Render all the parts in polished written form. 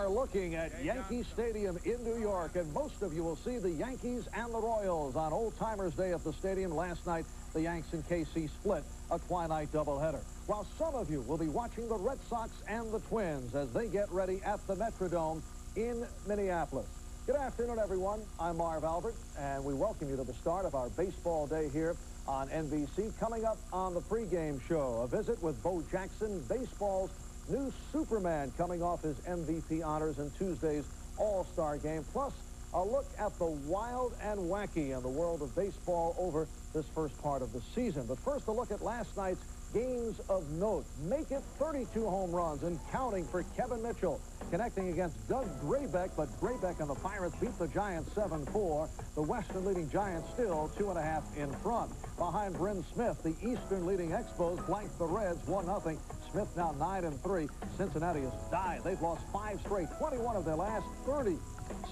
are looking at Yankee Stadium in New York, and most of you will see the Yankees and the Royals on Old Timers Day at the stadium. Last night, the Yanks and KC split a twilight doubleheader, while some of you will be watching the Red Sox and the Twins as they get ready at the Metrodome in Minneapolis. Good afternoon, everyone. I'm Marv Albert, and we welcome you to the start of our baseball day here on NBC. Coming up on the pregame show, a visit with Bo Jackson, baseball's new Superman, coming off his MVP honors in Tuesday's All-Star game, plus a look at the wild and wacky in the world of baseball over this first part of the season. But first, a look at last night's games of note. Make it 32 home runs and counting for Kevin Mitchell, connecting against Doug Graybeck, but Graybeck and the Pirates beat the Giants 7-4. The Western leading Giants still 2.5 in front. Behind Bryn Smith, the Eastern leading Expos blanked the Reds 1-0. Smith now 9-3. Cincinnati has died. They've lost 5 straight, 21 of their last 30.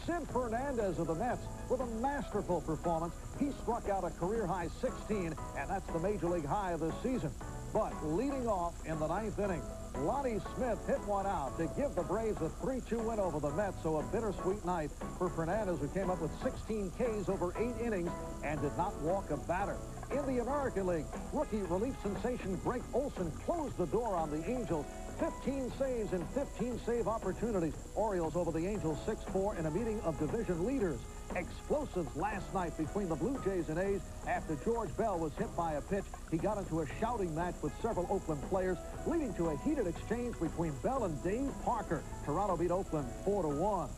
Sid Fernandez of the Mets with a masterful performance. He struck out a career-high 16, and that's the major league high of this season. But leading off in the 9th inning, Lonnie Smith hit one out to give the Braves a 3-2 win over the Mets, so a bittersweet night for Fernandez, who came up with 16 Ks over 8 innings and did not walk a batter. In the American League, rookie relief sensation Greg Olson closed the door on the Angels. 15 saves and 15 save opportunities. Orioles over the Angels 6-4 in a meeting of division leaders. Explosives last night between the Blue Jays and A's after George Bell was hit by a pitch. He got into a shouting match with several Oakland players, leading to a heated exchange between Bell and Dave Parker. Toronto beat Oakland 4-1.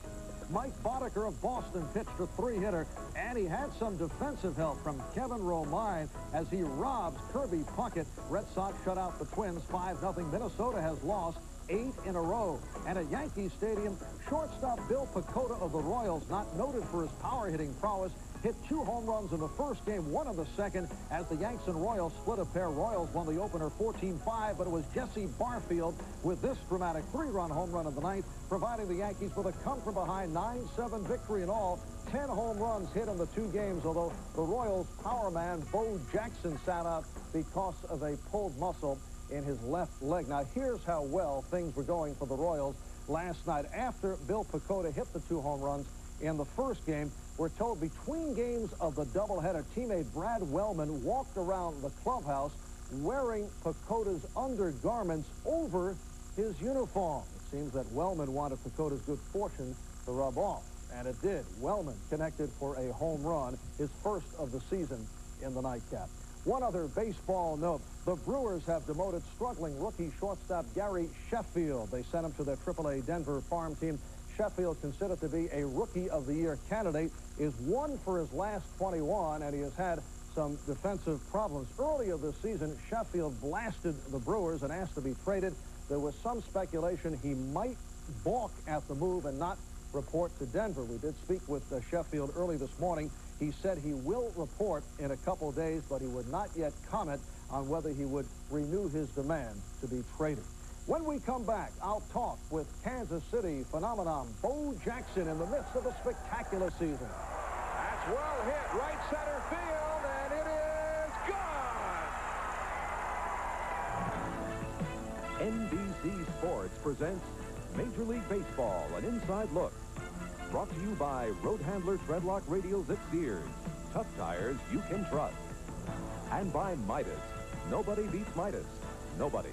Mike Boddicker of Boston pitched a 3-hitter, and he had some defensive help from Kevin Romine as he robs Kirby Puckett. Red Sox shut out the Twins 5-0. Minnesota has lost 8 in a row. And at Yankee Stadium, shortstop Bill Pecota of the Royals, not noted for his power-hitting prowess, hit 2 home runs in the first game, 1 in the second, as the Yanks and Royals split a pair. Royals won the opener 14-5, but it was Jesse Barfield with this dramatic 3-run home run in the 9th, providing the Yankees with a come-from-behind 9-7 victory in all. 10 home runs hit in the 2 games, although the Royals' power man, Bo Jackson, sat out because of a pulled muscle in his left leg. Now, here's how well things were going for the Royals last night. After Bill Pecota hit the 2 home runs in the first game, we're told between games of the doubleheader, teammate Brad Wellman walked around the clubhouse wearing Pecota's undergarments over his uniform. It seems that Wellman wanted Pecota's good fortune to rub off, and it did. Wellman connected for a home run, his first of the season in the nightcap. One other baseball note. The Brewers have demoted struggling rookie shortstop Gary Sheffield. They sent him to their AAA Denver farm team. Sheffield, considered to be a Rookie of the Year candidate, is 1 for his last 21, and he has had some defensive problems. Earlier this season, Sheffield blasted the Brewers and asked to be traded. There was some speculation he might balk at the move and not report to Denver. We did speak with Sheffield early this morning. He said he will report in a couple days, but he would not yet comment on whether he would renew his demand to be traded. When we come back, I'll talk with Kansas City phenomenon Bo Jackson in the midst of a spectacular season. That's well hit, right center field, and it is gone! NBC Sports presents Major League Baseball, an inside look. Brought to you by Road Handler Threadlock Radial Zip Sears. Tough tires you can trust. And by Midas. Nobody beats Midas. Nobody.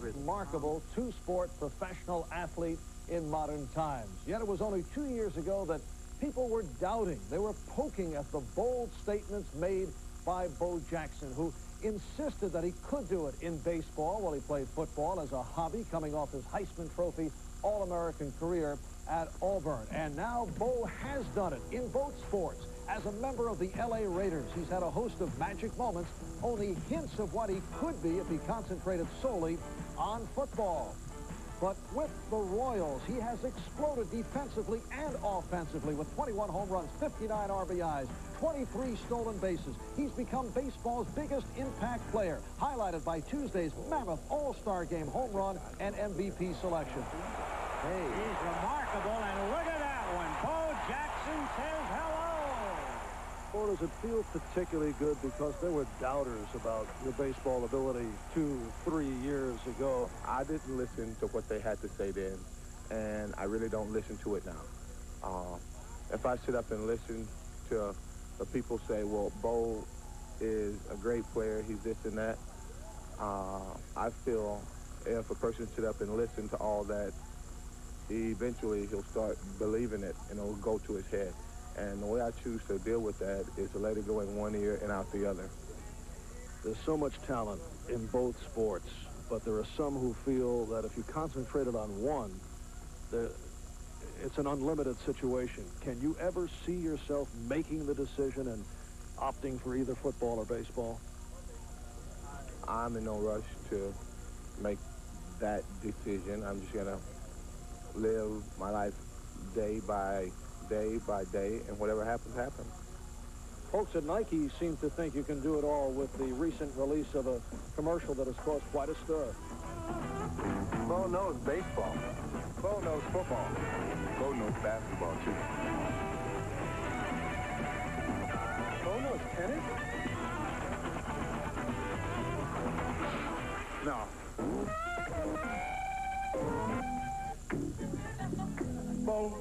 Remarkable two-sport professional athlete in modern times. Yet it was only 2 years ago that people were doubting. They were poking at the bold statements made by Bo Jackson, who insisted that he could do it in baseball while he played football as a hobby, coming off his Heisman Trophy All-American career at Auburn. And now Bo has done it in both sports. As a member of the L.A. Raiders, he's had a host of magic moments, only hints of what he could be if he concentrated solely on football. But with the Royals, he has exploded defensively and offensively with 21 home runs, 59 RBIs, 23 stolen bases. He's become baseball's biggest impact player, highlighted by Tuesday's mammoth All-Star Game home run and MVP selection. Hey. He's remarkable, and look at that one. Bo Jackson says hello. Or does it feel particularly good because there were doubters about your baseball ability 2-3 years ago? I didn't listen to what they had to say then, and I really don't listen to it now. If I sit up and listen to the people say, well, Bo is a great player, he's this and that, I feel if a person sit up and listen to all that, eventually he'll start believing it and it'll go to his head. And the way I choose to deal with that is to let it go in one ear and out the other. There's so much talent in both sports, but there are some who feel that if you concentrated on one, it's an unlimited situation. Can you ever see yourself making the decision and opting for either football or baseball? I'm in no rush to make that decision. I'm just going to live my life day by day, and whatever happens, happens. Folks at Nike seem to think you can do it all with the recent release of a commercial that has caused quite a stir. Bo knows baseball. Bo knows football. Bo knows basketball, too. Bo knows tennis? No. Bo,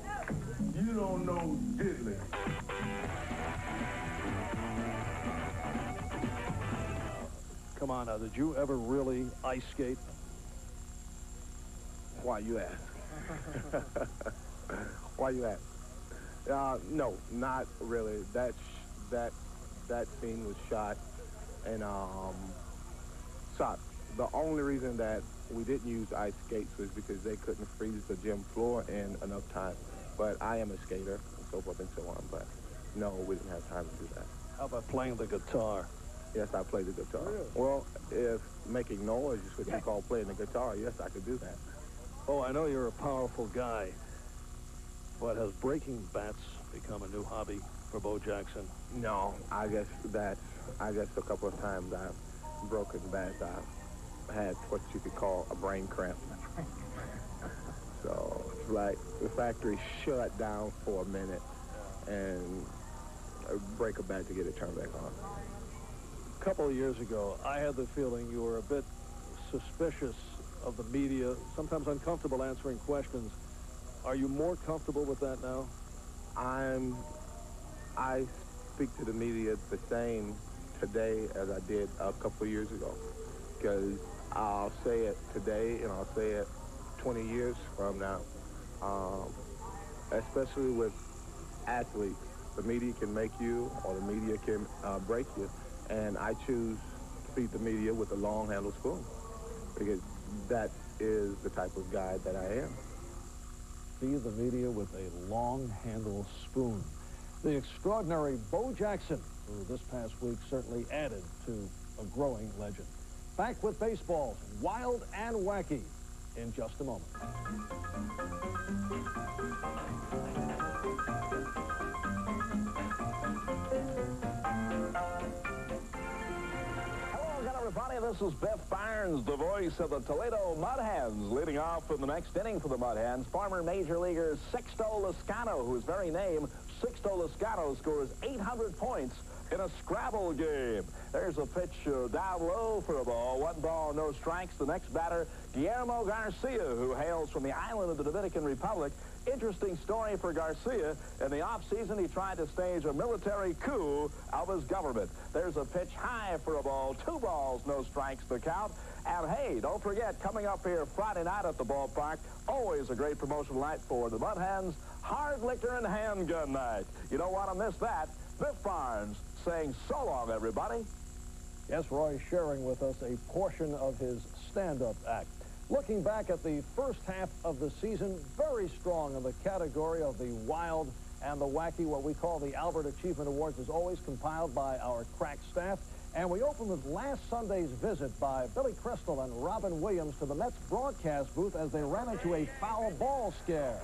you don't know diddly. Come on now, did you ever really ice skate? Why you ask? Why you ask? No, not really. That scene was shot and shot. The only reason that we didn't use ice skates was because they couldn't freeze the gym floor in enough time. But I am a skater and so forth and so on. But no, we didn't have time to do that. How about playing the guitar? Yes, I play the guitar. Really? Well, if making noise is what you call playing the guitar, yes, I could do that. Oh, I know you're a powerful guy, but has breaking bats become a new hobby for Bo Jackson? No, I guess a couple of times I've broken bats. I had what you could call a brain cramp. So it's like the factory shut down for a minute and break a bat to get it turned back on. A couple of years ago, I had the feeling you were a bit suspicious of the media, sometimes uncomfortable answering questions. Are you more comfortable with that now? I speak to the media the same today as I did a couple of years ago, because I'll say it today and I'll say it 20 years from now, especially with athletes. The media can make you or the media can break you, and I choose to feed the media with a long-handled spoon because that is the type of guy that I am. Feed the media with a long-handled spoon. The extraordinary Bo Jackson, who this past week certainly added to a growing legend. Back with baseball's Wild and Wacky in just a moment. Everybody, this is Biff Barnes, the voice of the Toledo Mud Hens. Leading off in the next inning for the Mud Hens, former Major Leaguer Sixto Loscano, whose very name, Sixto Loscano, scores 800 points in a Scrabble game. There's a pitch down low for a ball. 1 ball, no strikes. The next batter, Guillermo Garcia, who hails from the island of the Dominican Republic. Interesting story for Garcia. In the offseason, he tried to stage a military coup of his government. There's a pitch high for a ball. 2 balls, no strikes to count. And hey, don't forget, coming up here Friday night at the ballpark, always a great promotional night for the Mud Hens, hard liquor and handgun night. You don't want to miss that. Biff Barnes saying so long, everybody. Yes, Roy sharing with us a portion of his stand-up act. Looking back at the first half of the season, very strong in the category of the wild and the wacky. What we call the Albert Achievement Awards is always compiled by our crack staff. And we open with last Sunday's visit by Billy Crystal and Robin Williams to the Mets broadcast booth as they ran into a foul ball scare.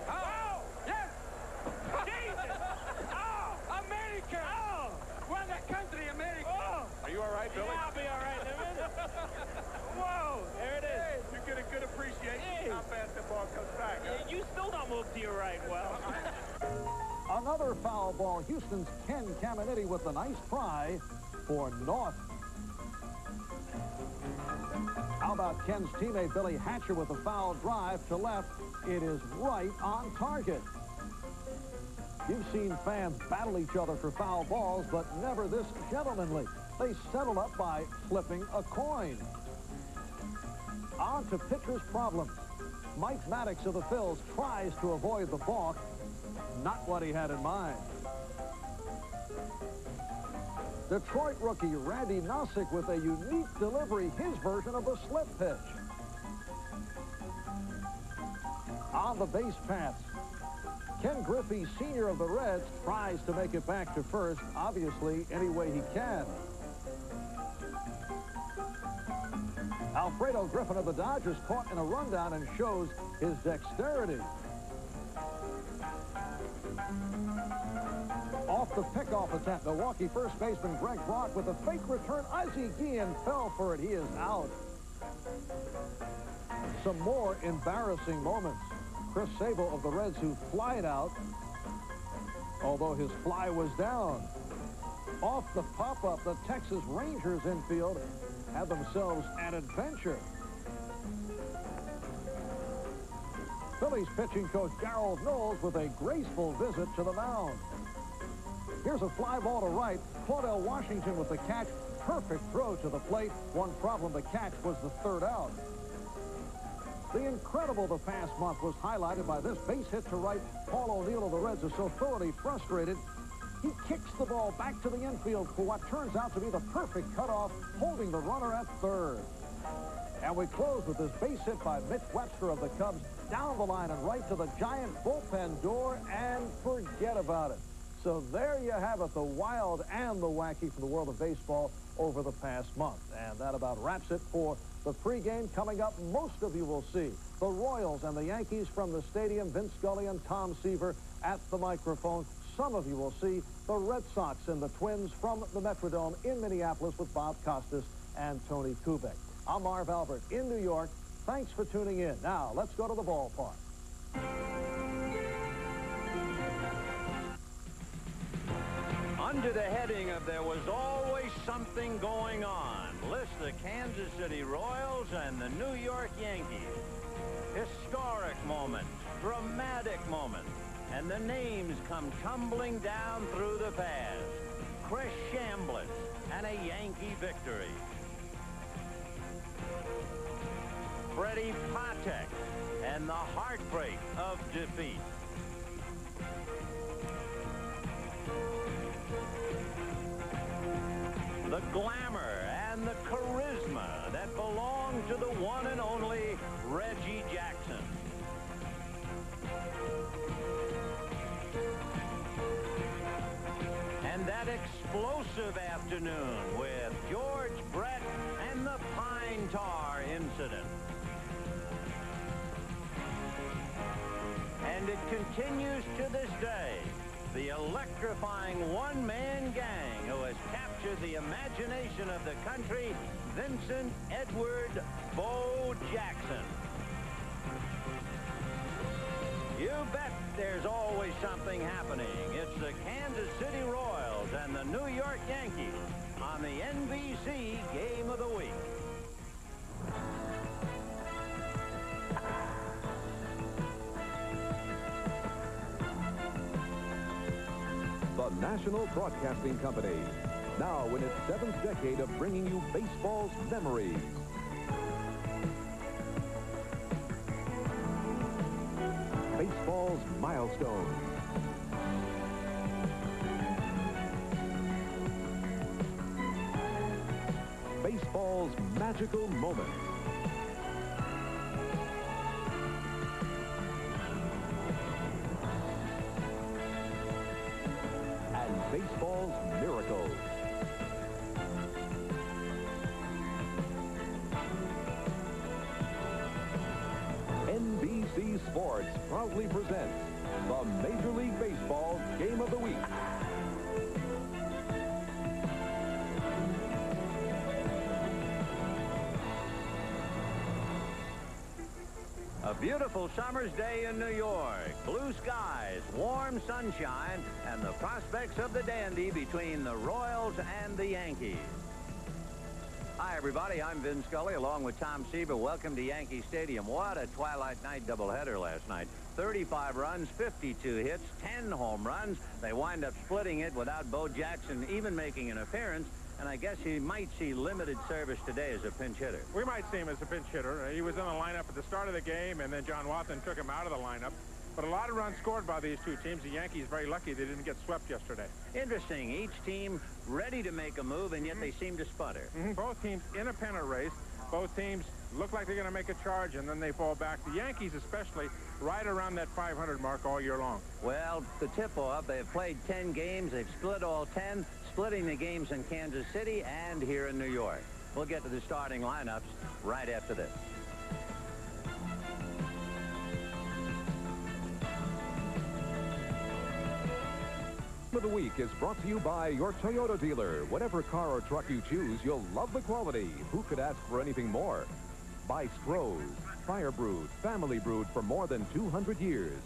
Oh, yes! Jesus! Oh, America! Oh, we're the country, America! Oh. Are you all right, Billy? Yeah, I'll be all right in a minute. Whoa, there it is. Hey, you get a good appreciation how fast the ball comes back. Huh? You still don't move to your right well. Another foul ball. Houston's Ken Caminiti with the nice try for North. How about Ken's teammate Billy Hatcher with a foul drive to left? It is right on target. You've seen fans battle each other for foul balls, but never this gentlemanly. They settle up by flipping a coin. On to pitcher's problems. Mike Maddox of the Phils tries to avoid the balk. Not what he had in mind. Detroit rookie Randy Nossick with a unique delivery, his version of the slip pitch. On the base pass, Ken Griffey, senior of the Reds, tries to make it back to first, obviously any way he can. Alfredo Griffin of the Dodgers caught in a rundown and shows his dexterity. Off the pickoff attempt, Milwaukee first baseman Greg Brock with a fake return. Ozzie Guillen fell for it. He is out. Some more embarrassing moments. Chris Sable of the Reds, who flied out, although his fly was down. Off the pop-up, the Texas Rangers infield had themselves an adventure. Phillies pitching coach Darryl Knowles with a graceful visit to the mound. Here's a fly ball to right. Claudell Washington with the catch. Perfect throw to the plate. One problem, the catch was the third out. The incredible the past month was highlighted by this base hit to right. Paul O'Neill of the Reds is so thoroughly frustrated, he kicks the ball back to the infield for what turns out to be the perfect cutoff, holding the runner at third. And we close with this base hit by Mitch Webster of the Cubs down the line and right to the Giant bullpen door, and forget about it. So there you have it, the wild and the wacky from the world of baseball over the past month. And that about wraps it for the pregame. Coming up, most of you will see the Royals and the Yankees from the stadium. Vince Scully and Tom Seaver at the microphone. Some of you will see the Red Sox and the Twins from the Metrodome in Minneapolis with Bob Costas and Tony Kubek. I'm Marv Albert in New York. Thanks for tuning in. Now, let's go to the ballpark. Under the heading of There Was Always Something Going On, list the Kansas City Royals and the New York Yankees. Historic moments, dramatic moments, and the names come tumbling down through the past. Chris Chambliss and a Yankee victory. Freddie Patek and the heartbreak of defeat. The glamour and the charisma that belong to the one and only Reggie Jackson. And that explosive afternoon with George Brett and the Pine Tar incident. And it continues to this day. The electrifying one-man gang who has captured the imagination of the country, Vincent Edward Bo Jackson. You bet there's always something happening. It's the Kansas City Royals and the New York Yankees on the NBC Game of the Week. The National Broadcasting Company, now in its 7th decade of bringing you baseball's memories. Baseball's milestones. Baseball's magical moments. Baseball's miracles. NBC Sports proudly presents the Major League Baseball Game of the Week. A beautiful summer's day in New York. Blue skies, warm sunshine, and the prospects of the dandy between the Royals and the Yankees. Hi, everybody. I'm Vin Scully along with Tom Seaver. Welcome to Yankee Stadium. What a twilight night doubleheader last night. 35 runs, 52 hits, 10 home runs. They wind up splitting it without Bo Jackson even making an appearance. And I guess he might see limited service today as a pinch hitter. We might see him as a pinch hitter. He was in the lineup at the start of the game, and then John Watson took him out of the lineup. But a lot of runs scored by these two teams. The Yankees very lucky they didn't get swept yesterday. Interesting. Each team ready to make a move, and yet they seem to sputter. Both teams in a pennant race. Both teams look like they're going to make a charge, and then they fall back. The Yankees especially right around that 500 mark all year long. Well, the tip-off, they've played 10 games. They've split all 10, splitting the games in Kansas City and here in New York. We'll get to the starting lineups right after this. Of the week is brought to you by your Toyota dealer. Whatever car or truck you choose, you'll love the quality. Who could ask for anything more? By Stroh's, fire brewed, family brewed for more than 200 years.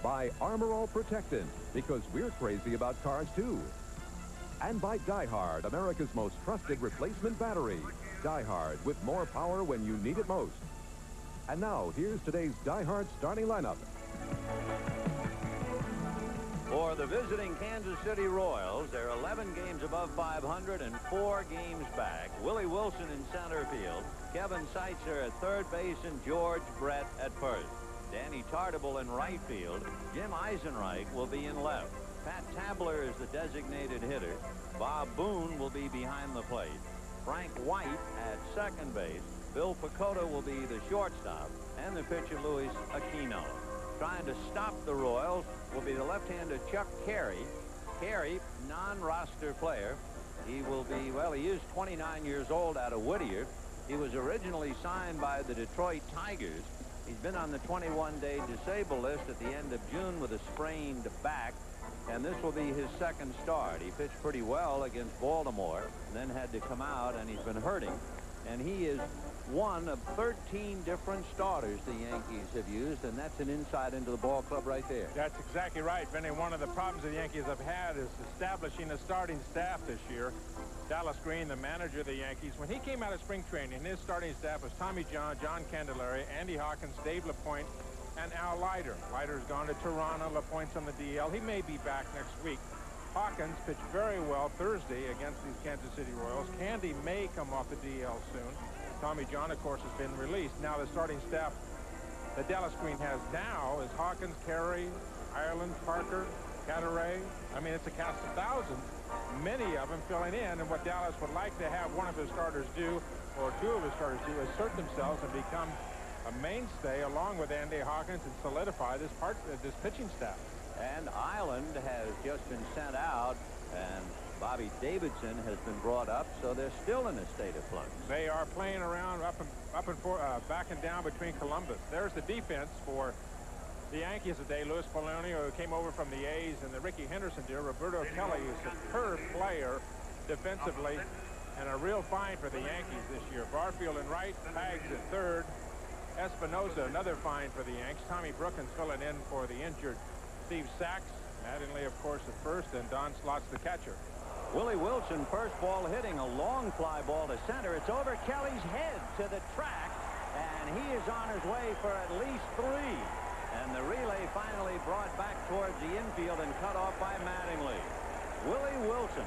By Armor All Protectant, because we're crazy about cars too. And by Die-Hard, America's most trusted replacement battery. Die-Hard, with more power when you need it most. And now, here's today's Die-Hard starting lineup. For the visiting Kansas City Royals, they're 11 games above 500 and 4 games back. Willie Wilson in center field, Kevin Seitzer at third base, and George Brett at first. Danny Tartabull in right field. Jim Eisenreich will be in left. Pat Tabler is the designated hitter. Bob Boone will be behind the plate. Frank White at second base. Bill Pecota will be the shortstop, and the pitcher Luis Aquino. Trying to stop the Royals will be the left-hander Chuck Carey. Carey, non-roster player. He will be, well, he is 29 years old out of Whittier. He was originally signed by the Detroit Tigers. He's been on the 21-day disabled list at the end of June with a sprained back, and this will be his second start. He pitched pretty well against Baltimore, then had to come out, and he's been hurting. And he is one of 13 different starters the Yankees have used, and that's an insight into the ball club right there. That's exactly right, Vinny. One of the problems the Yankees have had is establishing a starting staff this year. Dallas Green, the manager of the Yankees, when he came out of spring training, his starting staff was Tommy John, John Candelaria, Andy Hawkins, Dave LaPointe, and Al Leiter. Leiter's gone to Toronto. LaPointe's on the DL. He may be back next week. Hawkins pitched very well Thursday against these Kansas City Royals. Candy may come off the DL soon. Tommy John, of course, has been released. Now the starting staff that Dallas Green has now is Hawkins, Carey, Ireland, Parker, Cadaret. I mean, it's a cast of thousands, many of them filling in. And what Dallas would like to have one of his starters do, or two of his starters do, is assert themselves and become a mainstay along with Andy Hawkins and solidify this pitching staff. And Ireland has just been sent out, and Bobby Davidson has been brought up, so they're still in a state of flux. They are playing around back and down between Columbus. There's the defense for the Yankees today. Louis Polonio, who came over from the A's, and the Ricky Henderson deal. Roberto Kelly is a superb player defensively, and a real find for the Yankees this year. Barfield in right, Pags at third. Espinosa, another find for the Yanks. Tommy Brookins filling in for the injured Steve Sachs. Mattingly, of course, at first, and Don Slot's the catcher. Willie Wilson, first ball hitting a long fly ball to center. It's over Kelly's head to the track, and he is on his way for at least 3. And the relay finally brought back towards the infield and cut off by Mattingly. Willie Wilson,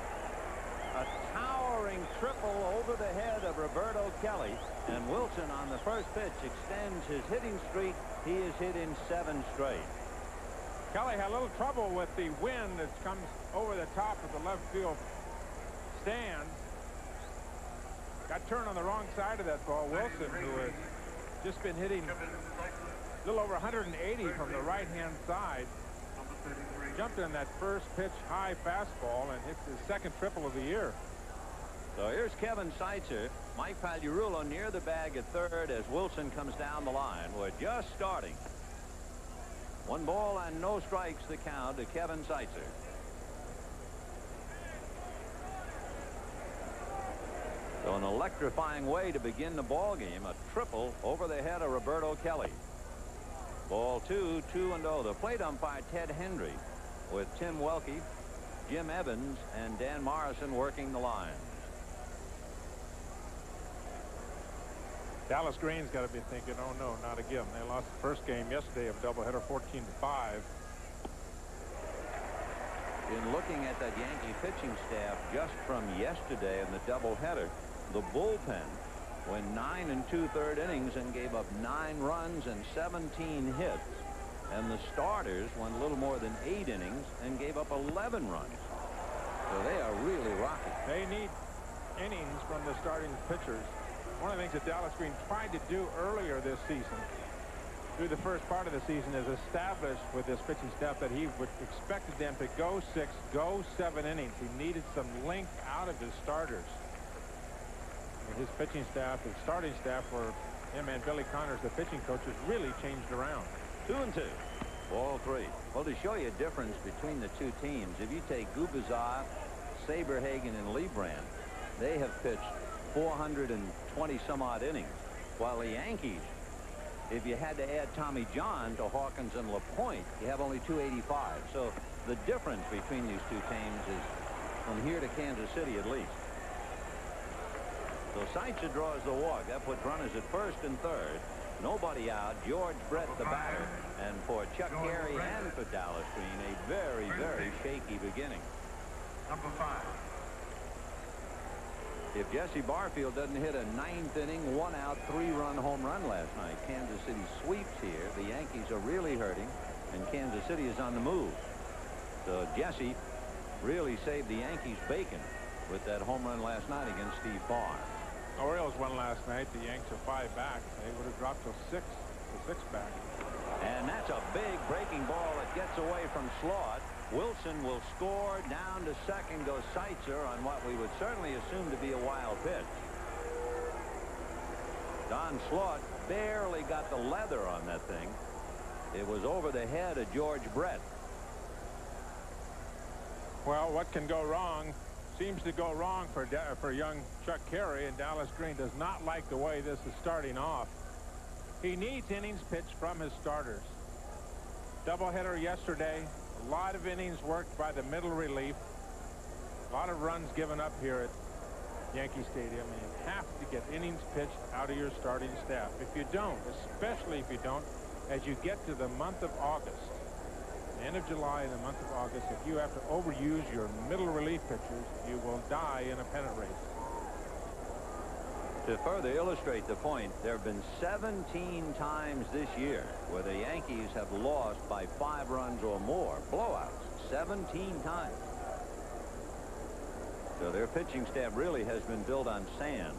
a towering triple over the head of Roberto Kelly, and Wilson on the first pitch extends his hitting streak. He is hit in 7 straight. Kelly had a little trouble with the wind that comes over the top of the left field stand. Got turned on the wrong side of that ball. Wilson, who has just been hitting a little over 180 from the right-hand side, jumped in that first pitch high fastball and hits his second triple of the year. So here's Kevin Seitzer. Mike Pagliarulo near the bag at third as Wilson comes down the line. We're just starting. 1 ball and no strikes the count to Kevin Seitzer. So an electrifying way to begin the ball game. A triple over the head of Roberto Kelly. Ball 2, 2-0. The plate umpire, Ted Hendry, with Tim Welke, Jim Evans, and Dan Morrison working the lines. Dallas Green's got to be thinking, oh no, not again. They lost the first game yesterday of doubleheader 14-5. In looking at that Yankee pitching staff just from yesterday in the doubleheader, the bullpen went 9 2/3 innings and gave up 9 runs and 17 hits. And the starters went a little more than 8 innings and gave up 11 runs. So they are really rocking. They need innings from the starting pitchers. One of the things that Dallas Green tried to do earlier this season, through the first part of the season, is establish with this pitching staff that he would expected them to go 6, go 7 innings. He needed some length out of his starters. And his pitching staff, his starting staff, for him and Billy Connors, the pitching coaches, really changed around. 2-2. Ball 3. Well, to show you a difference between the two teams, if you take Gubicza, Saberhagen, and Lebrand, they have pitched 420 some odd innings, while the Yankees, if you had to add Tommy John to Hawkins and LaPointe, you have only 285. So the difference between these two teams is from here to Kansas City at least. So Seitzer draws the walk. That puts runners at first and third. Nobody out. George Brett the batter. And for Chuck Carey and for Dallas Green, a very, very shaky beginning. Number 5. If Jesse Barfield doesn't hit a 9th inning, 1-out, 3-run home run last night, Kansas City sweeps here. The Yankees are really hurting, and Kansas City is on the move. So Jesse really saved the Yankees bacon with that home run last night against Steve Farr. Orioles won last night. The Yanks are 5 back. They would have dropped to 6 back. And that's a big breaking ball that gets away from Slaught. Wilson will score. Down to second goes Seitzer on what we would certainly assume to be a wild pitch. Don Slaught barely got the leather on that thing. It was over the head of George Brett. Well, what can go wrong seems to go wrong for young Chuck Carey, and Dallas Green does not like the way this is starting off. He needs innings pitched from his starters. Doubleheader yesterday. A lot of innings worked by the middle relief. A lot of runs given up here at Yankee Stadium. And you have to get innings pitched out of your starting staff. If you don't, especially if you don't, as you get to the month of August, end of July and the month of August, if you have to overuse your middle relief pitchers, you will die in a pennant race. To further illustrate the point, there have been 17 times this year where the Yankees have lost by 5 runs or more. Blowouts. 17 times. So their pitching staff really has been built on sand.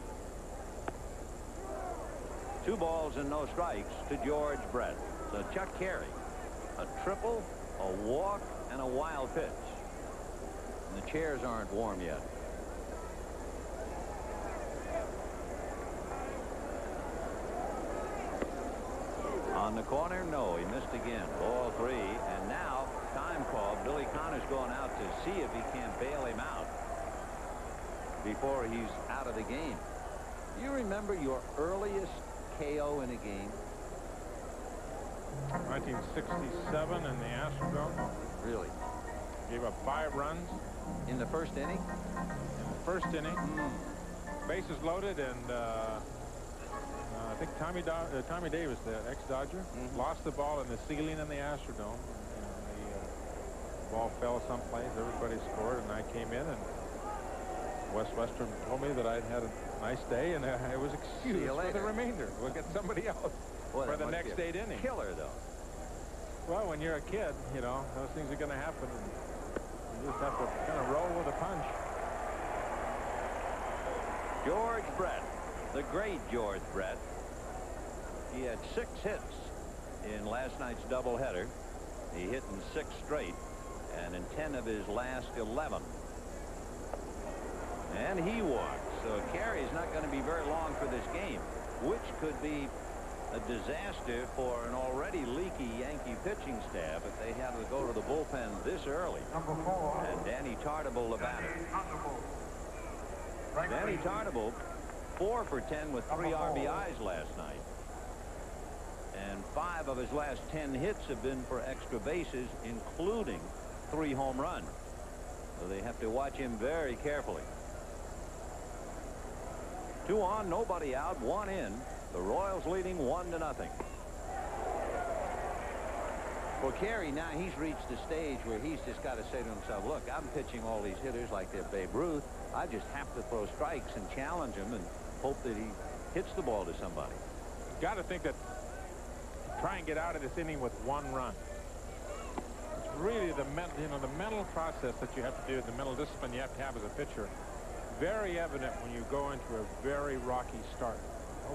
2 balls and no strikes to George Brett. So Chuck Carey, a triple, a walk, and a wild pitch. And the chairs aren't warm yet. On the corner, no, he missed again. Ball 3, and now time call. Billy Connors going out to see if he can't bail him out before he's out of the game. You remember your earliest KO in a game? 1967 in the Astrodome. Really? Gave up 5 runs. In the first inning? In the first inning. Bases loaded, and I think Tommy Davis, the ex-Dodger, lost the ball in the ceiling in the Astrodome. And the ball fell someplace. Everybody scored, and I came in, and Wes Western told me that I'd had a nice day, and I was excused for the remainder. We'll get somebody else for the next 8 innings. Killer, though. Well, when you're a kid, you know, those things are going to happen. And you just have to kind of roll with a punch. George Brett, the great George Brett. He had 6 hits in last night's doubleheader. He hit in 6 straight, and in 10 of his last 11. And he walked. So Carey's not going to be very long for this game, which could be a disaster for an already leaky Yankee pitching staff if they have to go to the bullpen this early. Number 4. And Danny Tartabull, the batter. Danny Tartabull, 4 for 10 with 3 RBIs last night. And 5 5 of his last 10 hits have been for extra bases, including 3 home runs. So they have to watch him very carefully. 2 on, nobody out, 1 in. The Royals leading 1-0. For Carey, now he's reached the stage where he's just got to say to himself, look, I'm pitching all these hitters like they're Babe Ruth. I just have to throw strikes and challenge him and hope that he hits the ball to somebody. Got to think that try and get out of this inning with 1 run. It's really the mental process that you have to do, the mental discipline you have to have as a pitcher. Very evident when you go into a very rocky start.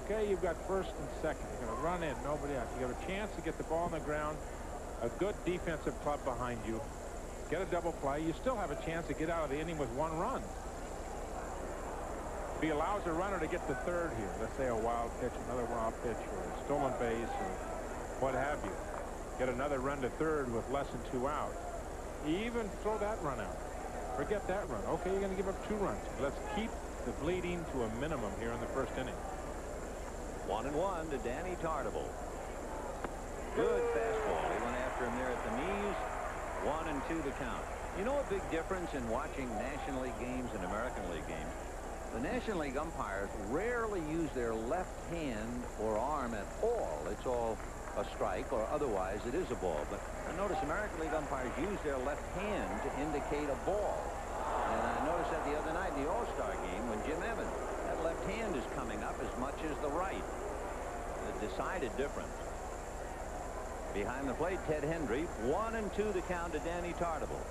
Okay, you've got first and second. You're going to run in, nobody else. You have a chance to get the ball on the ground. A good defensive club behind you. Get a double play. You still have a chance to get out of the inning with 1 run. If he allows a runner to get to third here, let's say a wild pitch, another wild pitch, or a stolen base, or what have you, get another run to third with less than 2 outs. Even throw that run out. Forget that run. Okay, you're going to give up 2 runs. Let's keep the bleeding to a minimum here in the first inning. 1-1 to Danny Tartabull. Good fastball. He went after him there at the knees. 1-2 the count. You know a big difference in watching National League games and American League games? The National League umpires rarely use their left hand or arm at all. It's all a strike, or otherwise it is a ball. But I notice American League umpires use their left hand to indicate a ball. And I noticed that the other night in the All-Star game when Jim Evans, that left hand is coming up as much as the right. A decided difference. Behind the plate, Ted Hendry. 1-2 the count to Danny Tartabull.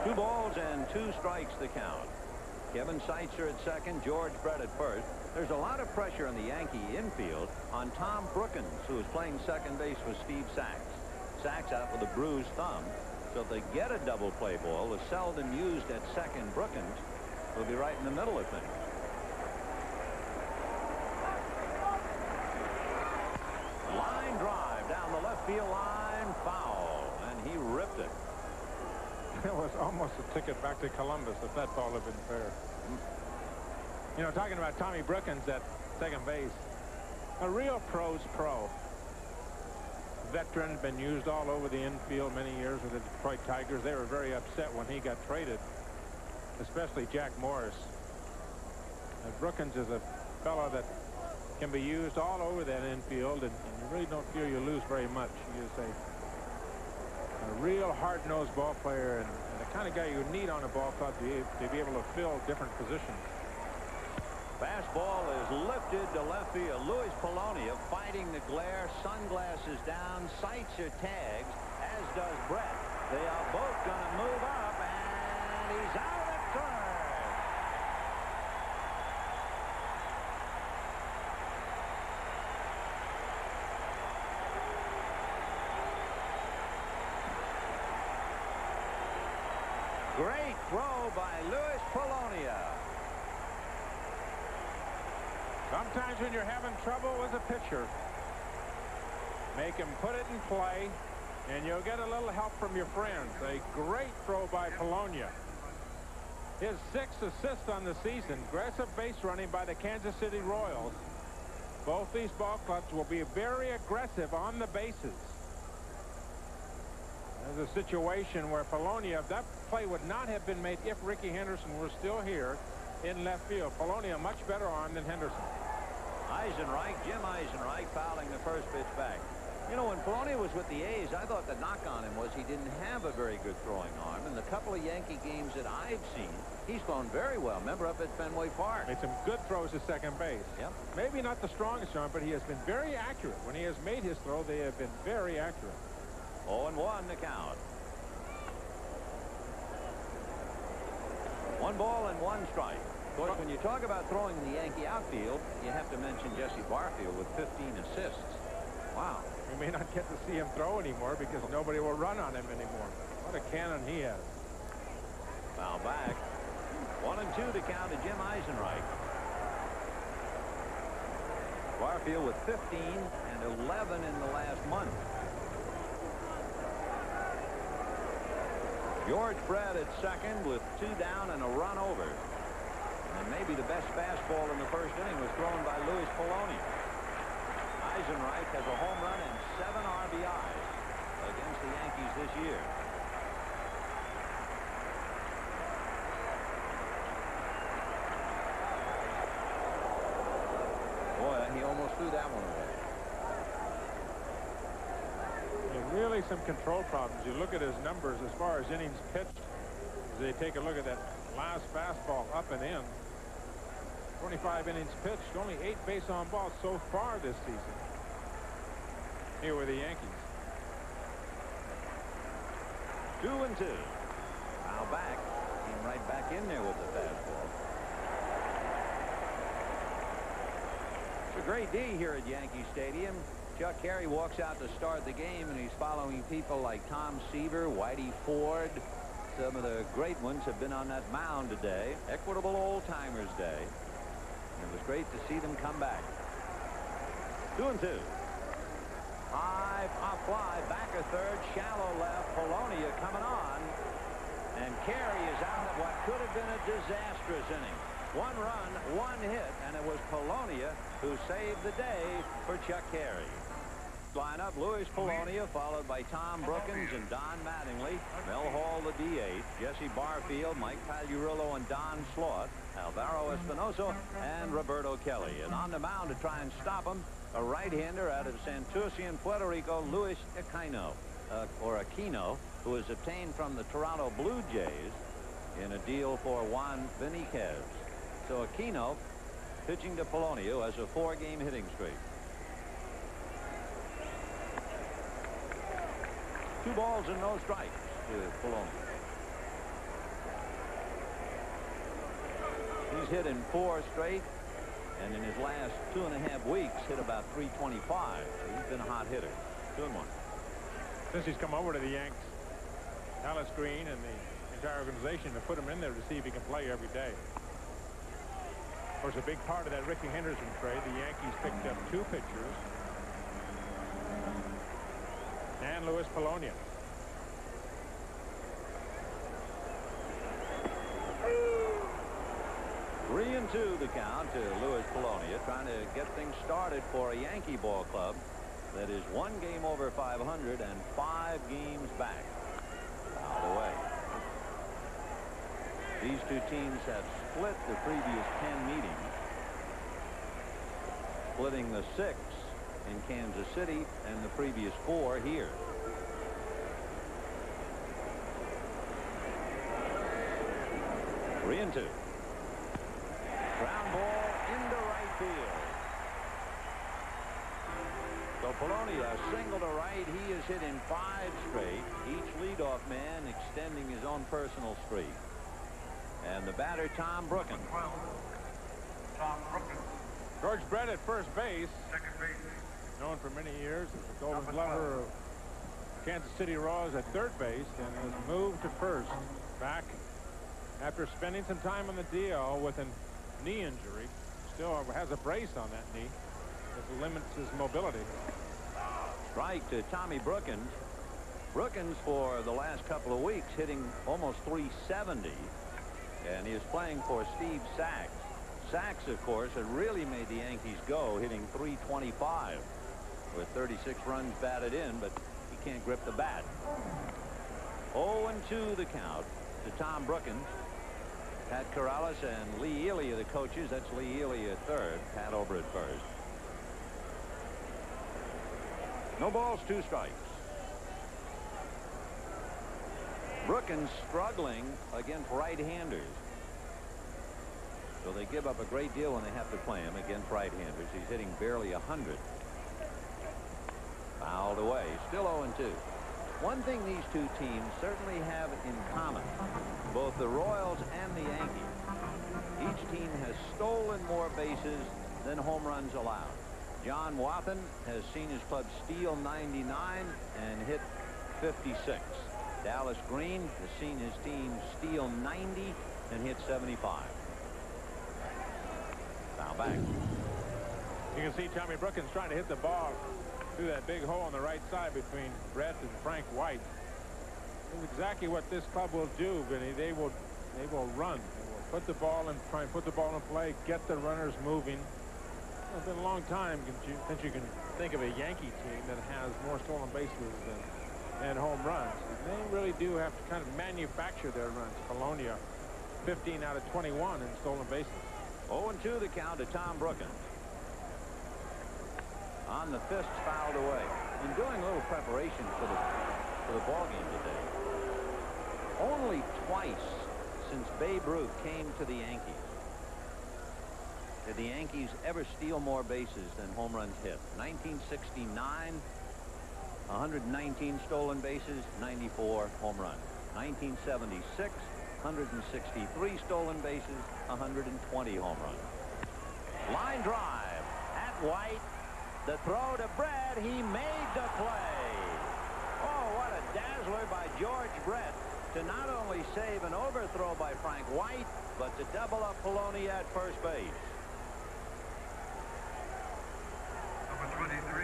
Two balls and 2 strikes the count. Kevin Seitzer at second, George Brett at first. There's a lot of pressure on the Yankee infield on Tom Brookins, who is playing second base with Steve Sachs. Sachs out with a bruised thumb. So if they get a double play ball, the seldom used at second Brookins will be right in the middle of things. Line drive down the left field line, foul, and he ripped it. It was almost a ticket back to Columbus if that ball had been fair. You know, talking about Tommy Brookins at second base, a real pro's pro. Veteran, been used all over the infield many years with the Detroit Tigers. They were very upset when he got traded, especially Jack Morris. And Brookins is a fellow that can be used all over that infield, and you really don't feel you lose very much. He is a real hard-nosed ball player, and the kind of guy you need on a ball club to be able to fill different positions. Fastball is lifted to left field. Luis Polonia fighting the glare, sunglasses down, Seitzer tags, as does Brett. They are both going to move up, and he's out at third. Great throw by Luis Polonia. Sometimes when you're having trouble as a pitcher, make him put it in play, and you'll get a little help from your friends. A great throw by Polonia. His 6th assist on the season. Aggressive base running by the Kansas City Royals. Both these ball clubs will be very aggressive on the bases. There's a situation where Polonia, that play would not have been made if Rickey Henderson were still here in left field. Polonia a much better arm than Henderson. Eisenreich, Jim Eisenreich, fouling the first pitch back. You know, when Polonia was with the A's, I thought the knock on him was he didn't have a very good throwing arm. In the couple of Yankee games that I've seen, he's thrown very well. Remember up at Fenway Park. Made some good throws to second base. Yep. Maybe not the strongest arm, but he has been very accurate. When he has made his throw, they have been very accurate. 0-1 the count. 1 ball and 1 strike. Of course, when you talk about throwing in the Yankee outfield, you have to mention Jesse Barfield with 15 assists. Wow. We may not get to see him throw anymore because nobody will run on him anymore. What a cannon he has. Foul back. 1-2 to count to Jim Eisenreich. Barfield with 15 and 11 in the last month. George Brett at second with 2 down and a run over. And maybe the best fastball in the first inning was thrown by Luis Polonia. Eisenreich has a home run and 7 RBIs against the Yankees this year. Boy, he almost threw that one away. Really some control problems. You look at his numbers as far as innings pitched. As they take a look at that last fastball up and in. 25 innings pitched, only 8 base on balls so far this season. Here were the Yankees. 2-2. Now back. Came right back in there with the fastball. It's a great day here at Yankee Stadium. Chuck Carey walks out to start the game, and he's following people like Tom Seaver, Whitey Ford. Some of the great ones have been on that mound today. Equitable Old Timers Day. And it was great to see them come back. 2-2. High pop fly, back a third, shallow left. Polonia coming on. And Carey is out of what could have been a disastrous inning. 1 run, 1 hit, and it was Polonia who saved the day for Chuck Carey. Lineup, Luis Polonia, followed by Tom Brookins and Don Mattingly, Mel Hall, the DH, Jesse Barfield, Mike Pagliarulo, and Don Sloth, Alvaro Espinosa, and Roberto Kelly. And on the mound to try and stop him, a right-hander out of Santurce in Puerto Rico, Luis Aquino, who was obtained from the Toronto Blue Jays in a deal for Juan Benitez. So Aquino pitching to Polonia, who has a 4-game hitting streak. 2 balls and no strikes to Polonia. He's hit in 4 straight, and in his last 2.5 weeks hit about .325. So he's been a hot hitter. 2-1. Since he's come over to the Yanks, Dallas Green and the entire organization have put him in there to see if he can play every day. Of course, a big part of that Ricky Henderson trade, the Yankees picked up 2 pitchers and Luis Polonia. Three and 2 the count to Luis Polonia, trying to get things started for a Yankee ball club that is 1 game over 500 and 5 games back. Out of the way. These 2 teams have split the previous 10 meetings, splitting the 6 in Kansas City and the previous 4 here. Three and 2. Ground ball into right field. So Polonia, single to right. He has hit in 5 straight. Each leadoff man extending his own personal streak. And the batter, Tom Brookins. Tom Brookins. George Brett at first base. Second base. Known for many years as the Golden Glover of Kansas City Royals at third base, and has moved to first back after spending some time on the DL with a knee injury. Still has a brace on that knee that limits his mobility. Strike to Tommy Brookins. Brookins for the last couple of weeks hitting almost .370, and he is playing for Steve Sachs. Sachs, of course, had really made the Yankees go, hitting .325 with 36 runs batted in, but he can't grip the bat. 0-2 the count to Tom Brookins. Pat Corrales and Lee Ely are the coaches. That's Lee Ely at third, Pat over at first. No balls, 2 strikes. Brookins struggling against right-handers. So they give up a great deal when they have to play him against right-handers. He's hitting barely 100. Fouled away. Still 0-2. One thing these 2 teams certainly have in common, both the Royals and the Yankees, each team has stolen more bases than home runs allowed. John Wathan has seen his club steal 99 and hit 56. Dallas Green has seen his team steal 90 and hit 75. Now back. You can see Tommy Brookins trying to hit the ball through that big hole on the right side between Brett and Frank White. That's exactly what this club will do, Vinny. They will run. They will put the ball in, try and put the ball in play, get the runners moving. It's been a long time since you can think of a Yankee team that has more stolen bases than home runs. And they really do have to kind of manufacture their runs. Polonia, 15 out of 21 in stolen bases. 0-2 the count to Tom Brookins. On the fists fouled away. In doing a little preparation for the ball game today, only twice since Babe Ruth came to the Yankees did the Yankees ever steal more bases than home runs hit. 1969, 119 stolen bases, 94 home runs. 1976, 163 stolen bases, 120 home runs. Line drive at White. The throw to Brett. He made the play. Oh, what a dazzler by George Brett to not only save an overthrow by Frank White, but to double up Polonia at first base.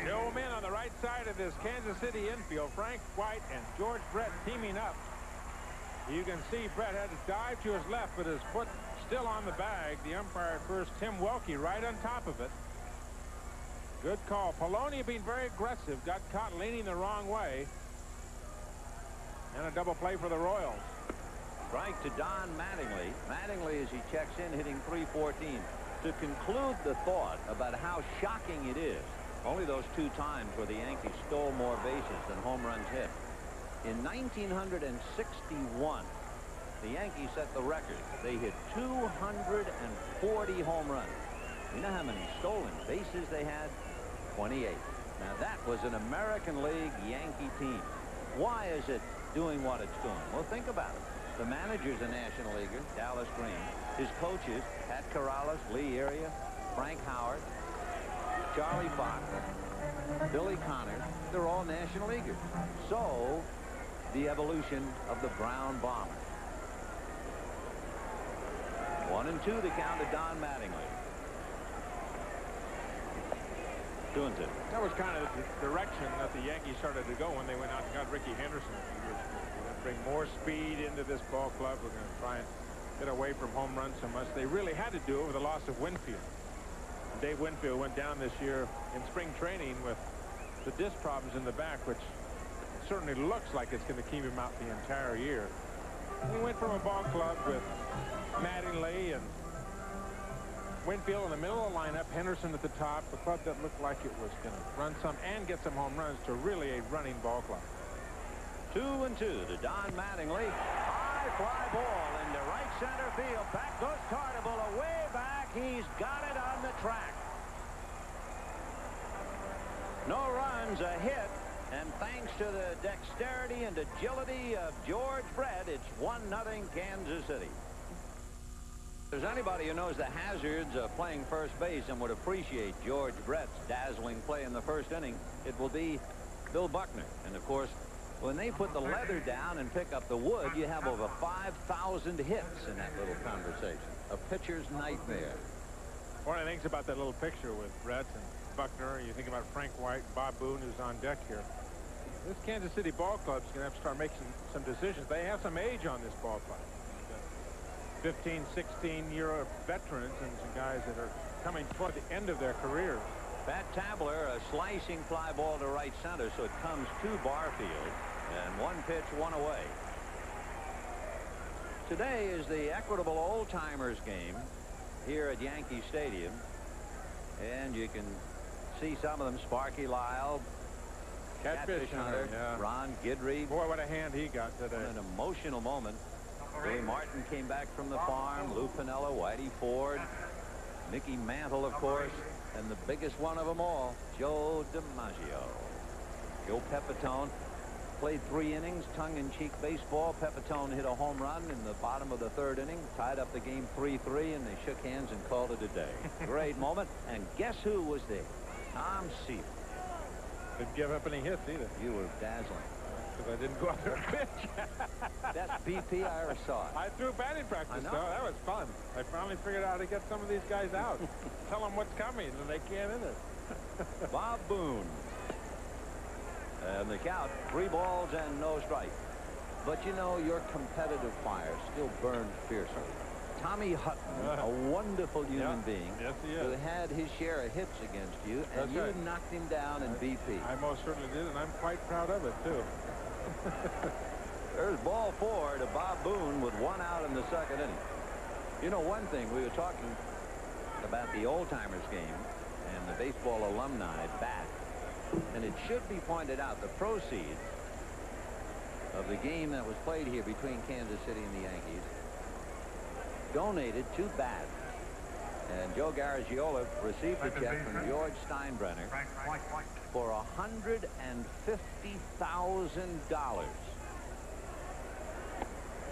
The old men on the right side of this Kansas City infield, Frank White and George Brett teaming up. You can see Brett had to dive to his left, but his foot still on the bag. The umpire at first, Tim Welke, right on top of it. Good call. Polonia being very aggressive, got caught leaning the wrong way. And a double play for the Royals. Strike to Don Mattingly. Mattingly, as he checks in, hitting .314. To conclude the thought about how shocking it is, only those 2 times where the Yankees stole more bases than home runs hit. In 1961, the Yankees set the record. They hit 240 home runs. You know how many stolen bases they had? 28. Now that was an American League Yankee team. Why is it doing what it's doing? Well, think about it. The manager's a National Leaguer, Dallas Green. His coaches, Pat Corrales, Lee Area, Frank Howard, Charlie Fox, Billy Connors, they're all National Leaguers. So, the evolution of the Brown Bombers. 1-2 the count to Don Mattingly. 2-2. That was kind of the direction that the Yankees started to go when they went out and got Ricky Henderson a few years ago. We're going to bring more speed into this ball club. We're going to try and get away from home runs so much. They really had to do it with the loss of Winfield. Dave Winfield went down this year in spring training with the disc problems in the back, which certainly looks like it's going to keep him out the entire year. We went from a ball club with Mattingly and Winfield in the middle of the lineup, Henderson at the top, a club that looked like it was going to run some and get some home runs, to really a running ball club. 2-2 to Don Mattingly. High fly ball into right center field. Back goes Tartabull, away back. He's got it on the track. No runs, a hit. And thanks to the dexterity and agility of George Brett, it's 1-0 Kansas City. If there's anybody who knows the hazards of playing first base and would appreciate George Brett's dazzling play in the first inning, it will be Bill Buckner. And, of course, when they put the leather down and pick up the wood, you have over 5,000 hits in that little conversation. A pitcher's nightmare. One of the things about that little picture with Brett and Buckner, you think about Frank White, Bob Boone, who's on deck here. This Kansas City ball club's going to have to start making some decisions. They have some age on this ball club. 15, 16-year veterans and some guys that are coming toward the end of their careers. Pat Tabler, a slicing fly ball to right center, so it comes to Barfield. And 1 pitch, 1 away. Today is the Equitable Old Timers game here at Yankee Stadium. And you can see some of them. Sparky Lyle, Catfish Hunter, yeah. Ron Guidry. Boy, what a hand he got today. An emotional moment. Billy Martin came back from the farm. Lou Piniella, Whitey Ford, Mickey Mantle, of course, and the biggest one of them all, Joe DiMaggio. Joe Pepitone played 3 innings, tongue-in-cheek baseball. Pepitone hit a home run in the bottom of the 3rd inning, tied up the game 3-3, and they shook hands and called it a day. Great moment. And guess who was there? Tom Seaver. Didn't give up any hits either. You were dazzling. Because I didn't go out there and pitch. Best BP I ever saw. I threw batting practice, though. That was fun. I finally figured out how to get some of these guys out. Tell them what's coming, and they can't hit it. Bob Boone. And the count, 3 balls and no strikes. But you know, your competitive fire still burns fiercely. Tommy Hutton, a wonderful human being, yes, he who is. had his share of hits against you, and That's you right. knocked him down in BP. I most certainly did, and I'm quite proud of it, too. There's ball 4 to Bob Boone with 1 out in the 2nd inning. You know, one thing, we were talking about the old-timers game and the baseball alumni bat, and it should be pointed out the proceeds of the game that was played here between Kansas City and the Yankees donated to BAT. And Joe Garagiola received a check from George Steinbrenner for $150,000.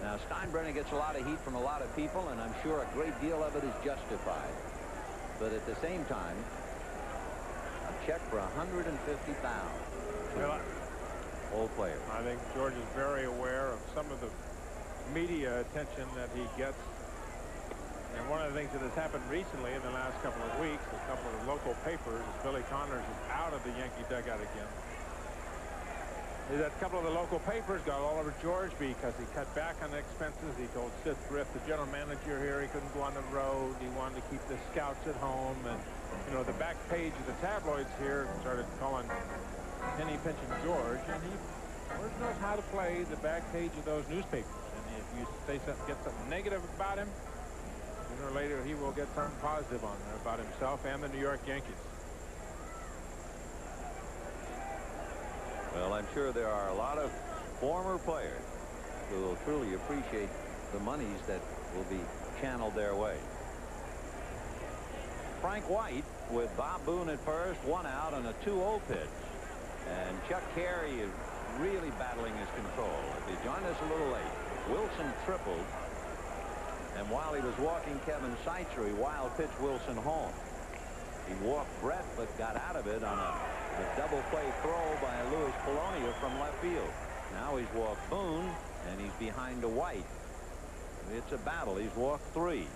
Now, Steinbrenner gets a lot of heat from a lot of people, and I'm sure a great deal of it is justified. But at the same time, a check for $150,000 Well, old player. I think George is very aware of some of the media attention that he gets. And one of the things that has happened recently in the last couple of weeks, a couple of local papers, as Billy Connors is out of the Yankee dugout again, is that a couple of the local papers got all over George because he cut back on expenses. He told Sid Thrift, the general manager here, he couldn't go on the road. He wanted to keep the scouts at home. And, you know, the back page of the tabloids here started calling penny pinching George. And George knows how to play the back page of those newspapers. And if you say something, get something negative about him, sooner or later he will get something positive on there about himself and the New York Yankees. Well, I'm sure there are a lot of former players who will truly appreciate the monies that will be channeled their way. Frank White with Bob Boone at first, 1 out and a 2-0 pitch. And Chuck Carey is really battling his control. If he joined us a little late, Wilson tripled. And while he was walking Kevin Seitzer, he wild pitched Wilson home. He walked Brett, but got out of it on a double play throw by Louis Polonia from left field. Now he's walked Boone, and he's behind to White. It's a battle. He's walked 3.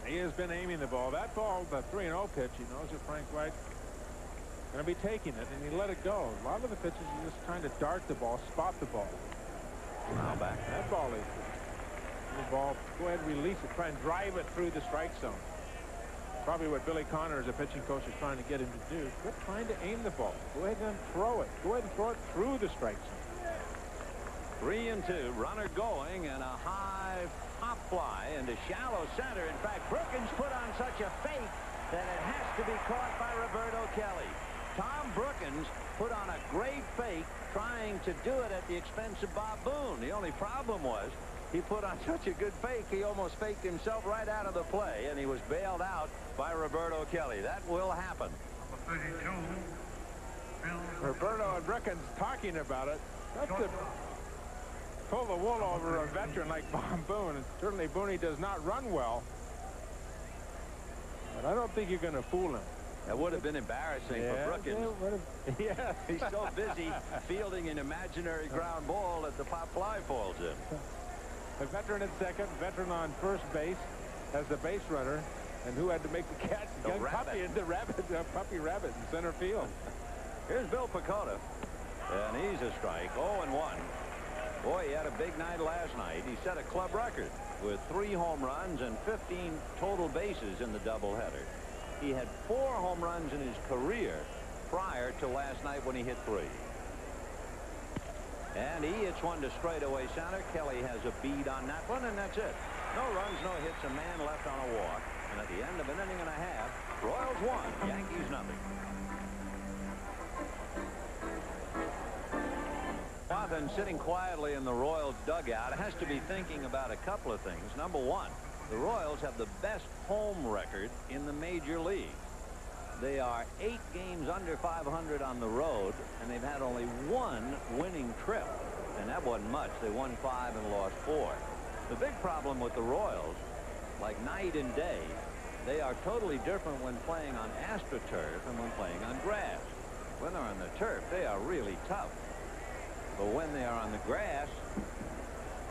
He has been aiming the ball. That ball, the 3-0 pitch, he knows that Frank White going to be taking it, and he let it go. A lot of the pitches, you just trying to dart the ball, spot the ball. Now back. That ball is the ball. Go ahead and release it. Try and drive it through the strike zone. Probably what Billy Connors, the pitching coach, is trying to get him to do. Quit trying to aim the ball. Go ahead and throw it. Go ahead and throw it through the strike zone. 3-2. Runner going, and a high pop fly into shallow center. In fact, Brookins put on such a fake that it has to be caught by Roberto Kelly. Tom Brookins put on a great fake trying to do it at the expense of Bob Boone. The only problem was he put on such a good fake, he almost faked himself right out of the play, and he was bailed out by Roberto Kelly. That will happen. Number 32, Bill. Roberto and Brookins talking about it. That's to pull the wool over a veteran like Bob Boone. And certainly Booney does not run well. But I don't think you're going to fool him. That would have been embarrassing for Brookins. Yeah. He's so busy fielding an imaginary ground ball that the pop fly falls in. A veteran at second, veteran on first base as the base runner, and who had to make the catch? The Young rabbit. Puppy, the rabbit, Puppy Rabbit in center field. Here's Bill Pecota, and he's a strike. 0-1. Boy, he had a big night last night. He set a club record with 3 home runs and 15 total bases in the doubleheader. He had 4 home runs in his career prior to last night when he hit 3. And he hits one to straightaway center. Kelly has a bead on that one, and that's it. No runs, no hits, a man left on a walk. And at the end of an inning and a half, Royals 1, Yankees 0. Wathan, sitting quietly in the Royals dugout, has to be thinking about a couple of things. Number one, the Royals have the best home record in the major league. They are 8 games under 500 on the road, and they've had only 1 winning trip. And that wasn't much. They won 5 and lost 4. The big problem with the Royals, like night and day, they are totally different when playing on AstroTurf and when playing on grass. When they're on the turf, they are really tough. But when they are on the grass,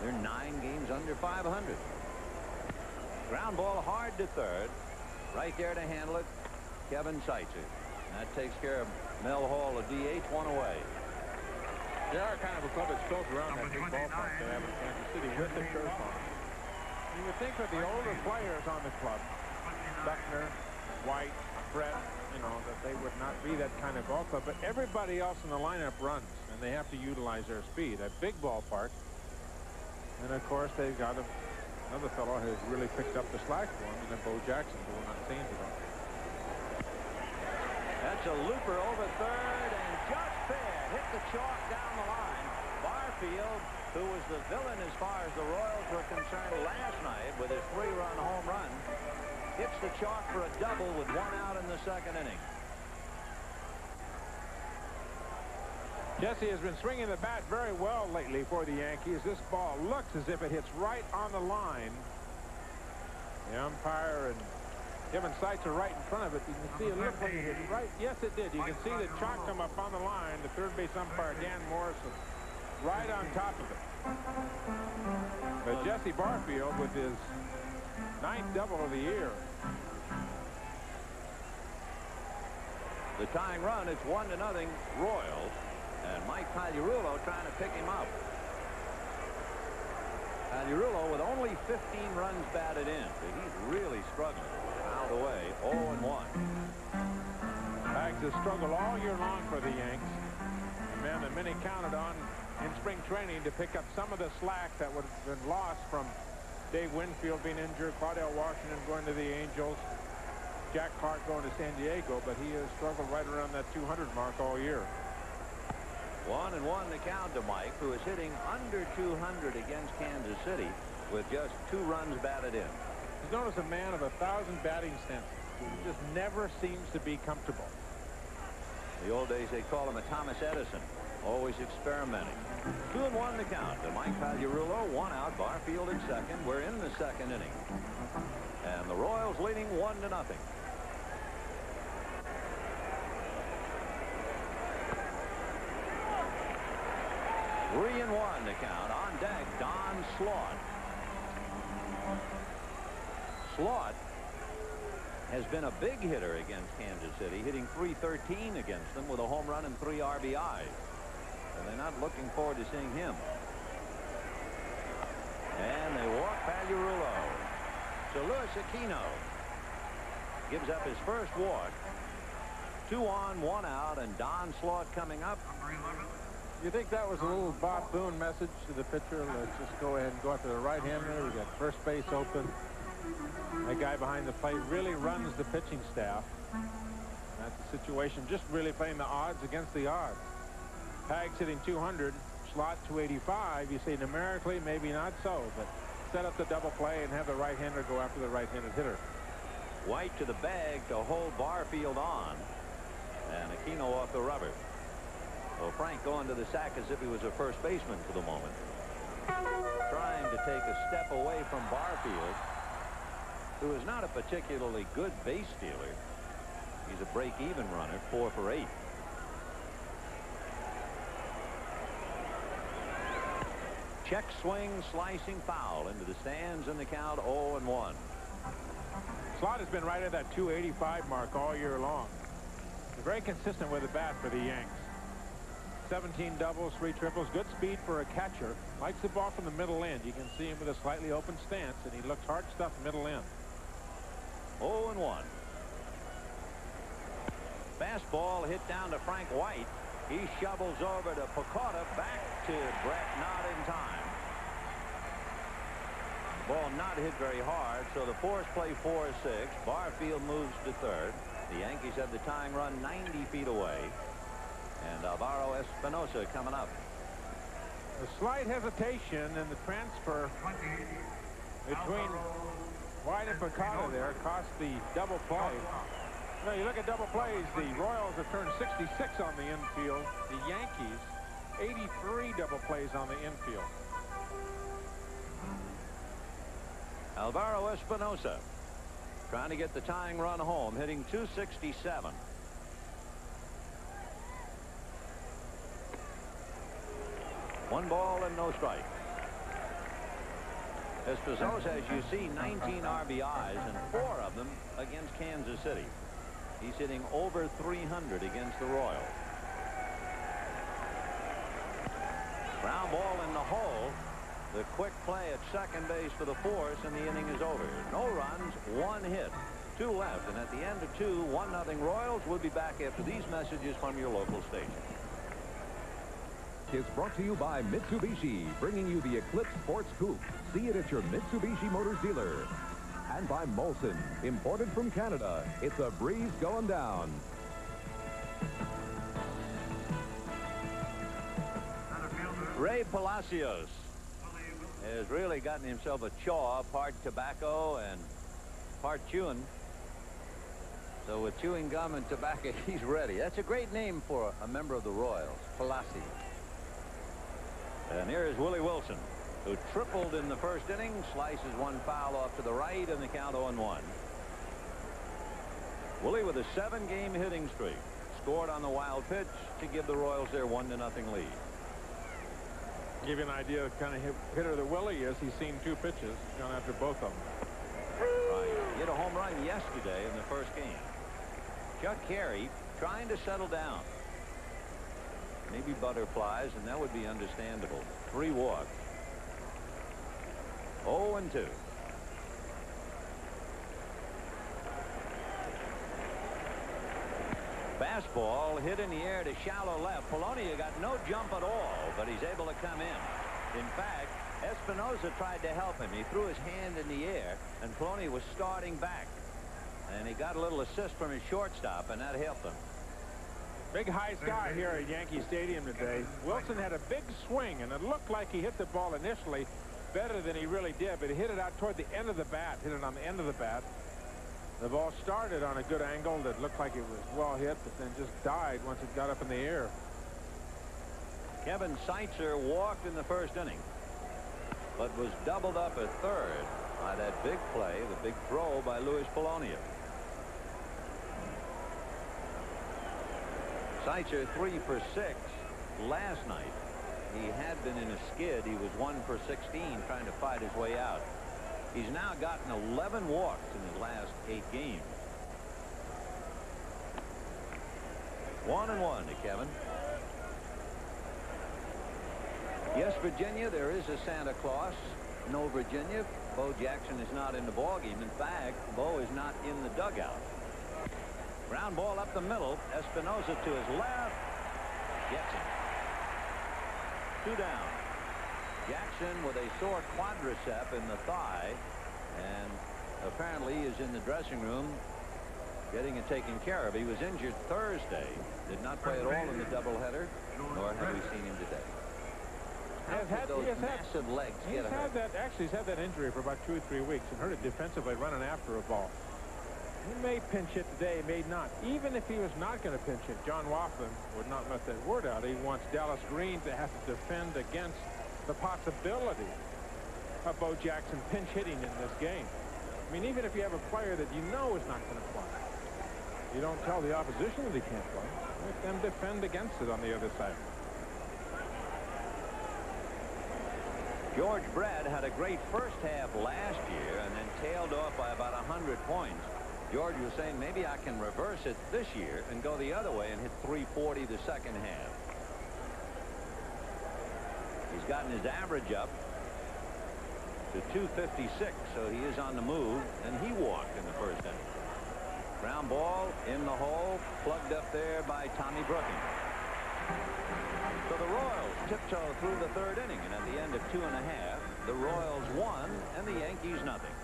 they're 9 games under 500. Ground ball hard to third. Right there to handle it, Kevin Seitzer. That takes care of Mel Hall, a DH, 1 away. They are kind of a club that's built around that big ballpark they have in Kansas City with the turf on it. You would think that the older players on the club, Buckner, White, Brett, you know, that they would not be that kind of ball club, but everybody else in the lineup runs, and they have to utilize their speed. A big ballpark, and of course they've got another fellow who's really picked up the slack for him, and then Bo Jackson, who we're not seeing today. That's a looper over third, and just fair. Hit the chalk down the line. Barfield, who was the villain as far as the Royals were concerned last night with his 3-run home run, hits the chalk for a double with 1 out in the second inning. Jesse has been swinging the bat very well lately for the Yankees. This ball looks as if it hits right on the line. The umpire and Kevin Seitz are right in front of it. You can see it looked like it hit right. Yes, it did. You can see the chalk come up on the line. The third base umpire, Dan Morrison, right on top of it. But Jesse Barfield with his 9th double of the year. The tying run, it's 1-0 Royals, and Mike Pagliarulo trying to pick him up. Pagliarulo with only 15 runs batted in, but he's really struggling. Out away, 0-1. Pags has struggled all year long for the Yanks. A man that many counted on in spring training to pick up some of the slack that would have been lost from Dave Winfield being injured, Claudell Washington going to the Angels, Jack Clark going to San Diego, but he has struggled right around that 200 mark all year. 1-1 the count to Mike, who is hitting under 200 against Kansas City with just 2 runs batted in. He's known as a man of 1,000 batting stances. He just never seems to be comfortable. The old days, they call him a Thomas Edison, always experimenting. 2-1 the count to Mike Pagliarulo, 1 out, Barfield at second. We're in the second inning. And the Royals leading 1-0. 3-1 the count. On deck, Don Slaught. Slaught has been a big hitter against Kansas City, hitting .313 against them with a home run and 3 RBIs. And they're not looking forward to seeing him. And they walk Pagliarulo. So Luis Aquino gives up his first walk. 2 on, 1 out, and Don Slaught coming up. You think that was a little Bob Boone message to the pitcher? Let's just go ahead and go after the right-hander. We got first base open. That guy behind the plate really runs the pitching staff. That's the situation, just really playing the odds against the odds. Pags hitting 200, Slaught 285. You say numerically, maybe not so, but set up the double play and have the right-hander go after the right-handed hitter. White to the bag to hold Barfield on, and Aquino off the rubber. Well, Frank going to the sack as if he was a first baseman for the moment. Trying to take a step away from Barfield, who is not a particularly good base stealer. He's a break-even runner, 4 for 8. Check swing, slicing foul into the stands, and the count 0-1. Slaught has been right at that 285 mark all year long. He's very consistent with the bat for the Yanks. 17 doubles, 3 triples, good speed for a catcher. Likes the ball from the middle end. You can see him with a slightly open stance, and he looks hard stuff middle end. 0-1. Fastball hit down to Frank White. He shovels over to Pecota, back to Brett, not in time. Ball not hit very hard, so the force play 4-6. Barfield moves to third. The Yankees have the tying run 90 feet away. And Alvaro Espinosa coming up. A slight hesitation in the transfer between White and Pecota there cost the double play. You know, you look at double plays, the Royals have turned 66 on the infield. The Yankees, 83 double plays on the infield. Alvaro Espinosa trying to get the tying run home, hitting .267. One ball and no strike. Espinosa, as you see, 19 RBIs and 4 of them against Kansas City. He's hitting over .300 against the Royals. Ground ball in the hole. The quick play at second base for the Force, and the inning is over. No runs, 1 hit, 2 left, and at the end of 2, 1-0 Royals. We'll be back after these messages from your local station. Is brought to you by Mitsubishi, bringing you the Eclipse Sports Coupe. See it at your Mitsubishi Motors dealer. And by Molson, imported from Canada. It's a breeze going down. Ray Palacios has really gotten himself a chaw, part tobacco and part chewing. So with chewing gum and tobacco, he's ready. That's a great name for a member of the Royals, Palacios. And here is Willie Wilson, who tripled in the first inning, slices one foul off to the right, and the count 0-1. Willie with a 7-game hitting streak, scored on the wild pitch to give the Royals their 1-0 lead. Give you an idea of kind of hitter that Willie is. He's seen 2 pitches, gone after both of them. Right. He hit a home run yesterday in the first game. Chuck Carey trying to settle down. Maybe butterflies, and that would be understandable. 3 walks. 0-2. Fastball hit in the air to shallow left. Polonia got no jump at all, but he's able to come in. In fact, Espinosa tried to help him. He threw his hand in the air, and Polonia was starting back. And he got a little assist from his shortstop, and that helped him. Big high sky here at Yankee Stadium today. Wilson had a big swing, and it looked like he hit the ball initially better than he really did, but he hit it out toward the end of the bat, hit it on the end of the bat. The ball started on a good angle that looked like it was well hit, but then just died once it got up in the air. Kevin Seitzer walked in the first inning, but was doubled up at third by that big play, the big throw by Luis Polonia. Seitzer 3 for 6 last night. He had been in a skid. He was 1 for 16 trying to fight his way out. He's now gotten 11 walks in his last 8 games. 1-1 to Kevin. Yes, Virginia, there is a Santa Claus. No, Virginia, Bo Jackson is not in the ballgame. In fact, Bo is not in the dugout. Ground ball up the middle. Espinosa to his left. Gets him. 2 down. Jackson with a sore quadricep in the thigh, and apparently is in the dressing room getting it taken care of. He was injured Thursday. Did not play at all in the doubleheader, nor have we seen him today. Massive legs get hurt. He's had that injury for about 2 or 3 weeks and hurt it defensively running after a ball. He may pinch hit today, may not. Even if he was not going to pinch hit, John Wafflin would not let that word out. He wants Dallas Green to have to defend against the possibility of Bo Jackson pinch hitting in this game. I mean, even if you have a player that you know is not going to play, you don't tell the opposition that he can't play. Let them defend against it on the other side. George Brett had a great first half last year and then tailed off by about 100 points. George was saying maybe I can reverse it this year and go the other way and hit 340 the second half. He's gotten his average up to 256, so he is on the move, and he walked in the first inning. Ground ball in the hole, plugged up there by Tommy Brookings. So the Royals tiptoe through the third inning, and at the end of 2 1/2, the Royals won and the Yankees nothing.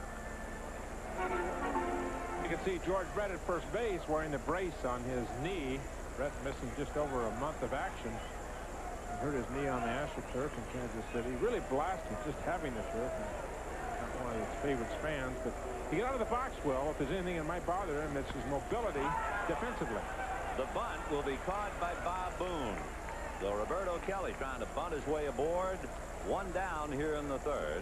You can see George Brett at first base wearing the brace on his knee. Brett missing just over a month of action. He hurt his knee on the AstroTurf in Kansas City. Really blasted just having the turf. Not one of his favorite fans, but he got out of the box well. If there's anything that might bother him, it's his mobility defensively. The bunt will be caught by Bob Boone. So Roberto Kelly trying to bunt his way aboard. 1 down here in the third.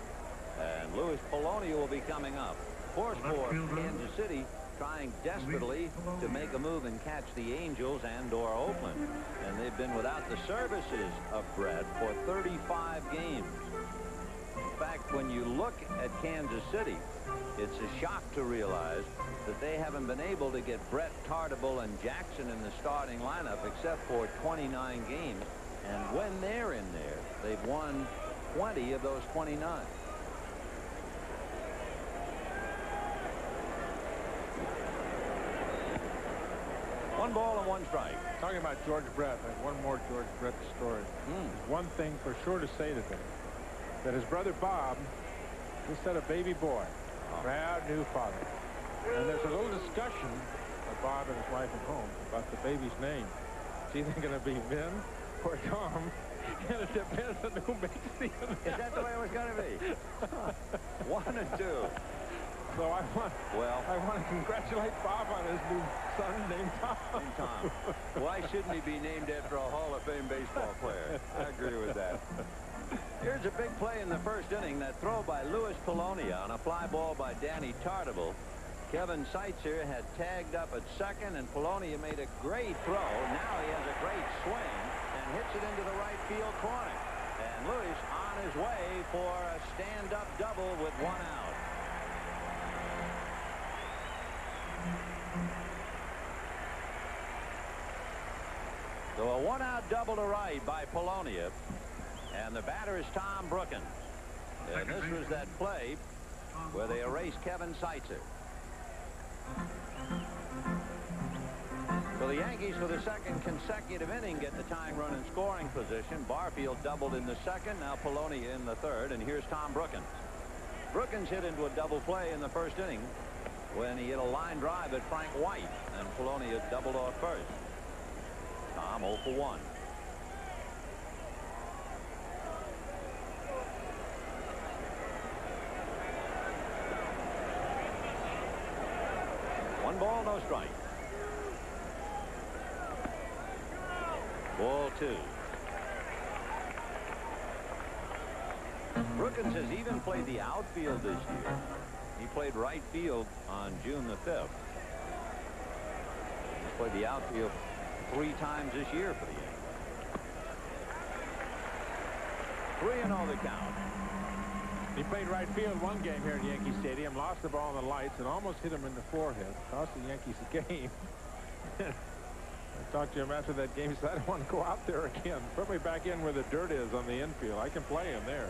And Luis Polonia will be coming up. Force for Kansas City trying desperately to make a move and catch the Angels and/or Oakland. And they've been without the services of Brett for 35 games. In fact, when you look at Kansas City, it's a shock to realize that they haven't been able to get Brett, Tartabull, and Jackson in the starting lineup except for 29 games. And when they're in there, They've won 20 of those 29. One ball and one strike. Talking about George Brett, I have one more George Brett story. There's one thing for sure to say today, that his brother Bob just had a baby boy, proud new father. And there's a little discussion of Bob and his wife at home about the baby's name. Is either going to be Vin or Tom, and it depends on who makes the announcement. Is that the way it was going to be? 1 and 2. So I want to congratulate Bob on his new son named Tom. Why shouldn't he be named after a Hall of Fame baseball player? I agree with that. Here's a big play in the first inning. That throw by Louis Polonia on a fly ball by Danny Tartabull. Kevin Seitzer had tagged up at second, and Polonia made a great throw. Now he has a great swing and hits it into the right field corner. And Louis on his way for a stand-up double with 1 out. So a 1-out double to right by Polonia. And the batter is Tom Brookins. And this was that play where they erased Kevin Seitzer. So the Yankees, for the second consecutive inning, get the tying run in scoring position. Barfield doubled in the second. Now Polonia in the third. And here's Tom Brookins. Brookins hit into a double play in the first inning when he hit a line drive at Frank White. And Polonia doubled off first. Tom 0 for 1. One ball, no strike. Ball 2. Brookins has even played the outfield this year. He played right field on June the 5th. He's played the outfield 3 times this year for the Yankees. 3-0 the count. He played right field one game here at Yankee Stadium, lost the ball in the lights, and almost hit him in the forehead. Cost the Yankees the game. I talked to him after that game. He said, I don't want to go out there again. Put me back in where the dirt is on the infield. I can play him there.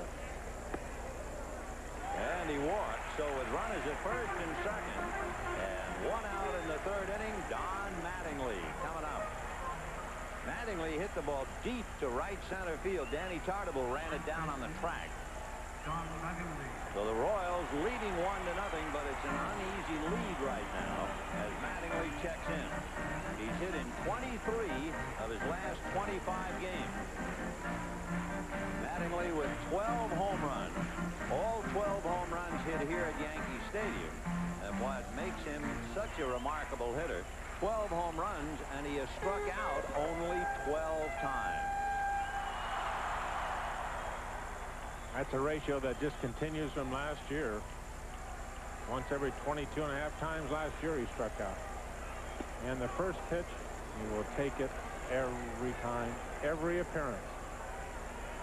And he walked, so with runners at first and second. And 1 out in the third inning, Don Mattingly coming up. Mattingly hit the ball deep to right center field. Danny Tartabull ran it down on the track. So the Royals leading 1-0, but it's an uneasy lead right now as Mattingly checks in. He's hit in 23 of his last 25 games. Mattingly with 12 home runs. All 12 home runs hit here at Yankee Stadium. And what makes him such a remarkable hitter, 12 home runs, and he has struck out only 12 times. That's a ratio that just continues from last year. Once every 22.5 times last year he struck out. And the first pitch, he will take it every time, every appearance.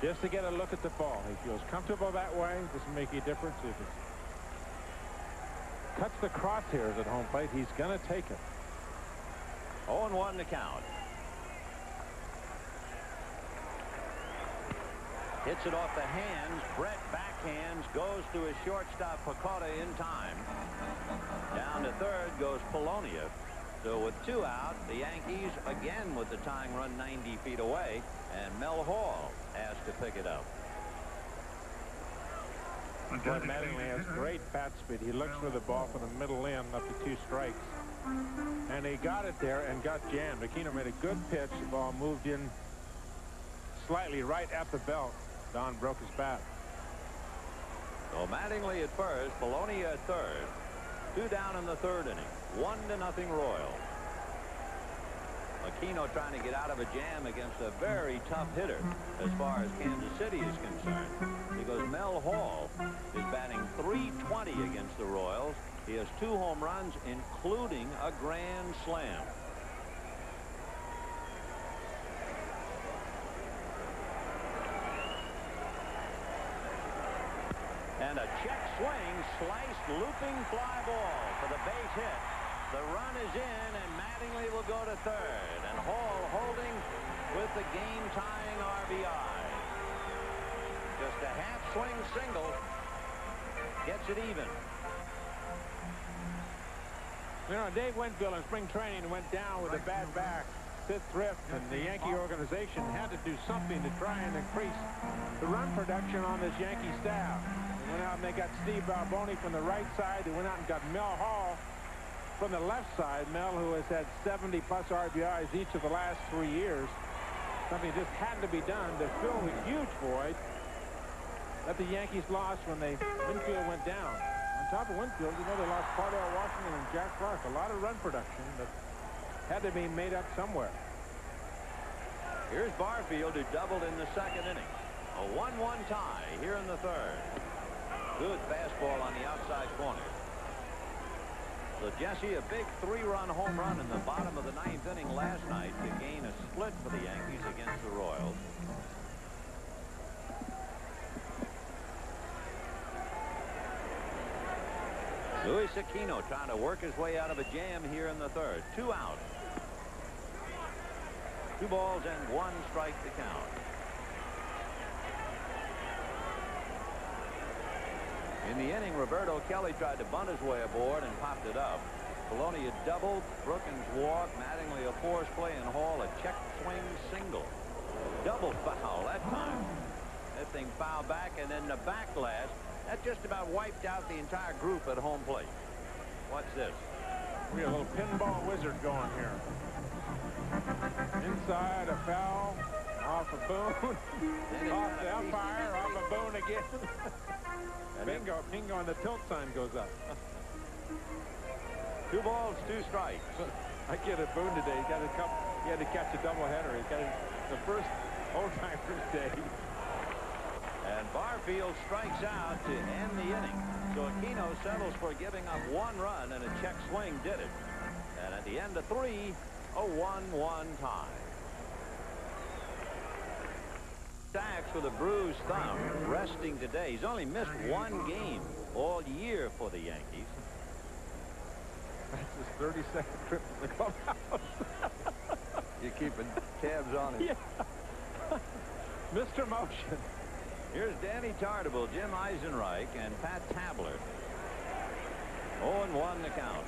Just to get a look at the ball. He feels comfortable that way. Doesn't make any difference if it cuts the crosshairs at home plate. He's going to take it. 0-1 the count. Hits it off the hands. Brett backhands, goes to his shortstop Pecota in time. Down to third goes Polonia. So with 2 out, the Yankees again with the tying run 90 feet away, and Mel Hall asked to pick it up. But Mattingly has great bat speed. He looks for the ball from the middle in up to 2 strikes. And he got it there and got jammed. Aquino made a good pitch. The ball moved in slightly right at the belt. Don broke his bat. So Mattingly at first, Polonia at third. 2 down in the third inning. 1-0 Royals. Aquino trying to get out of a jam against a very tough hitter as far as Kansas City is concerned. Because Mel Hall is batting .320 against the Royals. He has 2 home runs, including a grand slam. And a check swing, sliced, looping fly ball for the base hit. The run is in, and Mattingly will go to third. And Hall holding with the game-tying RBI. Just a half-swing single. Gets it even. You know, Dave Winfield in spring training went down with a bad back, fifth thrift, and the Yankee organization had to do something to try and increase the run production on this Yankee staff. They went out and they got Steve Barboni from the right side. They went out and got Mel Hall from the left side. Mel, who has had 70-plus RBIs each of the last 3 years. Something just had to be done to fill the huge void that the Yankees lost when Winfield went down. On top of Winfield, you know, they lost Cardell Washington and Jack Clark. A lot of run production that had to be made up somewhere. Here's Barfield, who doubled in the second inning. A 1-1 tie here in the third. Good fastball on the outside corner. So Jesse, a big 3-run home run in the bottom of the 9th inning last night to gain a split for the Yankees against the Royals. Luis Aquino trying to work his way out of a jam here in the third. 2 out. 2 balls and 1 strike to count. In the inning, Roberto Kelly tried to bunt his way aboard and popped it up. Polonia doubled, Brookins walked, Mattingly a force play, and Hall a check swing single. Double foul that time. That thing fouled back, and then the backlash. That just about wiped out the entire group at home plate. What's this? We got a little pinball wizard going here. Inside a foul, off a Boone, off the umpire, off a Boone again. Bingo, bingo, and the tilt sign goes up. 2 balls, 2 strikes. I get a Boone today. He had to catch a doubleheader. He got the first old-timers day. And Barfield strikes out to end the inning. So Aquino settles for giving up 1 run, and a check swing did it. And at the end of 3, a 1-1 tie. Sachs with a bruised thumb, resting today. He's only missed 1 game all year for the Yankees. That's his 32nd trip to the clubhouse. You're keeping tabs on it. Yeah. Mr. Motion. Here's Danny Tartabull, Jim Eisenreich, and Pat Tabler. 0-1 the count.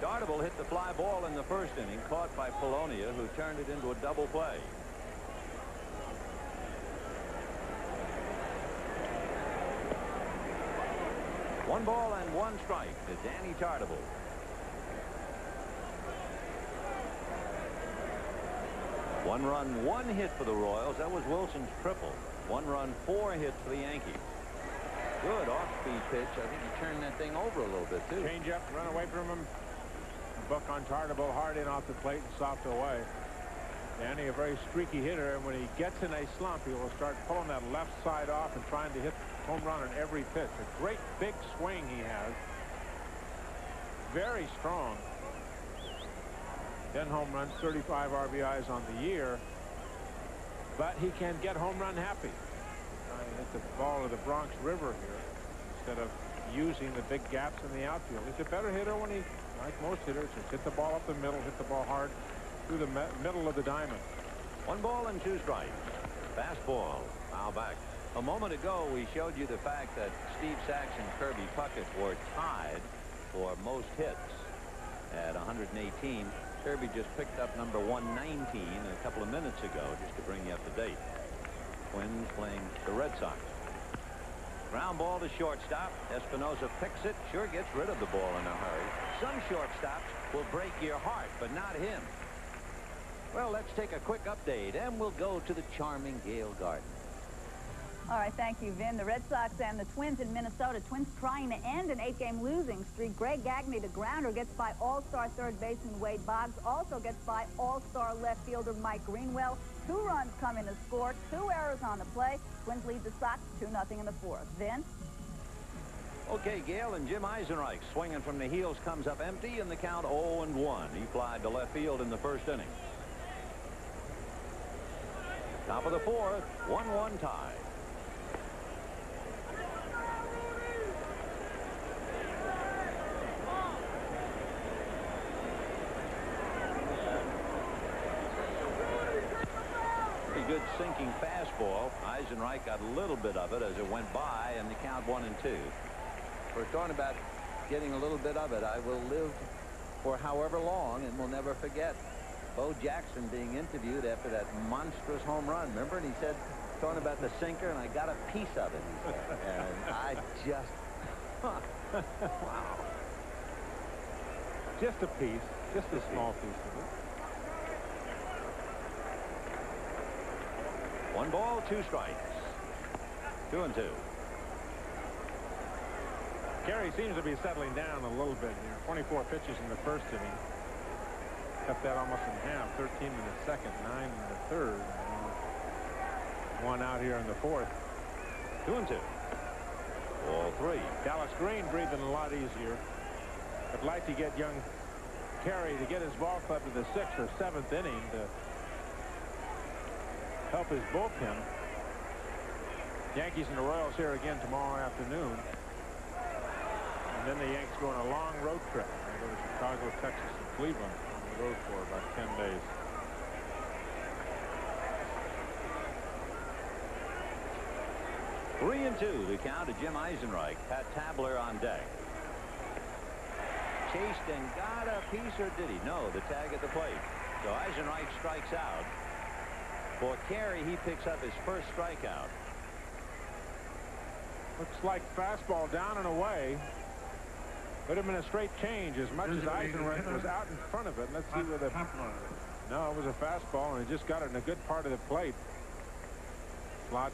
Tartabull hit the fly ball in the first inning, caught by Polonia, who turned it into a double play. One ball and 1 strike to Danny Tartabull. One run, 1 hit for the Royals. That was Wilson's triple. 1 run, 4 hits for the Yankees. Good off-speed pitch. I think he turned that thing over a little bit, too. Change up, run away from him. Buck on Tartabull, hard in off the plate and soft away. Danny, a very streaky hitter, and when he gets in a slump, he will start pulling that left side off and trying to hit home run on every pitch. A great big swing he has. Very strong. 10 home runs, 35 RBIs on the year. But he can get home run happy. Hit the ball to the Bronx River here instead of using the big gaps in the outfield. He's a better hitter when he, like most hitters, just hit the ball up the middle, hit the ball hard through the middle of the diamond. 1 ball and 2 strikes. Fastball. Foul back. A moment ago, we showed you the fact that Steve Sachs and Kirby Puckett were tied for most hits at 118. Kirby just picked up number 119 a couple of minutes ago, just to bring you up to date. Twins playing the Red Sox. Ground ball to shortstop. Espinosa picks it. Sure gets rid of the ball in a hurry. Some shortstops will break your heart, but not him. Well, let's take a quick update, and we'll go to the charming Gale Garden. All right, thank you, Vin. The Red Sox and the Twins in Minnesota. Twins trying to end an 8-game losing streak. Greg Gagne, the grounder, gets by all-star third baseman Wade Boggs. Also gets by all-star left fielder Mike Greenwell. 2 runs come in to score. 2 errors on the play. Twins lead the Sox 2-0 in the 4th. Vin? Okay, Gale, and Jim Eisenreich swinging from the heels comes up empty, and the count 0-1. He flied to left field in the first inning. Top of the 4th, 1-1 tie. Good sinking fastball. Eisenreich got a little bit of it as it went by, and the count 1-2. We're talking about getting a little bit of it. I will live for however long and will never forget Bo Jackson being interviewed after that monstrous home run. Remember? And he said, talking about the sinker, and I got a piece of it, he said. And I just, wow. Just a piece, just a small piece of it. 1 ball, 2 strikes. 2-2. Carey seems to be settling down a little bit here. 24 pitches in the first inning. Cut that almost in half. 13 in the second, 9 in the third. 1 out here in the fourth. 2-2. Ball 3. Dallas Green breathing a lot easier. I'd like to get young Carey to get his ball club to the 6th or 7th inning to help his bullpen. Yankees and the Royals here again tomorrow afternoon. And then the Yanks go on a long road trip. They go to Chicago, Texas, and Cleveland on the road for about 10 days. Three and 2 the count to Jim Eisenreich. Pat Tabler on deck. Chased and got a piece, or did he? No, the tag at the plate. So Eisenreich strikes out. For Carey, he picks up his first strikeout. Looks like fastball down and away. Would have been a straight change as much as Eisenreich was out in front of it. Let's see where the... No, it was a fastball, and he just got it in a good part of the plate. Slot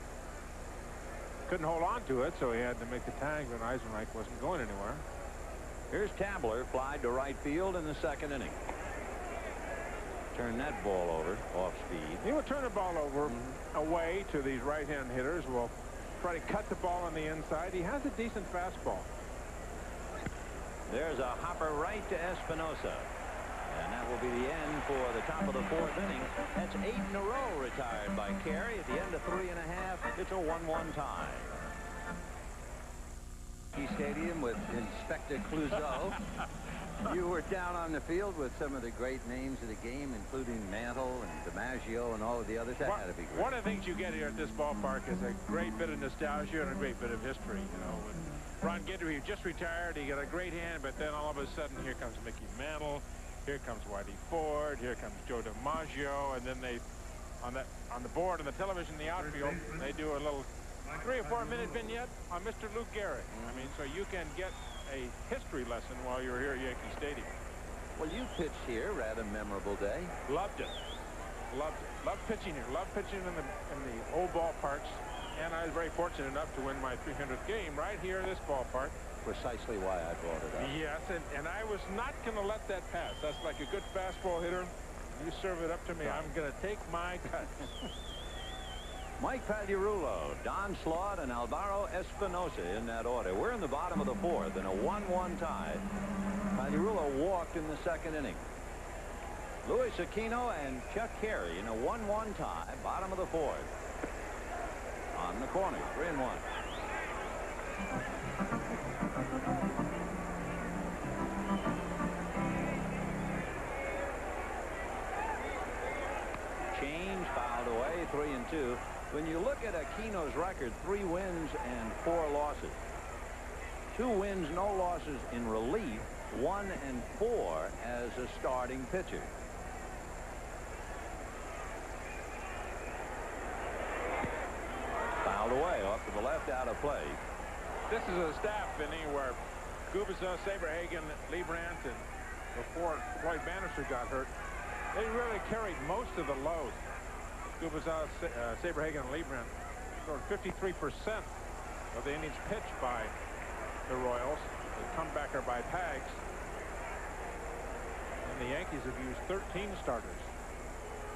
couldn't hold on to it, so he had to make the tag, but Eisenreich wasn't going anywhere. Here's Tabler, flied to right field in the second inning. Turn that ball over off speed. He will turn the ball over away to these right-hand hitters. Will try to cut the ball on the inside. He has a decent fastball. There's a hopper right to Espinosa. And that will be the end for the top of the fourth inning. That's 8 in a row retired by Carey. At the end of 3 1/2, it's a 1-1 tie. Stadium with Inspector Clouseau. You were down on the field with some of the great names of the game, including Mantle and DiMaggio and all of the others. That had to be great. One of the things you get here at this ballpark is a great bit of nostalgia and a great bit of history. You know, when Ron Guidry just retired, he got a great hand, but then all of a sudden here comes Mickey Mantle, here comes Whitey Ford, here comes Joe DiMaggio, and then they on the board on the television in the outfield, they do a little 3 or 4 minute vignette on Mr. Lou Gehrig. I mean, so you can get a history lesson while you're here at Yankee Stadium. Well, you pitched here, rather memorable day. Loved it. Loved it. Loved pitching here. Loved pitching in the old ballparks. And I was very fortunate enough to win my 300th game right here in this ballpark. Precisely why I brought it up. Yes, and I was not going to let that pass. That's like a good fastball hitter. You serve it up to me, I'm going to take my cut. Mike Pagliarulo, Don Slaught, and Alvaro Espinosa in that order. We're in the bottom of the fourth in a 1-1 tie. Pagliarulo walked in the second inning. Louis Aquino and Chuck Carey in a 1-1 tie, bottom of the fourth. On the corner, 3-1. Change fouled away, 3-2. When you look at Aquino's record, 3 wins and 4 losses. 2 wins, no losses in relief, 1 and 4 as a starting pitcher. Fouled away off to the left, out of play. This is a staff inning where Gubicza, Saberhagen, Leibrandt, and before Floyd Bannister got hurt, they really carried most of the load. Gubicza, Saberhagen, and Leibrandt scored 53% of the innings pitched by the Royals. The comebacker by Pags. And the Yankees have used 13 starters.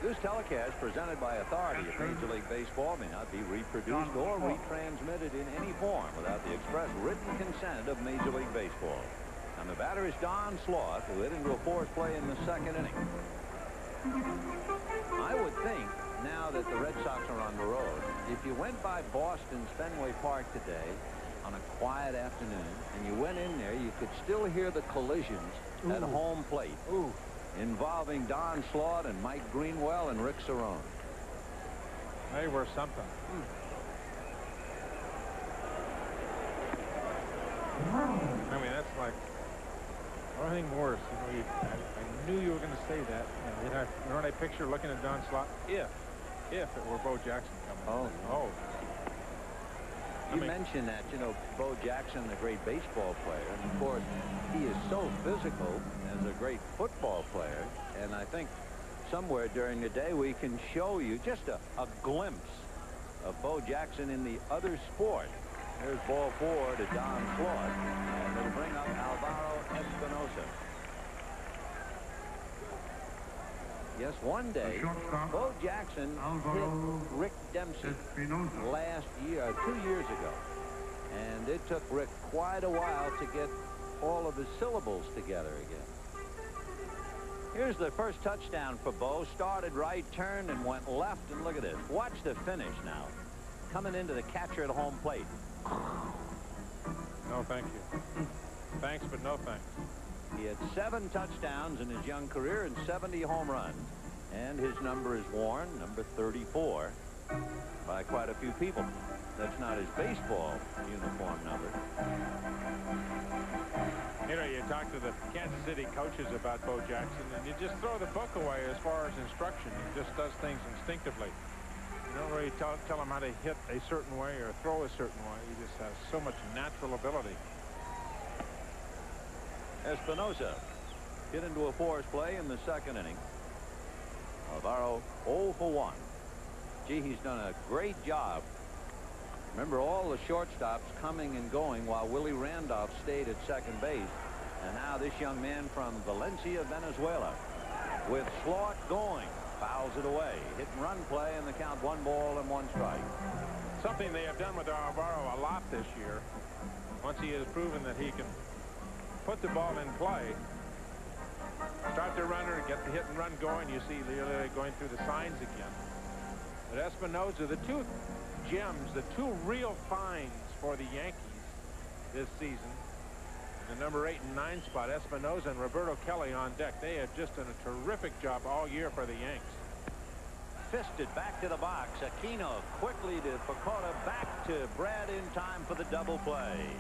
This telecast, presented by authority of Major League Baseball, may not be reproduced or retransmitted in any form without the express written consent of Major League Baseball. And the batter is Don Slaught, who hit into a forced play in the second inning. I would think, now that the Red Sox are on the road, if you went by Boston's Fenway Park today on a quiet afternoon and you went in there, you could still hear the collisions at home plate. Involving Don Slaught and Mike Greenwell and Rick Cerone. They were something. I mean, that's like anything worse. You know, I knew you were going to say that. You know, when I picture looking at Don Slaughter, if it were Bo Jackson coming. Oh. You mentioned that, you know, Bo Jackson, the great baseball player, and of course, he is so physical as a great football player, and I think somewhere during the day we can show you just a glimpse of Bo Jackson in the other sport. There's ball 4 to Don Claude, and it'll bring up Alvaro Espinosa. Yes, one day, Bo Jackson hit Rick Dempsey last year, 2 years ago. And it took Rick quite a while to get all of his syllables together again. Here's the first touchdown for Bo. Started right, turned, and went left. And look at this. Watch the finish now. Coming into the catcher at home plate. No, thank you. Thanks, but no thanks. He had 7 touchdowns in his young career and 70 home runs. And his number is worn, number 34, by quite a few people. That's not his baseball uniform number. You know, you talk to the Kansas City coaches about Bo Jackson, and you just throw the book away as far as instruction. He just does things instinctively. You don't really tell him how to hit a certain way or throw a certain way. He just has so much natural ability. Espinosa get into a forced play in the second inning. Alvaro 0 for 1. Gee, he's done a great job. Remember all the shortstops coming and going while Willie Randolph stayed at second base. And now this young man from Valencia, Venezuela, with Slaught going, fouls it away. Hit and run play, and the count 1 ball and 1 strike. Something they have done with Alvaro a lot this year. Once he has proven that he can put the ball in play, start the runner, get the hit and run going. You see Leo going through the signs again. But Espinosa, the 2 gems, the 2 real finds for the Yankees this season, the number 8 and 9 spot, Espinosa and Roberto Kelly on deck. They have just done a terrific job all year for the Yanks. Fisted back to the box. Aquino quickly to Pecota, back to Brad in time for the double play.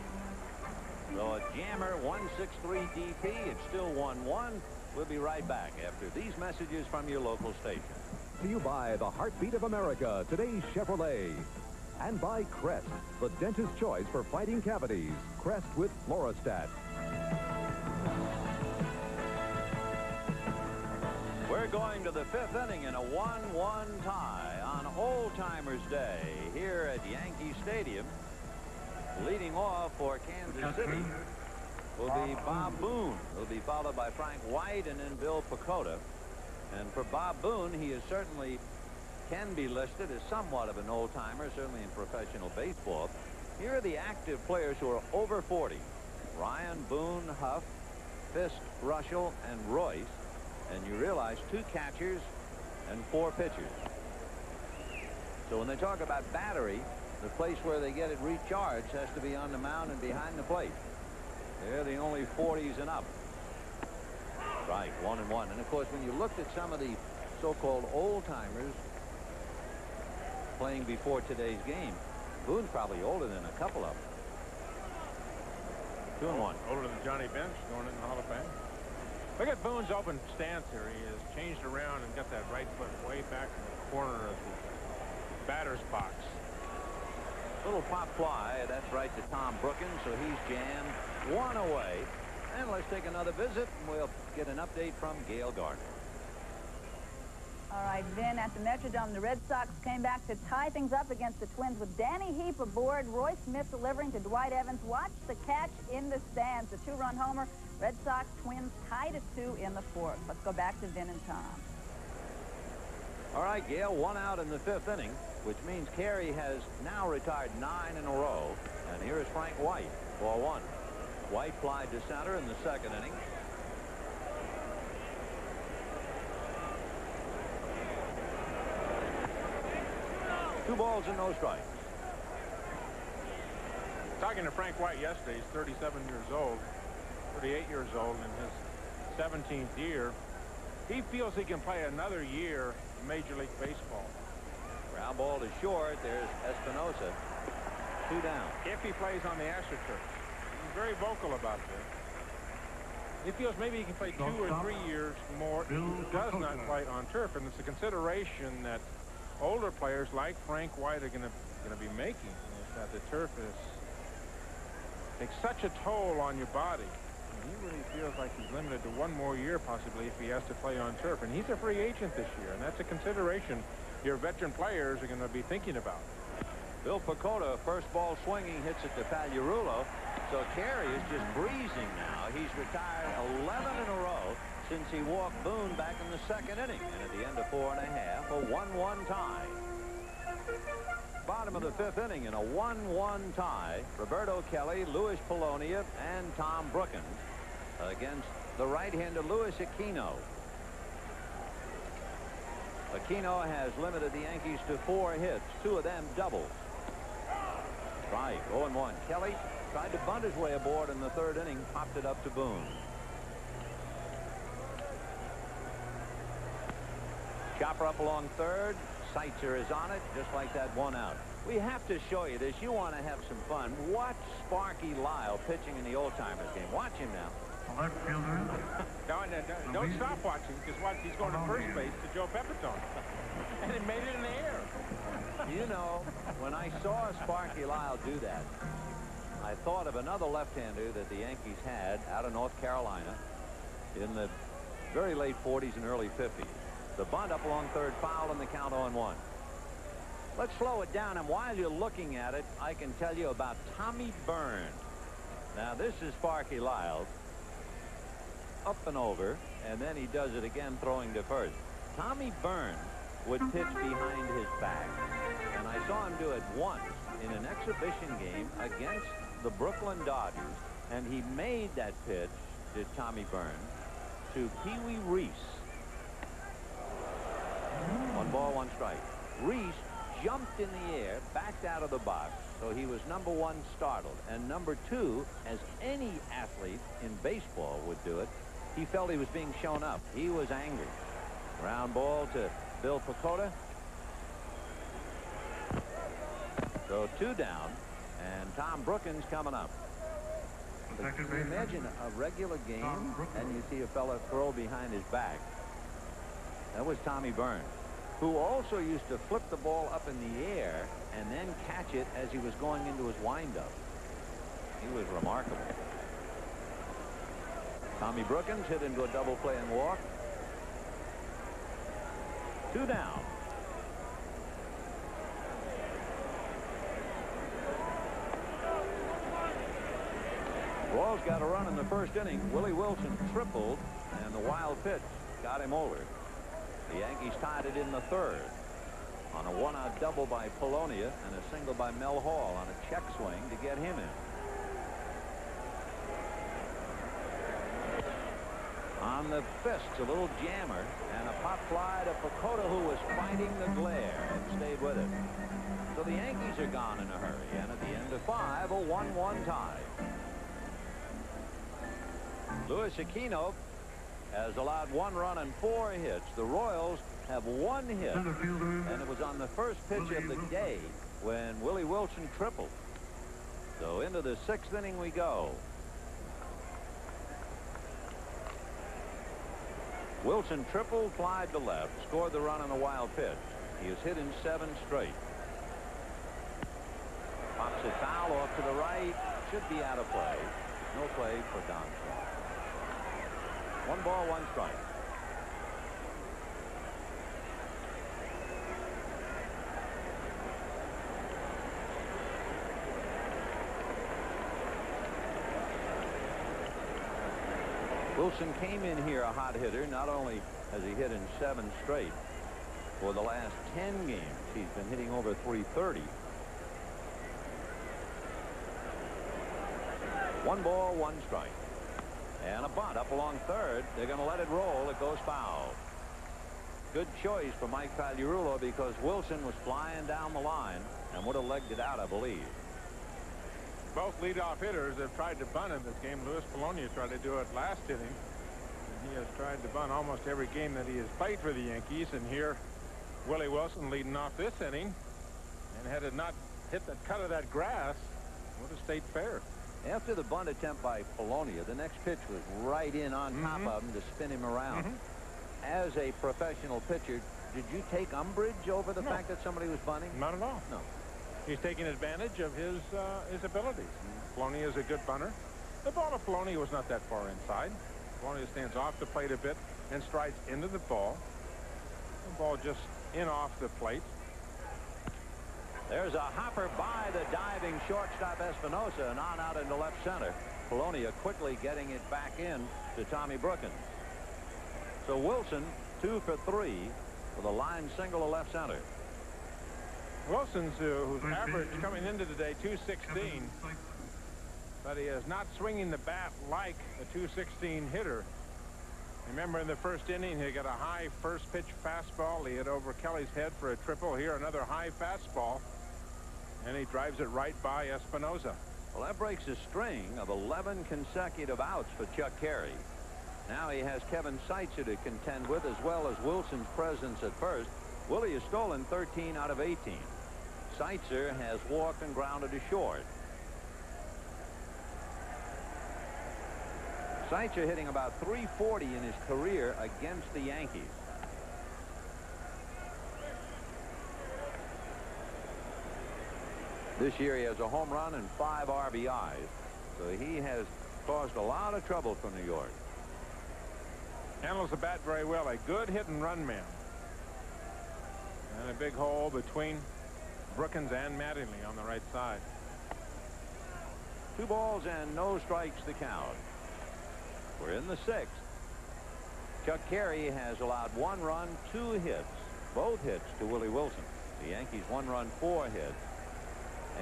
So a jammer, 1-6-3 DP. It's still 1-1. We'll be right back after these messages from your local station. To you by the heartbeat of America, today's Chevrolet. And by Crest, the dentist's choice for fighting cavities. Crest with Fluorostat. We're going to the 5th inning in a 1-1 tie on Old Timers Day here at Yankee Stadium. Leading off for Kansas City will be Bob Boone. He'll be followed by Frank White and then Bill Pecota. And for Bob Boone, he is certainly can be listed as somewhat of an old-timer, certainly in professional baseball. Here are the active players who are over 40. Ryan, Boone, Huff, Fisk, Russell, and Royce. And you realize 2 catchers and 4 pitchers. So when they talk about battery, the place where they get it recharged has to be on the mound and behind the plate. They're the only 40s and up. Right, 1-1. And of course, when you looked at some of the so-called old-timers playing before today's game, Boone's probably older than a couple of them. 2-1. Older than Johnny Bench, going in the Hall of Fame. Look at Boone's open stance here. He has changed around and got that right foot way back in the corner of the batter's box. Little pop fly, that's right to Tom Brookins, so he's jammed 1 away. And let's take another visit, and we'll get an update from Gail Gardner. All right, Vin, at the Metrodome, the Red Sox came back to tie things up against the Twins with Danny Heap aboard, Roy Smith delivering to Dwight Evans. Watch the catch in the stands. The 2-run homer. Red Sox Twins tied at 2 in the 4th. Let's go back to Vin and Tom. All right, Gail, 1 out in the 5th inning, which means Carey has now retired 9 in a row. And here is Frank White, ball 1. White flied to center in the 2nd inning. Two balls and no strikes. Talking to Frank White yesterday, he's 37 years old, 38 years old in his 17th year. He feels he can play another year in Major League Baseball. Ground ball is short. There's Espinosa. 2 down. If he plays on the AstroTurf. He's very vocal about this. He feels maybe he can play 2 or 3 years more. He does not play on turf, and it's a consideration that older players like Frank White are going to be making. Is that the turf takes such a toll on your body. And he really feels like he's limited to 1 more year possibly if he has to play on turf. And he's a free agent this year, and that's a consideration your veteran players are going to be thinking about. Bill Pecota, first ball swinging, hits it to Pagliarulo. So Carey is just breezing now. He's retired 11 in a row since he walked Boone back in the 2nd inning. And at the end of 4 1/2, a 1-1 tie. Bottom of the 5th inning in a 1-1 tie. Roberto Kelly, Louis Polonia, and Tom Brookins against the right-hander Luis Aquino. Aquino has limited the Yankees to 4 hits, 2 of them doubles. Strike, 0-1. Kelly tried to bunt his way aboard in the 3rd inning, popped it up to Boone. Chopper up along 3rd. Seitzer is on it, just like that 1 out. We have to show you this. You want to have some fun. Watch Sparky Lyle pitching in the old-timers game. Watch him now. Left fielder. Don't stop watching, because watch, he's going to first base to Joe Pepitone. And it made it in the air. You know, when I saw Sparky Lyle do that, I thought of another left-hander that the Yankees had out of North Carolina in the very late 40s and early 50s. The bunt up along 3rd, foul, and the count 0-1. Let's slow it down, and while you're looking at it, I can tell you about Tommy Byrne. Now, this is Sparky Lyle. Up and over, and then he does it again throwing to first. Tommy Byrne would pitch behind his back, and I saw him do it once in an exhibition game against the Brooklyn Dodgers, and he made that pitch, did Tommy Byrne, to Pee Wee Reese. 1 ball, 1 strike. Reese jumped in the air, backed out of the box, so he was number 1 startled, and number 2, as any athlete in baseball would do it, he felt he was being shown up. He was angry. Ground ball to Bill Pecota. So 2 down, and Tom Brookins coming up. But can you imagine a regular game and you see a fella throw behind his back? That was Tommy Byrne, who also used to flip the ball up in the air and then catch it as he was going into his windup. He was remarkable. Tommy Brookins hit into a double play and walk. 2 down. Royals got a run in the 1st inning. Willie Wilson tripled, and the wild pitch got him over. The Yankees tied it in the 3rd on a 1-out double by Polonia and a single by Mel Hall on a check swing to get him in. On the fists, a little jammer, and a pop fly to Pecota, who was fighting the glare and stayed with it. So the Yankees are gone in a hurry, and at the end of 5, a 1-1 tie. Luis Aquino has allowed 1 run and 4 hits. The Royals have 1 hit, and it was on the first pitch of the day when Willie Wilson tripled. So into the 6th inning we go. Wilson tripled, flied to left, scored the run on a wild pitch. He has hit in 7 straight. Pops it foul off to the right. Should be out of play. No play for Don Schwab. 1 ball, 1 strike. Wilson came in here a hot hitter. Not only has he hit in 7 straight, for the last 10 games he's been hitting over 330. 1 ball, 1 strike. And a bunt up along 3rd. They're going to let it roll. It goes foul. Good choice for Mike Pagliarulo, because Wilson was flying down the line and would have legged it out, I believe. Both leadoff hitters have tried to bunt in this game. Louis Polonia tried to do it last inning. And he has tried to bunt almost every game that he has played for the Yankees. And here Willie Wilson leading off this inning. And had it not hit the cut of that grass, would have stayed fair. After the bunt attempt by Polonia, the next pitch was right in on top of him to spin him around. As a professional pitcher, did you take umbrage over the fact that somebody was bunting? Not at all. No. He's taking advantage of his abilities. Polonia is a good bunter. The ball of Polonia was not that far inside. Polonia stands off the plate a bit and strides into the ball. The ball just in off the plate. There's a hopper by the diving shortstop Espinosa and on out into left center. Polonia quickly getting it back in to Tommy Brookins. So Wilson 2 for 3 with a line single to left center. Wilson's whose average coming into today 216, but he is not swinging the bat like a 216 hitter. Remember in the first inning he got a high first pitch fastball. He hit over Kelly's head for a triple. Here another high fastball, and he drives it right by Espinosa. Well, that breaks a string of 11 consecutive outs for Chuck Carey. Now he has Kevin Seitzer to contend with, as well as Wilson's presence at first. Willie has stolen 13 out of 18. Seitzer has walked and grounded to short. Seitzer hitting about .340 in his career against the Yankees. This year he has a home run and 5 RBIs. So he has caused a lot of trouble for New York. Handles the bat very well. A good hit and run man. And a big hole between Brookins and Mattingly on the right side. 2 balls and no strikes the count. We're in the 6th. Chuck Carey has allowed 1 run, 2 hits. Both hits to Willie Wilson. The Yankees 1 run, 4 hits.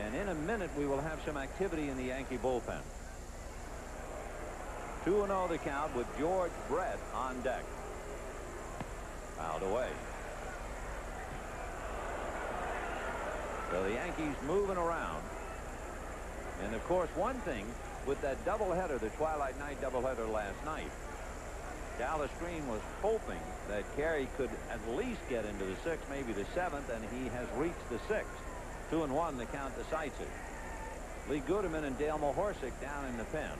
And in a minute we will have some activity in the Yankee bullpen. 2-0 the count with George Brett on deck. Fouled away. So the Yankees moving around. And of course one thing with that doubleheader, the Twilight Night doubleheader last night, Dallas Green was hoping that Carey could at least get into the 6th, maybe the 7th, and he has reached the 6th. 2-1 the count to Seitzer. Lee Goodeman and Dale Mahorsic down in the pen.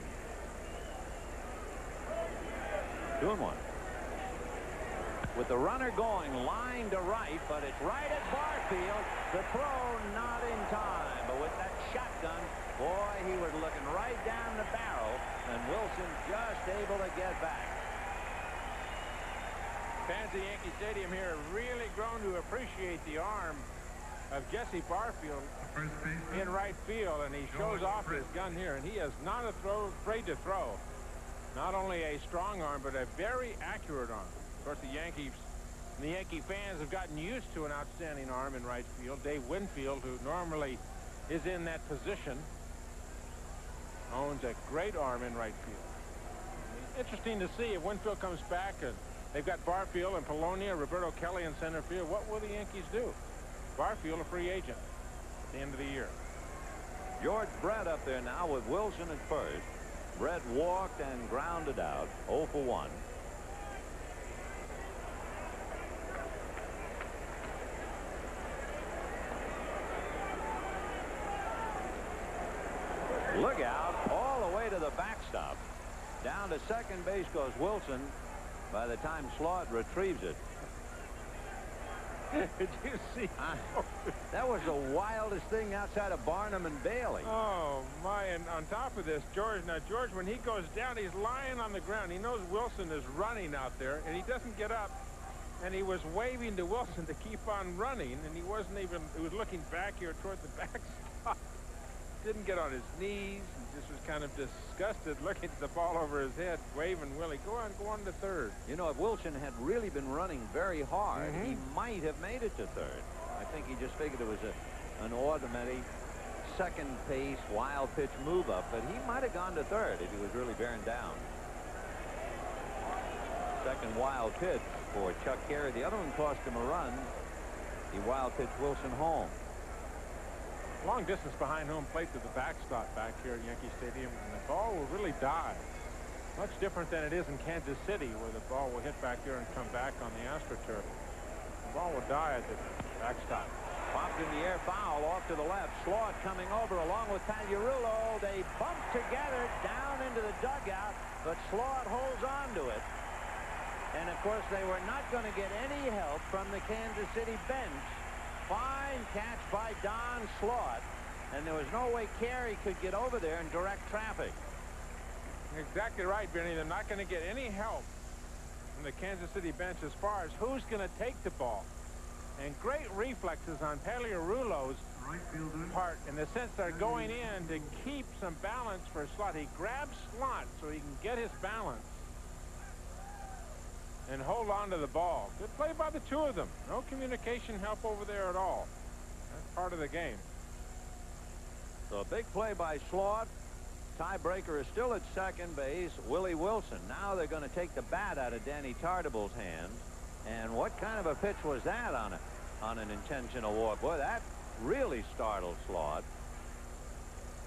2-1. With the runner going line to right, but it's right at Barfield. The throw not in time, but with that shotgun, boy, he was looking right down the barrel, and Wilson just able to get back. Fans of Yankee Stadium here have really grown to appreciate the arm of Jesse Barfield in right field, and he shows off his gun here, and he is not afraid to throw. Not only a strong arm, but a very accurate arm. Of course, the Yankees and the Yankee fans have gotten used to an outstanding arm in right field. Dave Winfield, who normally is in that position, owns a great arm in right field. Interesting to see if Winfield comes back and they've got Barfield and Polonia, Roberto Kelly in center field. What will the Yankees do? Barfield a free agent at the end of the year. George Brett up there now with Wilson at first. Brett walked and grounded out. 0 for 1. Look out all the way to the backstop. Down to second base goes Wilson by the time Slaught retrieves it. Did you see? That was the wildest thing outside of Barnum and Bailey. Oh, my. And on top of this, George, when he goes down, he's lying on the ground. He knows Wilson is running out there, and he doesn't get up. And he was waving to Wilson to keep on running, and he was looking back here toward the backstop. Didn't get on his knees. He just was kind of disgusted looking at the ball over his head, waving Willie, go on to third. You know, if Wilson had really been running very hard, he might have made it to third. I think he just figured it was an ordinary second pace wild pitch move up, but he might have gone to third if he was really bearing down. Second wild pitch for Chuck Carey. The other one cost him a run. He wild pitched Wilson home. Long distance behind home plate to the backstop back here at Yankee Stadium, and the ball will really dive. Much different than it is in Kansas City, where the ball will hit back here and come back on the AstroTurf. The ball will die at the backstop. Popped in the air, foul off to the left. Slaught coming over along with Pagliarulo. They bump together down into the dugout, but Slaught holds on to it. And, of course, they were not going to get any help from the Kansas City bench. Fine catch by Don Slaught, and there was no way Carey could get over there and direct traffic. Exactly right, Benny. They're not going to get any help from the Kansas City bench as far as who's going to take the ball. And great reflexes on Pagliarulo's part in the sense they're going in to keep some balance for Slaught. He grabs Slaught so he can get his balance and hold on to the ball. Good play by the two of them. No communication help over there at all. That's part of the game. So a big play by Slaught. Tiebreaker is still at second base. Willie Wilson. Now they're going to take the bat out of Danny Tartable's hands. And what kind of a pitch was that on an intentional walk? Boy, that really startled Slaught.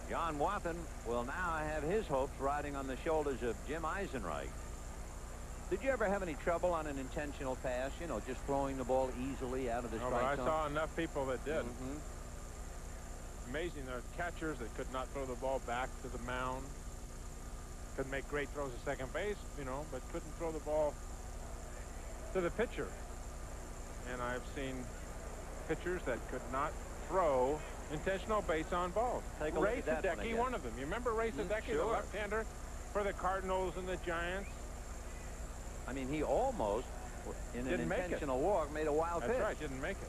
John Wathan will now have his hopes riding on the shoulders of Jim Eisenreich. Did you ever have any trouble on an intentional pass? You know, just throwing the ball easily out of the strike zone? I saw enough people that did. Amazing. There are catchers that could not throw the ball back to the mound. Could make great throws at second base, you know, but couldn't throw the ball to the pitcher. And I've seen pitchers that could not throw intentional base on balls. Ray Sadecki, one of them. You remember Ray Sadecki, the left-hander for the Cardinals and the Giants? I mean, he almost, in an intentional walk, made a wild pitch. That's right, didn't make it.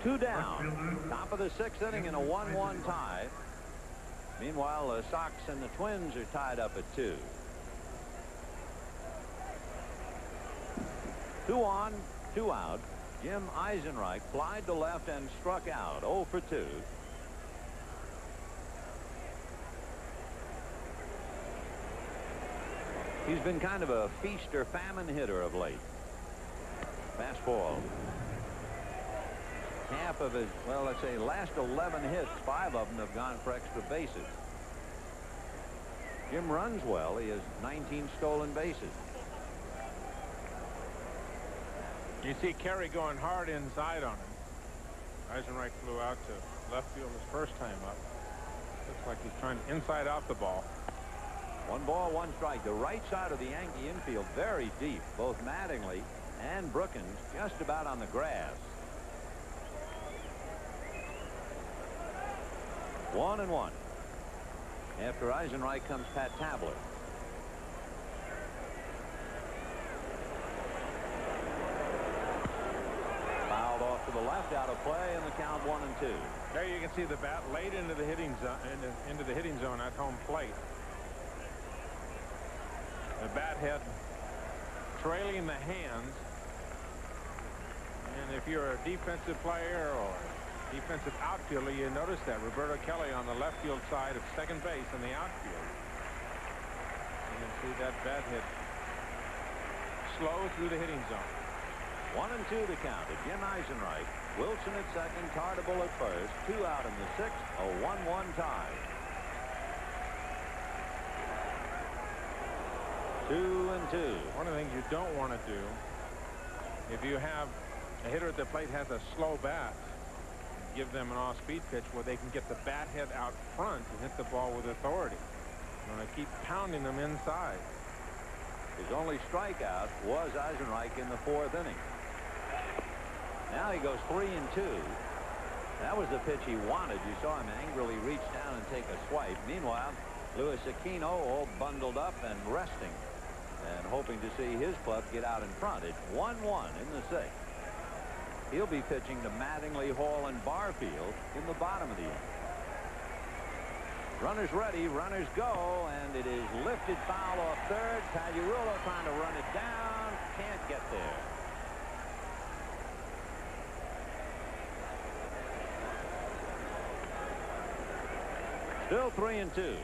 Two down. Top of the sixth inning in a 1-1 tie. Meanwhile, the Sox and the Twins are tied up at 2. 2 on, 2 out. Jim Eisenreich flied to left and struck out. 0 for 2. He's been kind of a feast or famine hitter of late. Fastball. Half of his, well, let's say last 11 hits, 5 of them have gone for extra bases. Jim runs well. He has 19 stolen bases. You see Carey going hard inside on him. Eisenreich flew out to left field his first time up. Looks like he's trying to inside out the ball. 1 ball, 1 strike. The right side of the Yankee infield very deep. Both Mattingly and Brookins just about on the grass. 1-1. After Eisenreich comes Pat Tabler. Fouled off to the left, out of play, and the count 1-2. There you can see the bat laid into the hitting zone, into the hitting zone at home plate. The bat head trailing the hands. And if you're a defensive player or defensive outfielder, you notice that Roberto Kelly on the left field side of second base in the outfield. You can see that bat hit slow through the hitting zone. 1-2 the count to Jim Eisenreich. Wilson at second, Tartable at first. 2 out in the sixth. A 1-1 tie. 2-2. One of the things you don't want to do, if you have a hitter at the plate has a slow bat, give them an off-speed pitch where they can get the bat head out front and hit the ball with authority. You want to keep pounding them inside. His only strikeout was Eisenreich in the 4th inning. Now he goes 3-2. That was the pitch he wanted. You saw him angrily reach down and take a swipe. Meanwhile, Luis Aquino all bundled up and resting and hoping to see his club get out in front. It's 1-1 in the 6th. He'll be pitching to Mattingly, Hall, and Barfield in the bottom of the inning. Runners ready, runners go, and it is lifted foul off third. Pagliarulo trying to run it down, can't get there. Still 3-2.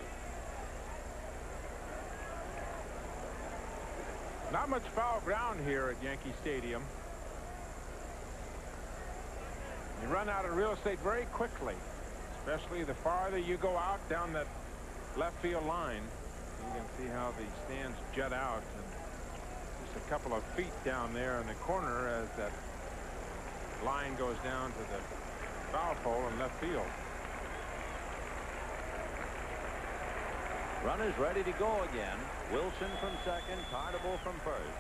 Not much foul ground here at Yankee Stadium. You run out of real estate very quickly, especially the farther you go out down that left field line. You can see how the stands jut out, and just a couple of feet down there in the corner as that line goes down to the foul pole in left field. Runners ready to go again. Wilson from second, Tartabull from first.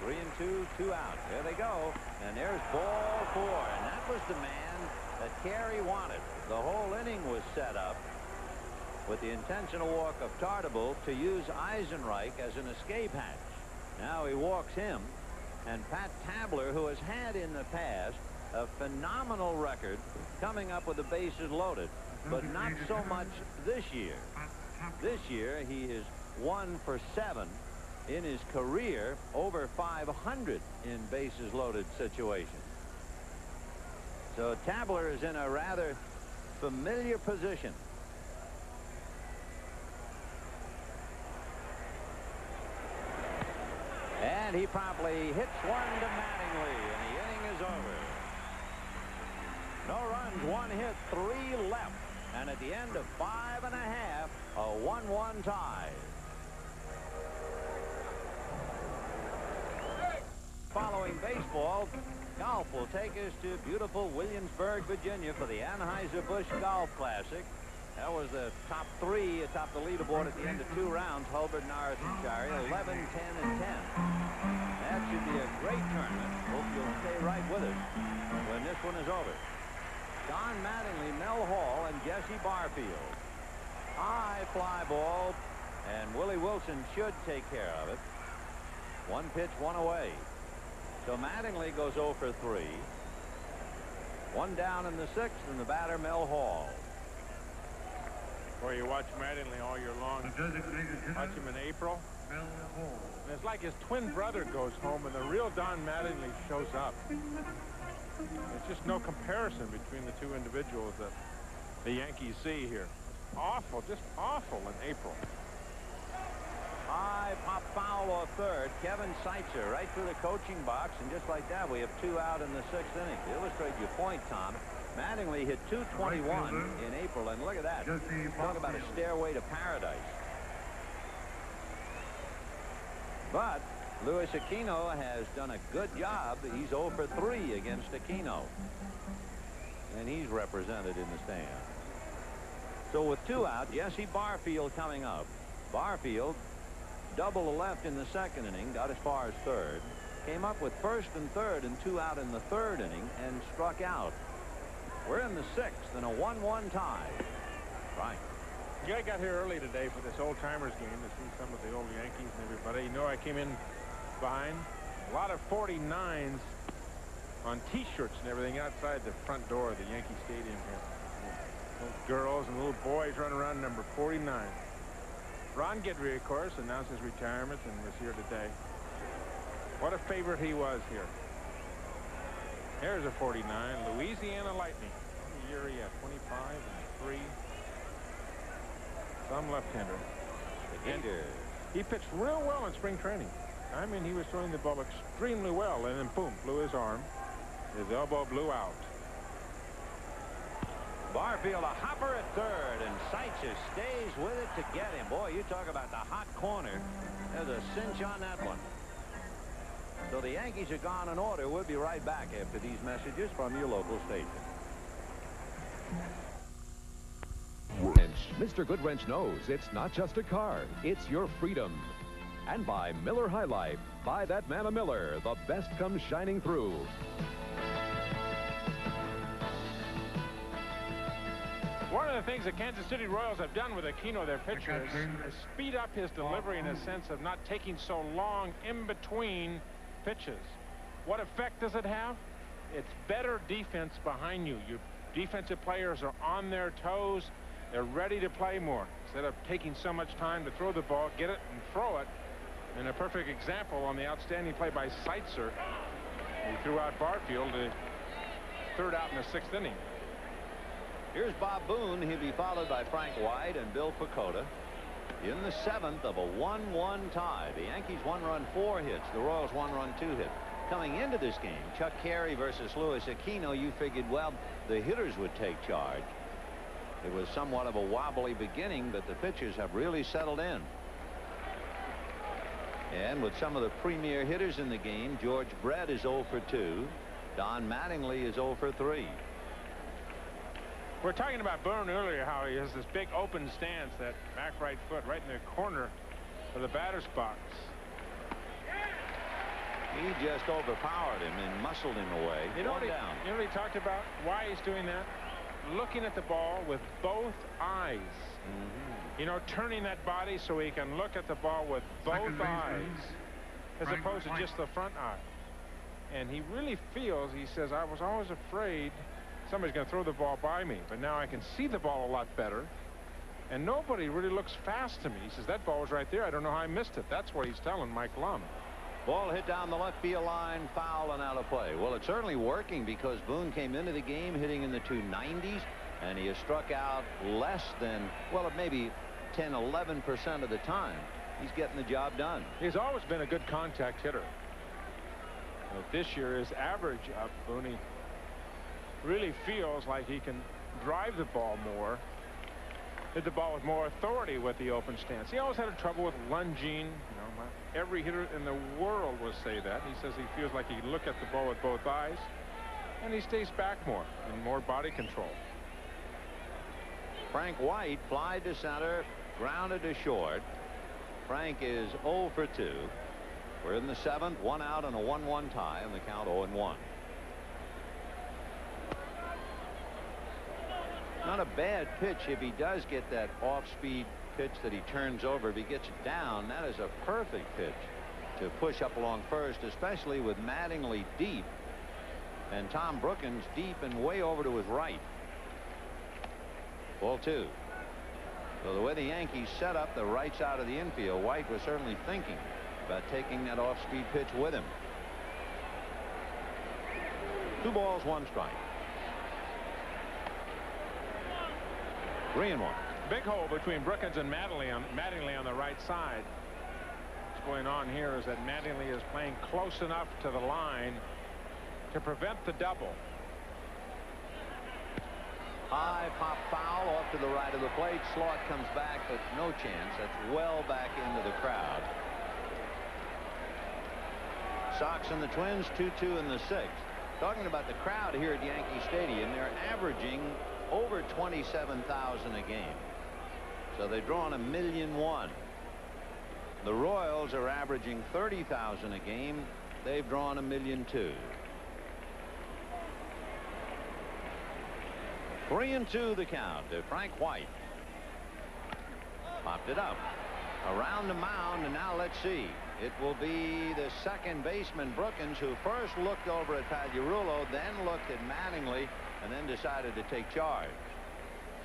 3 and 2, 2 out. There they go. And there's ball 4. And that was the man that Carey wanted. The whole inning was set up with the intentional walk of Tartabull to use Eisenreich as an escape hatch. Now he walks him. And Pat Tabler, who has had in the past a phenomenal record coming up with the bases loaded, but not so much this year. This year he is 1 for 7 in his career, over 500 in bases loaded situations. So Tabler is in a rather familiar position. And he promptly hits one to Mattingly, and the inning is over. No runs, 1 hit, 3 left. And at the end of 5 1/2, a 1-1 tie. Following baseball, golf will take us to beautiful Williamsburg, Virginia for the Anheuser-Busch Golf Classic. That was the top 3 atop the leaderboard at the end of 2 rounds. Hulbert, Norris, and Shari, 11, 10, and 10. That should be a great tournament. Hope you'll stay right with us when this one is over. Don Mattingly, Mel Hall, and Jesse Barfield. High fly ball, and Willie Wilson should take care of it. 1 pitch, 1 away. So Mattingly goes 0 for 3. 1 down in the 6th, and the batter, Mel Hall. Boy, you watch Mattingly all year long. Watch him in April. And it's like his twin brother goes home, and the real Don Mattingly shows up. There's just no comparison between the 2 individuals that the Yankees see here. Awful, just awful in April. High pop foul off third. Kevin Seitzer right through the coaching box, and just like that, we have 2 out in the 6th inning. To illustrate your point, Tom, Mattingly hit .221 in April, and look at that. Talk about a stairway to paradise. But Luis Aquino has done a good job. He's 0 for 3 against Aquino, and he's represented in the stand. So with 2 out, Jesse Barfield coming up. Barfield double to left in the 2nd inning, got as far as 3rd, came up with 1st and 3rd and 2 out in the 3rd inning, and struck out. We're in the 6th and a 1-1 tie. Right. Yeah, I got here early today for this old timers game to see some of the old Yankees and everybody. You know, I came in behind a lot of 49s on T-shirts and everything outside the front door of the Yankee Stadium here. Little girls and little boys running around number 49. Ron Guidry, of course, announced his retirement and was here today. What a favorite he was here. Here's a 49, Louisiana Lightning. What year he had? 25 and 3. Some left-hander. And he pitched real well in spring training. I mean, he was throwing the ball extremely well, and then boom, blew his arm. His elbow blew out. Barfield a hopper at 3rd, and Seitzer stays with it to get him. Boy, you talk about the hot corner. There's a cinch on that one. So the Yankees are gone in order. We'll be right back after these messages from your local station. Mr. Goodwrench knows it's not just a car, it's your freedom. And by Miller High Life, buy that man a Miller. The best comes shining through. One of the things the Kansas City Royals have done with Aquino, their pitcher, is speed up his delivery in a sense of not taking so long in between pitches. What effect does it have? It's better defense behind you. Your defensive players are on their toes. They're ready to play more instead of taking so much time to throw the ball, get it, and throw it. And a perfect example on the outstanding play by Seitzer. He threw out Barfield, the 3rd out in the 6th inning. Here's Bob Boone. He'll be followed by Frank White and Bill Pecota in the 7th of a 1-1 tie. The Yankees 1-run 4 hits. The Royals 1-run 2 hit. Coming into this game, Chuck Carey versus Luis Aquino, you figured, well, the hitters would take charge. It was somewhat of a wobbly beginning, but the pitchers have really settled in. And with some of the premier hitters in the game, George Brett is 0 for 2. Don Mattingly is 0 for 3. We're talking about Boone earlier, how he has this big open stance, that back right foot right in the corner of the batter's box. He just overpowered him and muscled him away. You know One down. You know what he talked about? Why he's doing that? Looking at the ball with both eyes. You know, turning that body so he can look at the ball with both eyes as opposed to just the front eye. And he really feels, he says, I was always afraid somebody's going to throw the ball by me, but now I can see the ball a lot better. And nobody really looks fast to me. He says, that ball was right there. I don't know how I missed it. That's what he's telling Mike Lum. Ball hit down the left field line, foul and out of play. Well, it's certainly working because Boone came into the game hitting in the 290s, and he has struck out less than, well, maybe 10-11% of the time. He's getting the job done. He's always been a good contact hitter. But this year his average up. Boone really feels like he can drive the ball more, hit the ball with more authority with the open stance. He always had trouble with lunging. You know, every hitter in the world will say that. He says he feels like he can look at the ball with both eyes, and he stays back more and more body control. Frank White flied to center, grounded to short. Frank is 0 for 2. We're in the 7th, 1 out and a 1-1 tie, and the count 0-1. Not a bad pitch if he does get that off-speed pitch that he turns over. If he gets it down, that is a perfect pitch to push up along first, especially with Mattingly deep and Tom Brookins deep and way over to his right. Ball 2. So the way the Yankees set up the right side of the infield, White was certainly thinking about taking that off-speed pitch with him. 2 balls, 1 strike. 3-1. Big hole between Brookins and Mattingly on the right side. What's going on here is that Mattingly is playing close enough to the line to prevent the double. High pop foul off to the right of the plate. Slaught comes back, but no chance. That's well back into the crowd. Sox and the Twins 2-2 in the 6th. Talking about the crowd here at Yankee Stadium, they're averaging over 27,000 a game. So they've drawn 1,000,001. The Royals are averaging 30,000 a game. They've drawn 1,000,002. 3-2 the count to Frank White. Popped it up around the mound, and now let's see. It will be the second baseman Brookins who first looked over at Pagliarulo, then looked at Mattingly, and then decided to take charge.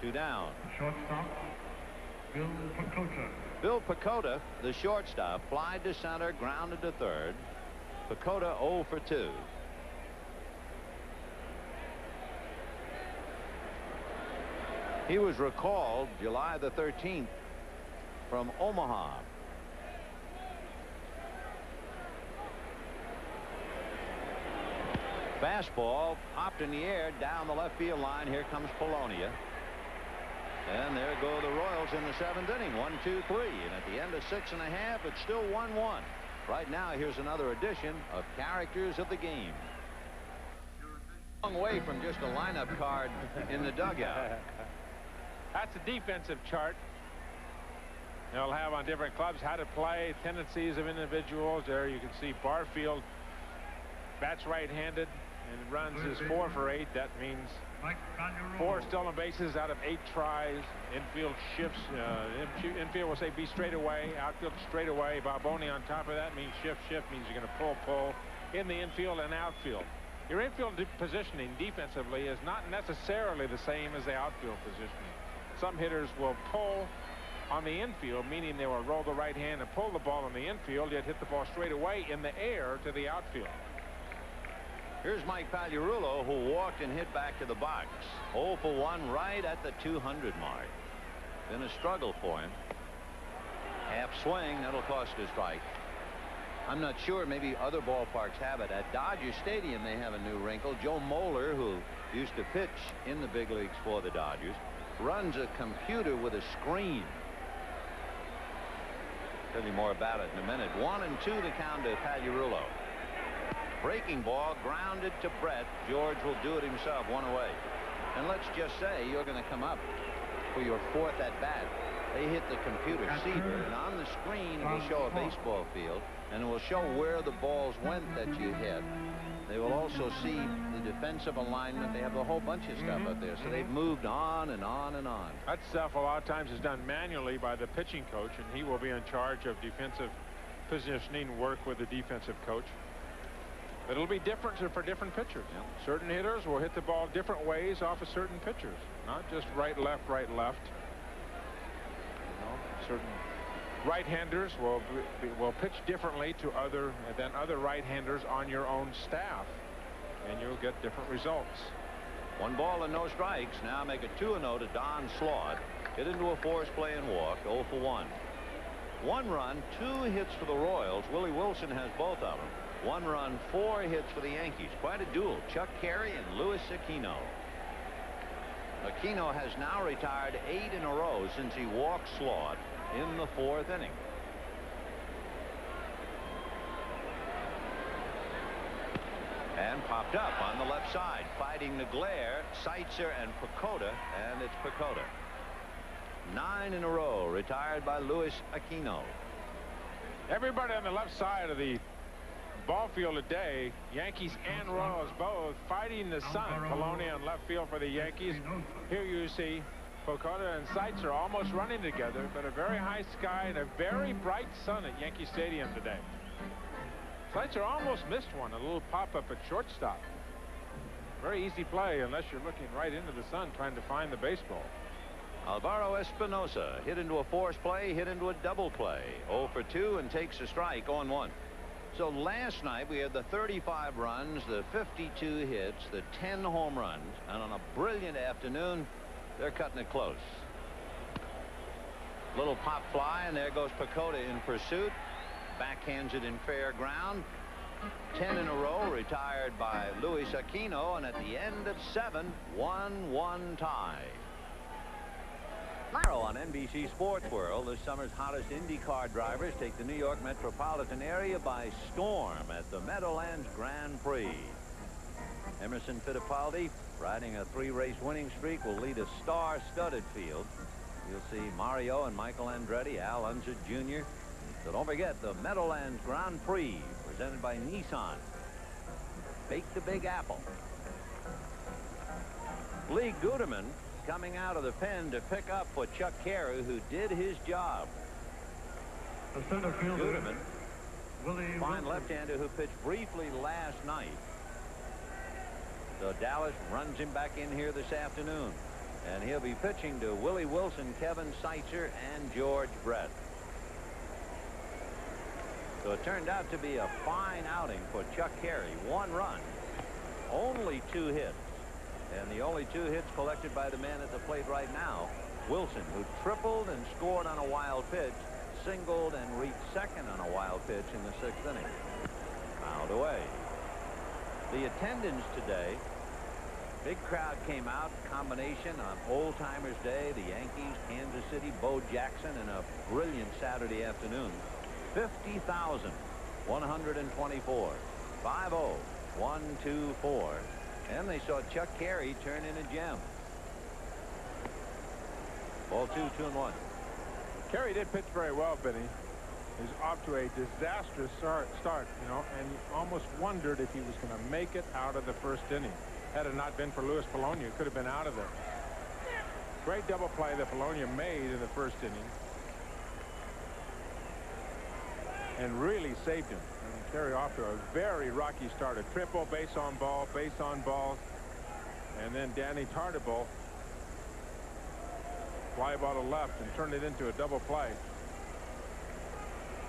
2 down. Shortstop, Bill Pecota. Bill Pecota, the shortstop, flied to center, grounded to third. Pecota 0 for 2. He was recalled July the 13th from Omaha. Fastball popped in the air down the left field line. Here comes Polonia. And there go the Royals in the 7th inning. 1-2-3. And at the end of 6½, it's still 1-1. Right now, here's another edition of Characters of the Game. Long way from just a lineup card in the dugout. That's a defensive chart. They'll have on different clubs how to play, tendencies of individuals. There you can see Barfield bats right-handed and runs his 4 for 8. That means 4 stolen bases out of 8 tries. Infield shifts. Infield will say be straight away. Outfield straight away. Barboni on top of that means shift means you're going to pull in the infield and outfield. Your infield positioning defensively is not necessarily the same as the outfield positioning. Some hitters will pull on the infield, meaning they will roll the right hand and pull the ball in the infield, yet hit the ball straight away in the air to the outfield. Here's Mike Pagliarulo, who walked and hit back to the box. 0 for 1 right at the 200 mark. Been a struggle for him. Half swing, that'll cost a strike. I'm not sure, maybe other ballparks have it. At Dodger Stadium, they have a new wrinkle. Joe Moeller, who used to pitch in the big leagues for the Dodgers, runs a computer with a screen. Tell you more about it in a minute. 1-2 the count to Pagliarulo. Breaking ball grounded to Brett. George will do it himself, 1 away. And let's just say you're going to come up for your 4th at bat. They hit the computer seeder, and on the screen it will show a baseball field, and it will show where the balls went that you hit. They will also see the defensive alignment. They have a whole bunch of stuff up there, so they've moved on and on and on. That stuff a lot of times is done manually by the pitching coach, and he will be in charge of defensive positioning work with the defensive coach. It'll be different for different pitchers. Yeah. Certain hitters will hit the ball different ways off of certain pitchers, not just right, left, right, left. Certain right-handers will pitch differently to than other right-handers on your own staff, and you'll get different results. 1 ball and no strikes. Now make it 2-0 to Don Slaught. Hit into a force play and walk. 0 for 1. 1 run, 2 hits for the Royals. Willie Wilson has both of them. 1 run, 4 hits for the Yankees. Quite a duel. Chuck Carey and Luis Aquino. Aquino has now retired 8 in a row since he walked Slaught in the 4th inning. And popped up on the left side, fighting the glare, Seitzer and Pacoda, and it's Pacoda. 9 in a row retired by Luis Aquino. Everybody on the left side of the ball field today, Yankees and Royals both fighting the sun. Polonia on left field for the Yankees. Here you see Pacoda and Seitzer almost running together, but a very high sky and a very bright sun at Yankee Stadium today. Seitzer almost missed one, a little pop-up at shortstop. Very easy play unless you're looking right into the sun trying to find the baseball. Alvaro Espinosa hit into a force play, hit into a double play. 0 for 2 and takes a strike, 0-1. So last night we had the 35 runs, the 52 hits, the 10 home runs, and on a brilliant afternoon, they're cutting it close. Little pop fly, and there goes Pacoda in pursuit. Backhands it in fair ground. 10 in a row retired by Luis Aquino, and at the end of 7, 1-1 tie. Tomorrow on NBC Sports World, this summer's hottest IndyCar drivers take the New York metropolitan area by storm at the Meadowlands Grand Prix. Emerson Fittipaldi, riding a 3-race winning streak, will lead a star-studded field. You'll see Mario and Michael Andretti, Al Unser Jr. So don't forget the Meadowlands Grand Prix, presented by Nissan. Bake the Big Apple. Lee Guterman coming out of the pen to pick up for Chuck Carey, who did his job. The center fielder, Guterman, Willie fine Wilson. left-hander who pitched briefly last night. So Dallas runs him back in here this afternoon, and he'll be pitching to Willie Wilson, Kevin Seitzer, and George Brett. So it turned out to be a fine outing for Chuck Carey. 1 run, only 2 hits. And the only 2 hits collected by the man at the plate right now, Wilson, who tripled and scored on a wild pitch, singled and reached second on a wild pitch in the 6th inning. Fouled away. The attendance today, big crowd came out, combination on Old Timers Day, the Yankees, Kansas City, Bo Jackson, and a brilliant Saturday afternoon. 50,124. 5-0, 1-2-4. And they saw Chuck Carey turn in a gem. Ball 2, 2-1. Carey did pitch very well, Benny. He's off to a disastrous start, you know, and you almost wondered if he was going to make it out of the 1st inning. Had it not been for Louis Polonia, could have been out of there. Great double play that Polonia made in the 1st inning. And really saved him. And Carey off to a very rocky start. A triple, base on balls, and then Danny Tartabull fly ball to left and turned it into a double play.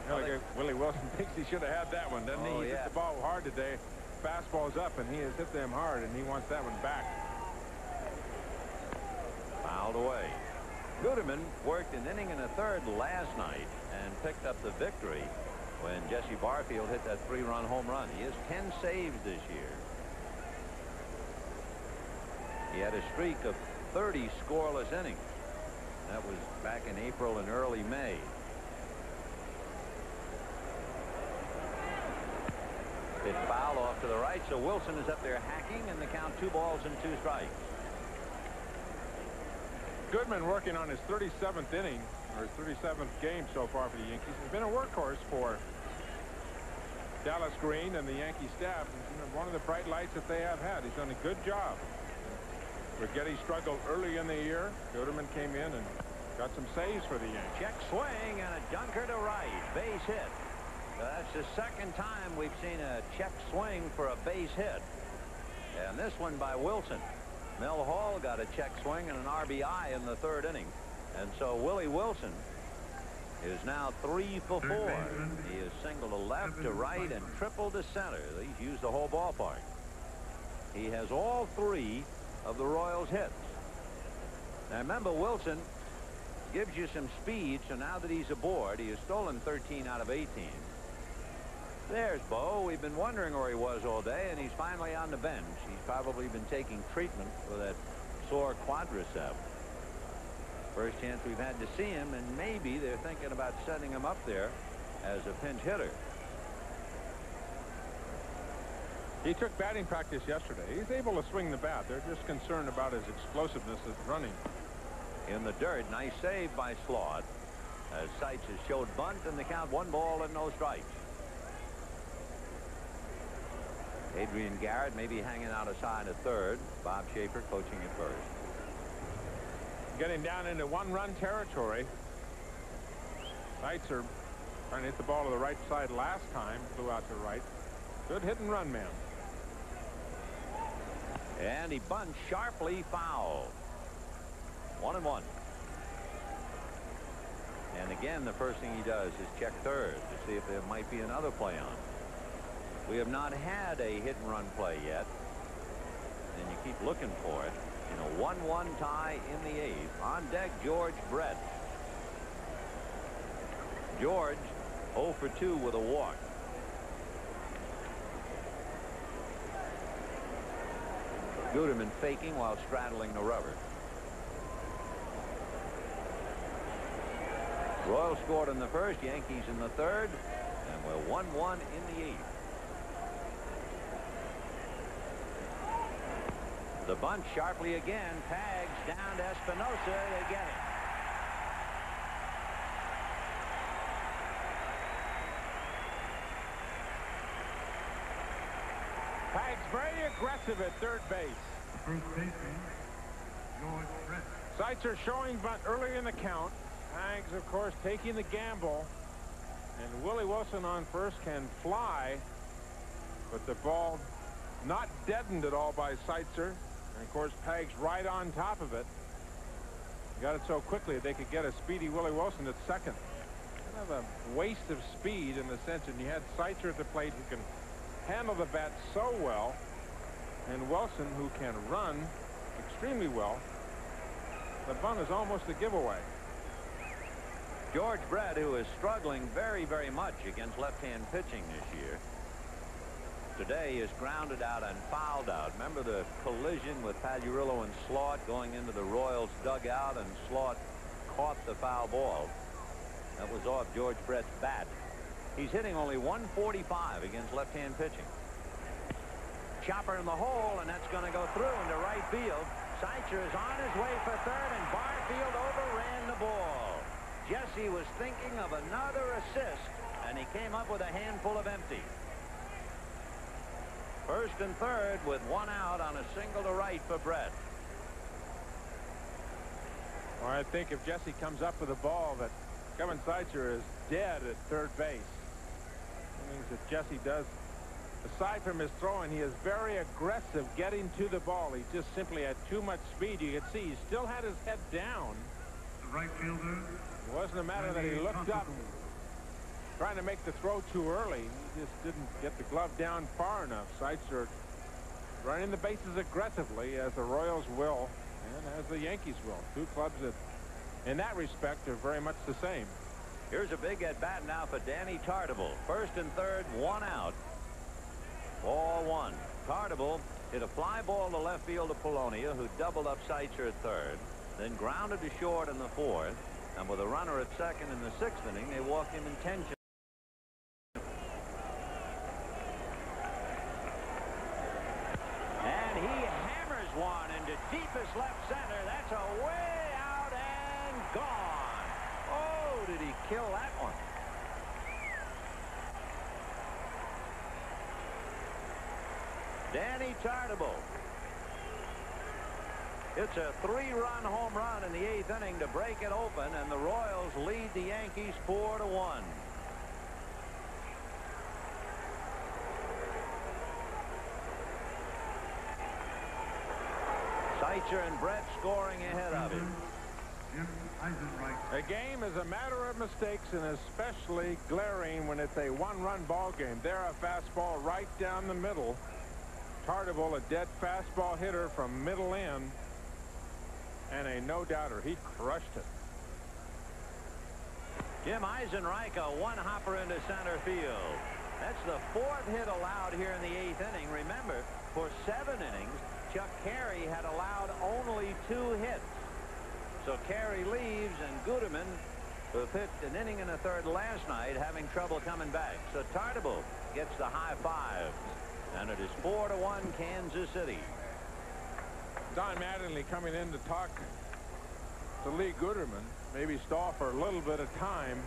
You know, Willie Wilson thinks he should have had that one, doesn't he? He hit the ball hard today. Fastball's up, and he has hit them hard, and he wants that one back. Fouled away. Guterman worked an inning and a third last night and picked up the victory when Jesse Barfield hit that 3-run home run. He has 10 saves this year. He had a streak of 30 scoreless innings. That was back in April and early May. Hit foul off to the right, so Wilson is up there hacking, and the count 2 balls and 2 strikes. Goodman working on his 37th inning, or his 37th game so far for the Yankees. He's been a workhorse for Dallas Green and the Yankee staff. One of the bright lights that they have had. He's done a good job. Rigetti struggled early in the year. Goodman came in and got some saves for the Yankees. Check swing and a dunker to right. Base hit. That's the second time we've seen a check swing for a base hit. And this one by Wilson. Mel Hall got a check swing and an RBI in the 3rd inning. And so Willie Wilson is now 3 for 4. He has singled to left, to right, and triple to center. He's used the whole ballpark. He has all 3 of the Royals' hits. Now remember, Wilson gives you some speed, so now that he's aboard, he has stolen 13 out of 18. There's Bo. We've been wondering where he was all day, and he's finally on the bench. He's probably been taking treatment for that sore quadricep. First chance we've had to see him, and maybe they're thinking about setting him up there as a pinch hitter. He took batting practice yesterday. He's able to swing the bat. They're just concerned about his explosiveness at running. In the dirt, nice save by Slaught, as Seitz has showed bunt, and the count 1 ball and no strikes. Adrian Garrett maybe hanging out aside at 3rd. Bob Schaefer coaching at 1st. Getting down into 1-run territory. Seitzer trying to hit the ball to the right side last time. Flew out to right. Good hit and run man. And he bunts sharply foul. 1-1. And again, the first thing he does is check 3rd to see if there might be another play on. We have not had a hit and run play yet, and you keep looking for it. In a 1-1 tie in the 8th. On deck, George Brett. George 0 for 2 with a walk. Guterman faking while straddling the rubber. Royals scored in the 1st, Yankees in the 3rd, and we're 1-1 in the 8th. The bunt sharply again. Pags down to Espinosa. They get it. Pags very aggressive at 3rd base. First baseman, George Brett. Seitzer showing bunt early in the count. Pags, of course, taking the gamble. And Willie Wilson on first can fly, but the ball not deadened at all by Seitzer. And of course, Pags right on top of it. Got it so quickly they could get a speedy Willie Wilson at 2nd. Kind of a waste of speed in the sense that you had Seitzer at the plate who can handle the bat so well, and Wilson who can run extremely well. The bunt is almost a giveaway. George Brett, who is struggling very, very much against left-hand pitching this year, today is grounded out and fouled out. Remember the collision with Pagliarulo and Slaught going into the Royals dugout, and Slaught caught the foul ball. That was off George Brett's bat. He's hitting only 145 against left-hand pitching. Chopper in the hole, and that's going to go through into right field. Seitzer is on his way for 3rd, and Barfield overran the ball. Jesse was thinking of another assist, and he came up with a handful of empty. 1st and 3rd with 1 out on a single to right for Brett. Well, I think if Jesse comes up with a ball, that Kevin Seitzer is dead at 3rd base. That means that Jesse does, aside from his throwing, he is very aggressive getting to the ball. He just simply had too much speed. You could see he still had his head down. The right fielder. It wasn't a matter that he looked up trying to make the throw too early. He just didn't get the glove down far enough. Seitzer running the bases aggressively, as the Royals will and as the Yankees will. Two clubs that in that respect are very much the same. Here's a big at bat now for Danny Tartabull. 1st and 3rd, 1 out. Ball 1. Tartabull hit a fly ball to left field to Polonia, who doubled up Seitzer at 3rd, then grounded to short in the 4th, and with a runner at 2nd in the 6th inning, they walked him intentionally. one into deepest left center. That's a way out and gone. Oh, did he kill that one? Danny Tartabull. It's a 3-run home run in the 8th inning to break it open, and the Royals lead the Yankees 4-1. Seitzer and Brett scoring ahead of him. A game is a matter of mistakes, and especially glaring when it's a one-run ball game. There, a fastball right down the middle. Tartabull, a dead fastball hitter from middle in, and a no-doubter. He crushed it. Jim Eisenreich, a one-hopper into center field. That's the 4th hit allowed here in the 8th inning. Remember, for 7 innings, Chuck Carey had allowed only 2 hits. So Carey leaves, and Guterman, who pitched an inning and a third last night, having trouble coming back. So Tartabull gets the high five, and it is 4-1 Kansas City. Don Mattingly coming in to talk to Lee Guterman, maybe stall for a little bit of time.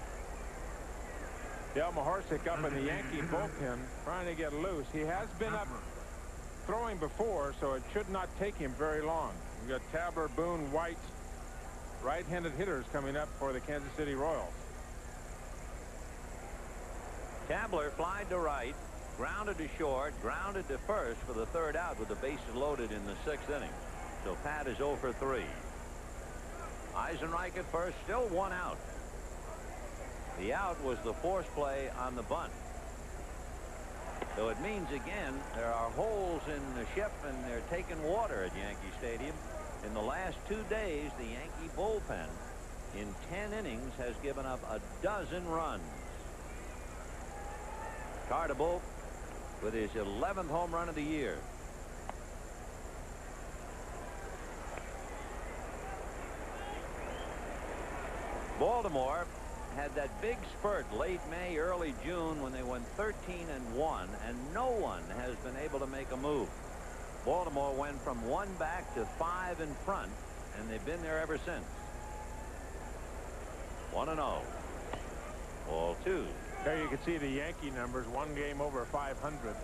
Dale Mahorsic up in the Yankee bullpen trying to get loose. He has been up throwing before, so it should not take him very long. We've got Tabler, Boone, White, right-handed hitters coming up for the Kansas City Royals. Tabler flied to right, grounded to short, grounded to first for the 3rd out with the bases loaded in the 6th inning. So Pat is 0 for 3. Eisenreich at first, still 1 out. The out was the force play on the bunt. So it means again there are holes in the ship, and they're taking water at Yankee Stadium. In the last 2 days, the Yankee bullpen in 10 innings has given up 12 runs. Tartabull with his 11th home run of the year. Baltimore had that big spurt late May, early June when they went 13-1, and no one has been able to make a move. Baltimore went from 1 back to 5 in front, and they've been there ever since. 1-0. Ball 2. There you can see the Yankee numbers, 1 game over 500.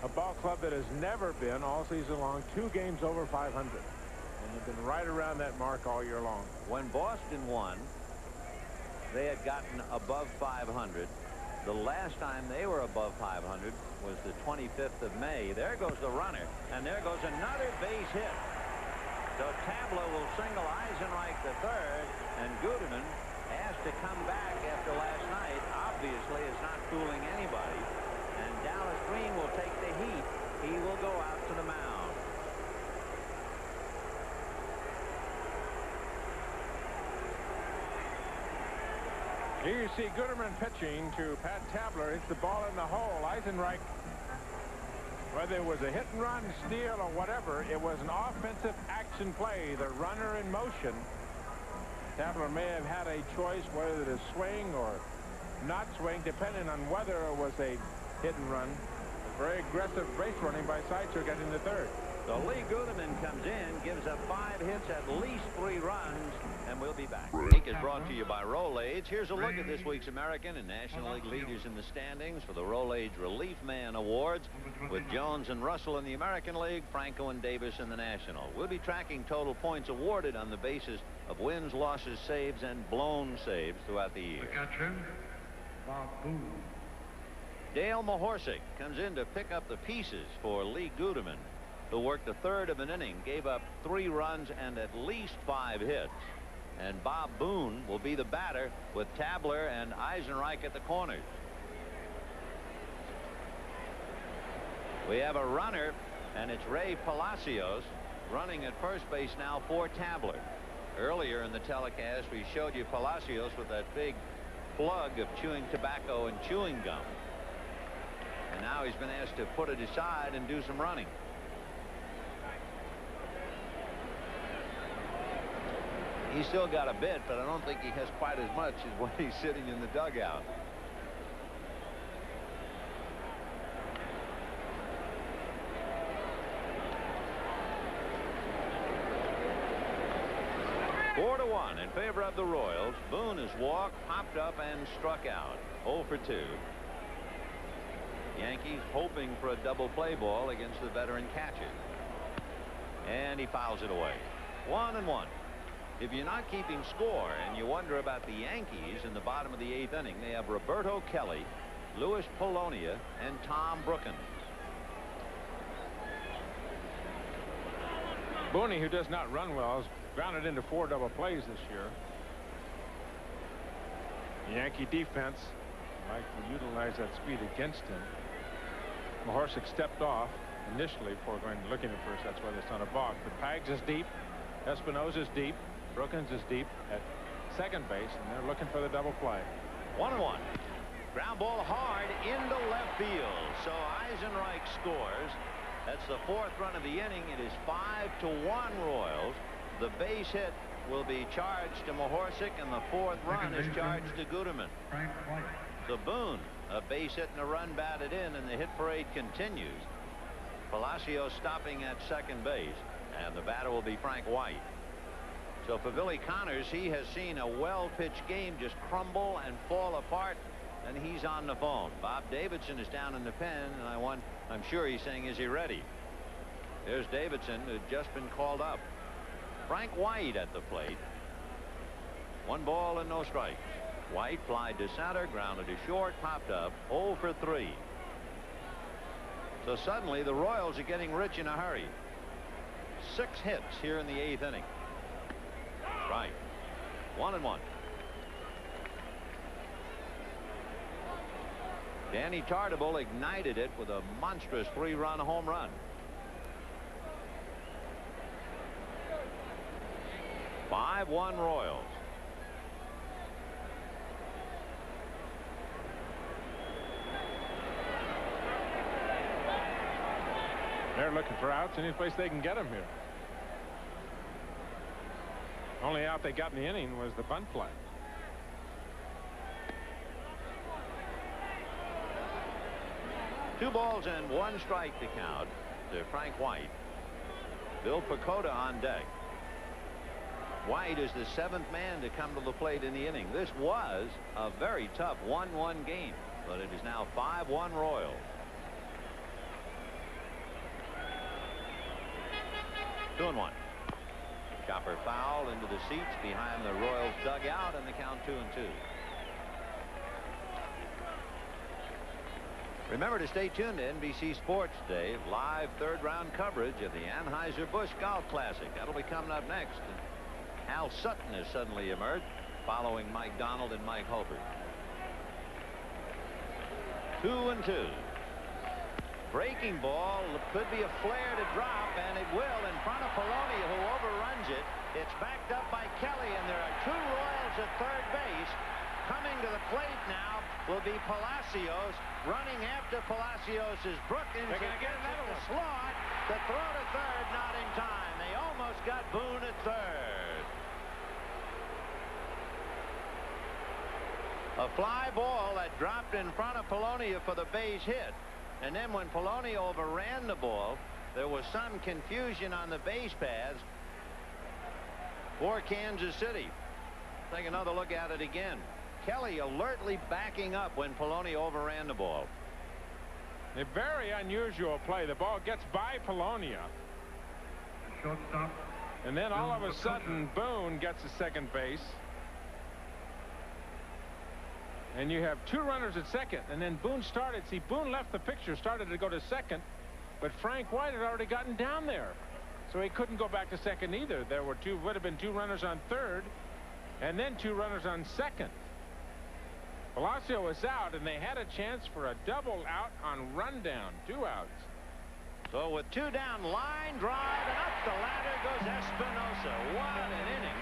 A ball club that has never been all season long 2 games over 500. And they've been right around that mark all year long. When Boston won, they had gotten above 500. The last time they were above 500 was the 25th of May. There goes the runner, and there goes another base hit. So Tabler will single Eisenreich the 3rd, and Guterman, asked to come back after last night, obviously is not fooling anybody. And Dallas Green will take the heat. He will go out to the mound. Here you see Guterman pitching to Pat Tabler. Hits the ball in the hole. Eisenreich, whether it was a hit and run, steal, or whatever, it was an offensive action play. The runner in motion. Tabler may have had a choice whether to swing or not swing, depending on whether it was a hit and run. Very aggressive base running by Seitzer getting the 3rd. So Lee Guterman comes in, gives up 5 hits, at least 3 runs, and we'll be back. Week is brought to you by Rolaids. Here's a look at this week's American and National League leaders in the standings for the Rolaids Relief Man Awards, with Jones and Russell in the American League, Franco and Davis in the National. We'll be tracking total points awarded on the basis of wins, losses, saves, and blown saves throughout the year. The catcher, Bob Boone. Dale Mahorsic comes in to pick up the pieces for Lee Guterman, who worked the 3rd of an inning, gave up 3 runs and at least 5 hits. And Bob Boone will be the batter with Tabler and Eisenreich at the corners. We have a runner, and it's Ray Palacios running at first base now for Tabler. Earlier in the telecast, we showed you Palacios with that big plug of chewing tobacco and chewing gum. And now he's been asked to put it aside and do some running. He's still got a bit, but I don't think he has quite as much as when he's sitting in the dugout. favor of the Royals. Boone has walked, popped up, and struck out. 0 for 2. Yankees hoping for a double play ball against the veteran catcher. And he fouls it away. 1-1. If you're not keeping score and you wonder about the Yankees in the bottom of the 8th inning, they have Roberto Kelly, Louis Polonia, and Tom Brookens. Boone, who does not run well, has grounded into 4 double plays this year. The Yankee defense like to utilize that speed against him. Mahorsic stepped off initially before looking at first. That's why there's not a balk. But Pags is deep. Espinosa's deep. Brookens is deep at second base, and they're looking for the double play. 1-1. Ground ball hard into left field. So Eisenreich scores. That's the 4th run of the inning. It is 5-1 Royals. The base hit will be charged to Mahorsic, and the 4th run is charged to Guterman. So Boone, a base hit and a run batted in, and the hit parade continues. Palacios stopping at second base, and the batter will be Frank White. So for Billy Connors, he has seen a well-pitched game just crumble and fall apart, and he's on the phone. Bob Davidson is down in the pen, and I'm sure he's saying, is he ready? There's Davidson, who had just been called up. Frank White at the plate. 1 ball and no strikes. White flied to center, grounded to short, popped up. 0 for 3. So suddenly the Royals are getting rich in a hurry. 6 hits here in the 8th inning. Right. 1-1. Danny Tartabull ignited it with a monstrous 3-run home run. 5-1 Royals. They're looking for outs any place they can get them here. Only out they got in the inning was the bunt play. Two balls and 1 strike to count to Frank White. Bill Pacoda on deck. White is the 7th man to come to the plate in the inning. This was a very tough 1-1 game, but it is now 5-1 Royals. 2-1. Chopper foul into the seats behind the Royals dugout, and the count 2-2. Remember to stay tuned to NBC Sports Day. Live 3rd round coverage of the Anheuser-Busch Golf Classic. That'll be coming up next. And Hal Sutton has suddenly emerged following Mike Donald and Mike Holbert. 2-2. Breaking ball could be a flare to drop, and it will in front of Polonia, who overruns it. It's backed up by Kelly, and there are 2 Royals at third base. Coming to the plate now will be Palacios. Running after Palacios is Brookens. They're going to get another one. Slot. The throw to third, not in time. They almost got Boone at third. A fly ball that dropped in front of Polonia for the base hit. And then when Polonia overran the ball, there was some confusion on the base paths for Kansas City. Take another look at it again. Kelly alertly backing up when Polonia overran the ball. A very unusual play. The ball gets by Polonia. Shortstop. And then all of a sudden, Boone gets to second base. And you have 2 runners at second. And then Boone started. See, Boone left the picture, started to go to second. But Frank White had already gotten down there. So he couldn't go back to second either. There would have been 2 runners on third. And then 2 runners on second. Palacio was out, and they had a chance for a double out on rundown. 2 outs. So with 2 down, line drive, and up the ladder goes Espinosa. What an inning.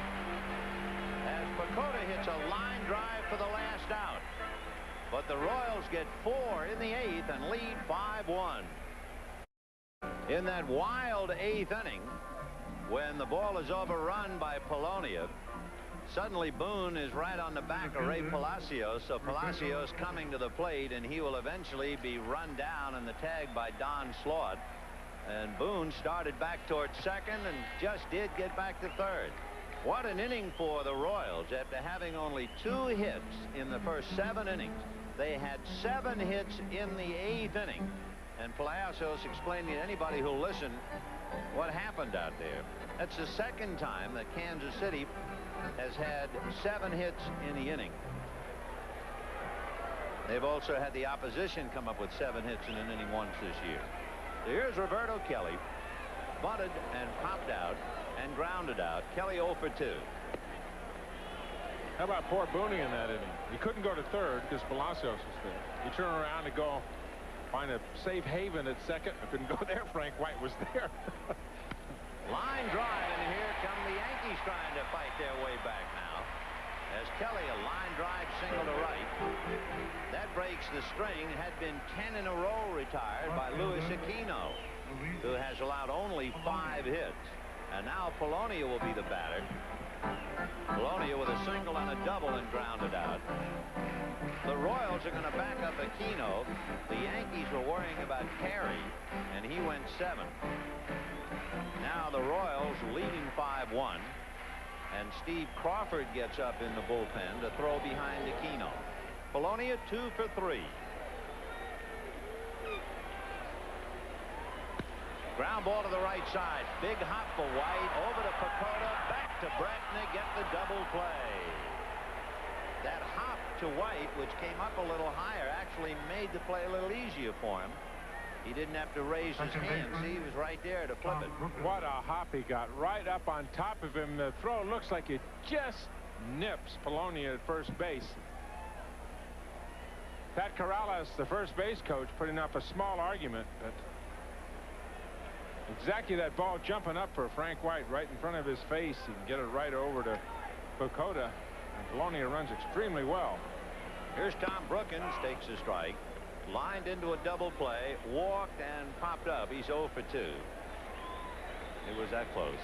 As Pacoda hits a line drive for the last out. But the Royals get 4 in the 8th and lead 5-1. In that wild 8th inning, when the ball is overrun by Polonia, suddenly Boone is right on the back of Ray Palacios. So Palacios coming to the plate, and he will eventually be run down in the tag by Don Slaught. And Boone started back towards second and just did get back to third. What an inning for the Royals. After having only 2 hits in the first 7 innings, they had 7 hits in the 8th inning. And Palacios explained to anybody who'll listen what happened out there. That's the 2nd time that Kansas City has had 7 hits in the inning. They've also had the opposition come up with 7 hits in an inning once this year. So here's Roberto Kelly, bunted and popped out and grounded out. Kelly 0 for 2. How about poor Booney in that inning? He couldn't go to third because Palacios was there. He turned around to go find a safe haven at second. I couldn't go there. Frank White was there. Line drive, and here come the Yankees trying to fight their way back now. As Kelly, a line drive single to right. That breaks the string. Had been 10 in a row retired by Luis Aquino, who has allowed only 5 hits. And now Polonia will be the batter. Polonia with a single and a double and grounded out. The Royals are going to back up Aquino. The Yankees were worrying about Carey, and he went 7. Now the Royals leading 5-1. And Steve Crawford gets up in the bullpen to throw behind Aquino. Polonia 2 for 3. Ground ball to the right side. Big hop for White. Over to Pacoda. Back to Bretnick. Get the double play. That hop to White, which came up a little higher, actually made the play a little easier for him. He didn't have to raise his hands. He was right there to flip it. What a hop he got right up on top of him. The throw looks like it just nips Polonia at first base. Pat Corrales, the first base coach, putting up a small argument, but exactly that ball jumping up for Frank White right in front of his face. He can get it right over to Pacoda, and Polonia runs extremely well. Here's Tom Brookins, takes a strike. Lined into a double play, walked and popped up. He's 0 for 2. It was that close.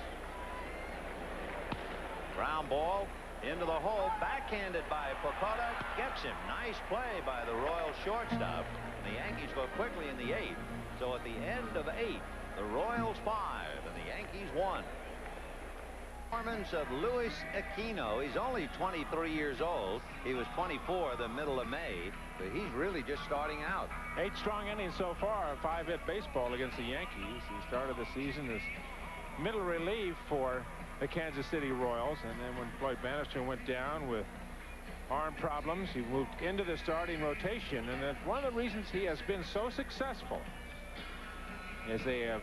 Ground ball into the hole, backhanded by Pacoda, gets him. Nice play by the Royal shortstop. The Yankees go quickly in the 8th. So at the end of 8, the Royals 5 and the Yankees 1. Performance of Luis Aquino. He's only 23 years old. He was 24 the middle of May, but he's really just starting out. 8 strong innings so far, 5-hit baseball against the Yankees. He started the season as middle relief for the Kansas City Royals, and then when Floyd Bannister went down with arm problems, he moved into the starting rotation, and that's one of the reasons he has been so successful is they have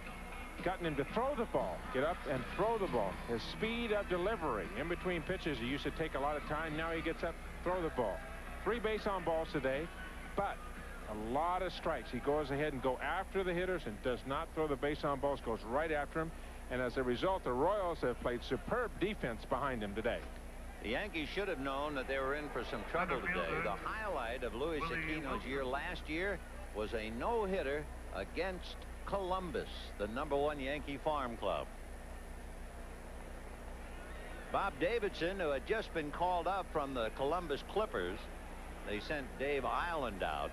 gotten him to throw the ball, get up and throw the ball. His speed of delivery in between pitches, he used to take a lot of time. Now he gets up, throw the ball. 3 base on balls today, but a lot of strikes. He goes ahead and go after the hitters and does not throw the base on balls, goes right after him. And as a result, the Royals have played superb defense behind him today. The Yankees should have known that they were in for some trouble today. The highlight of Luis Aquino's year last year was a no-hitter against Columbus, the #1 Yankee farm club. Bob Davidson, who had just been called up from the Columbus Clippers, they sent Dave Ireland out.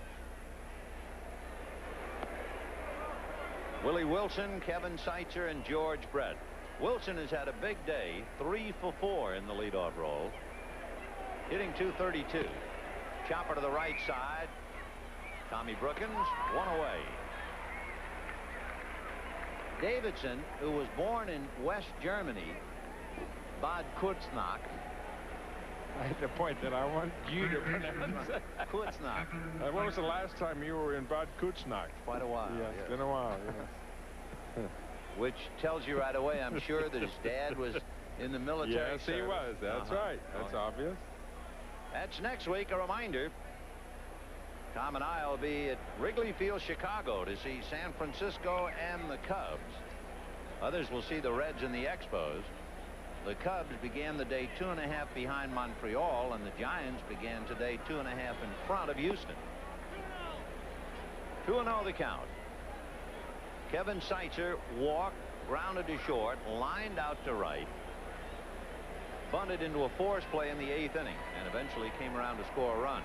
Willie Wilson, Kevin Seitzer, and George Brett. Wilson has had a big day, 3 for 4 in the leadoff role, hitting .232. Chopper to the right side. Tommy Brookins, 1 away. Davidson, who was born in West Germany, Bad Kreuznach. I hit the point that I want you to pronounce it. Kreuznach. When was the last time you were in Bad Kreuznach? Quite a while. Yes, it's been a while. Yes. Which tells you right away, I'm sure, that his dad was in the military Yes, service. he was. That's right. That's obvious. That's next week. A reminder. Tom and I will be at Wrigley Field, Chicago, to see San Francisco and the Cubs. Others will see the Reds and the Expos. The Cubs began the day 2.5 behind Montreal, and the Giants began today 2.5 in front of Houston. 2-0 the count. Kevin Seitzer walked, grounded to short, lined out to right, bunted into a force play in the 8th inning, and eventually came around to score a run.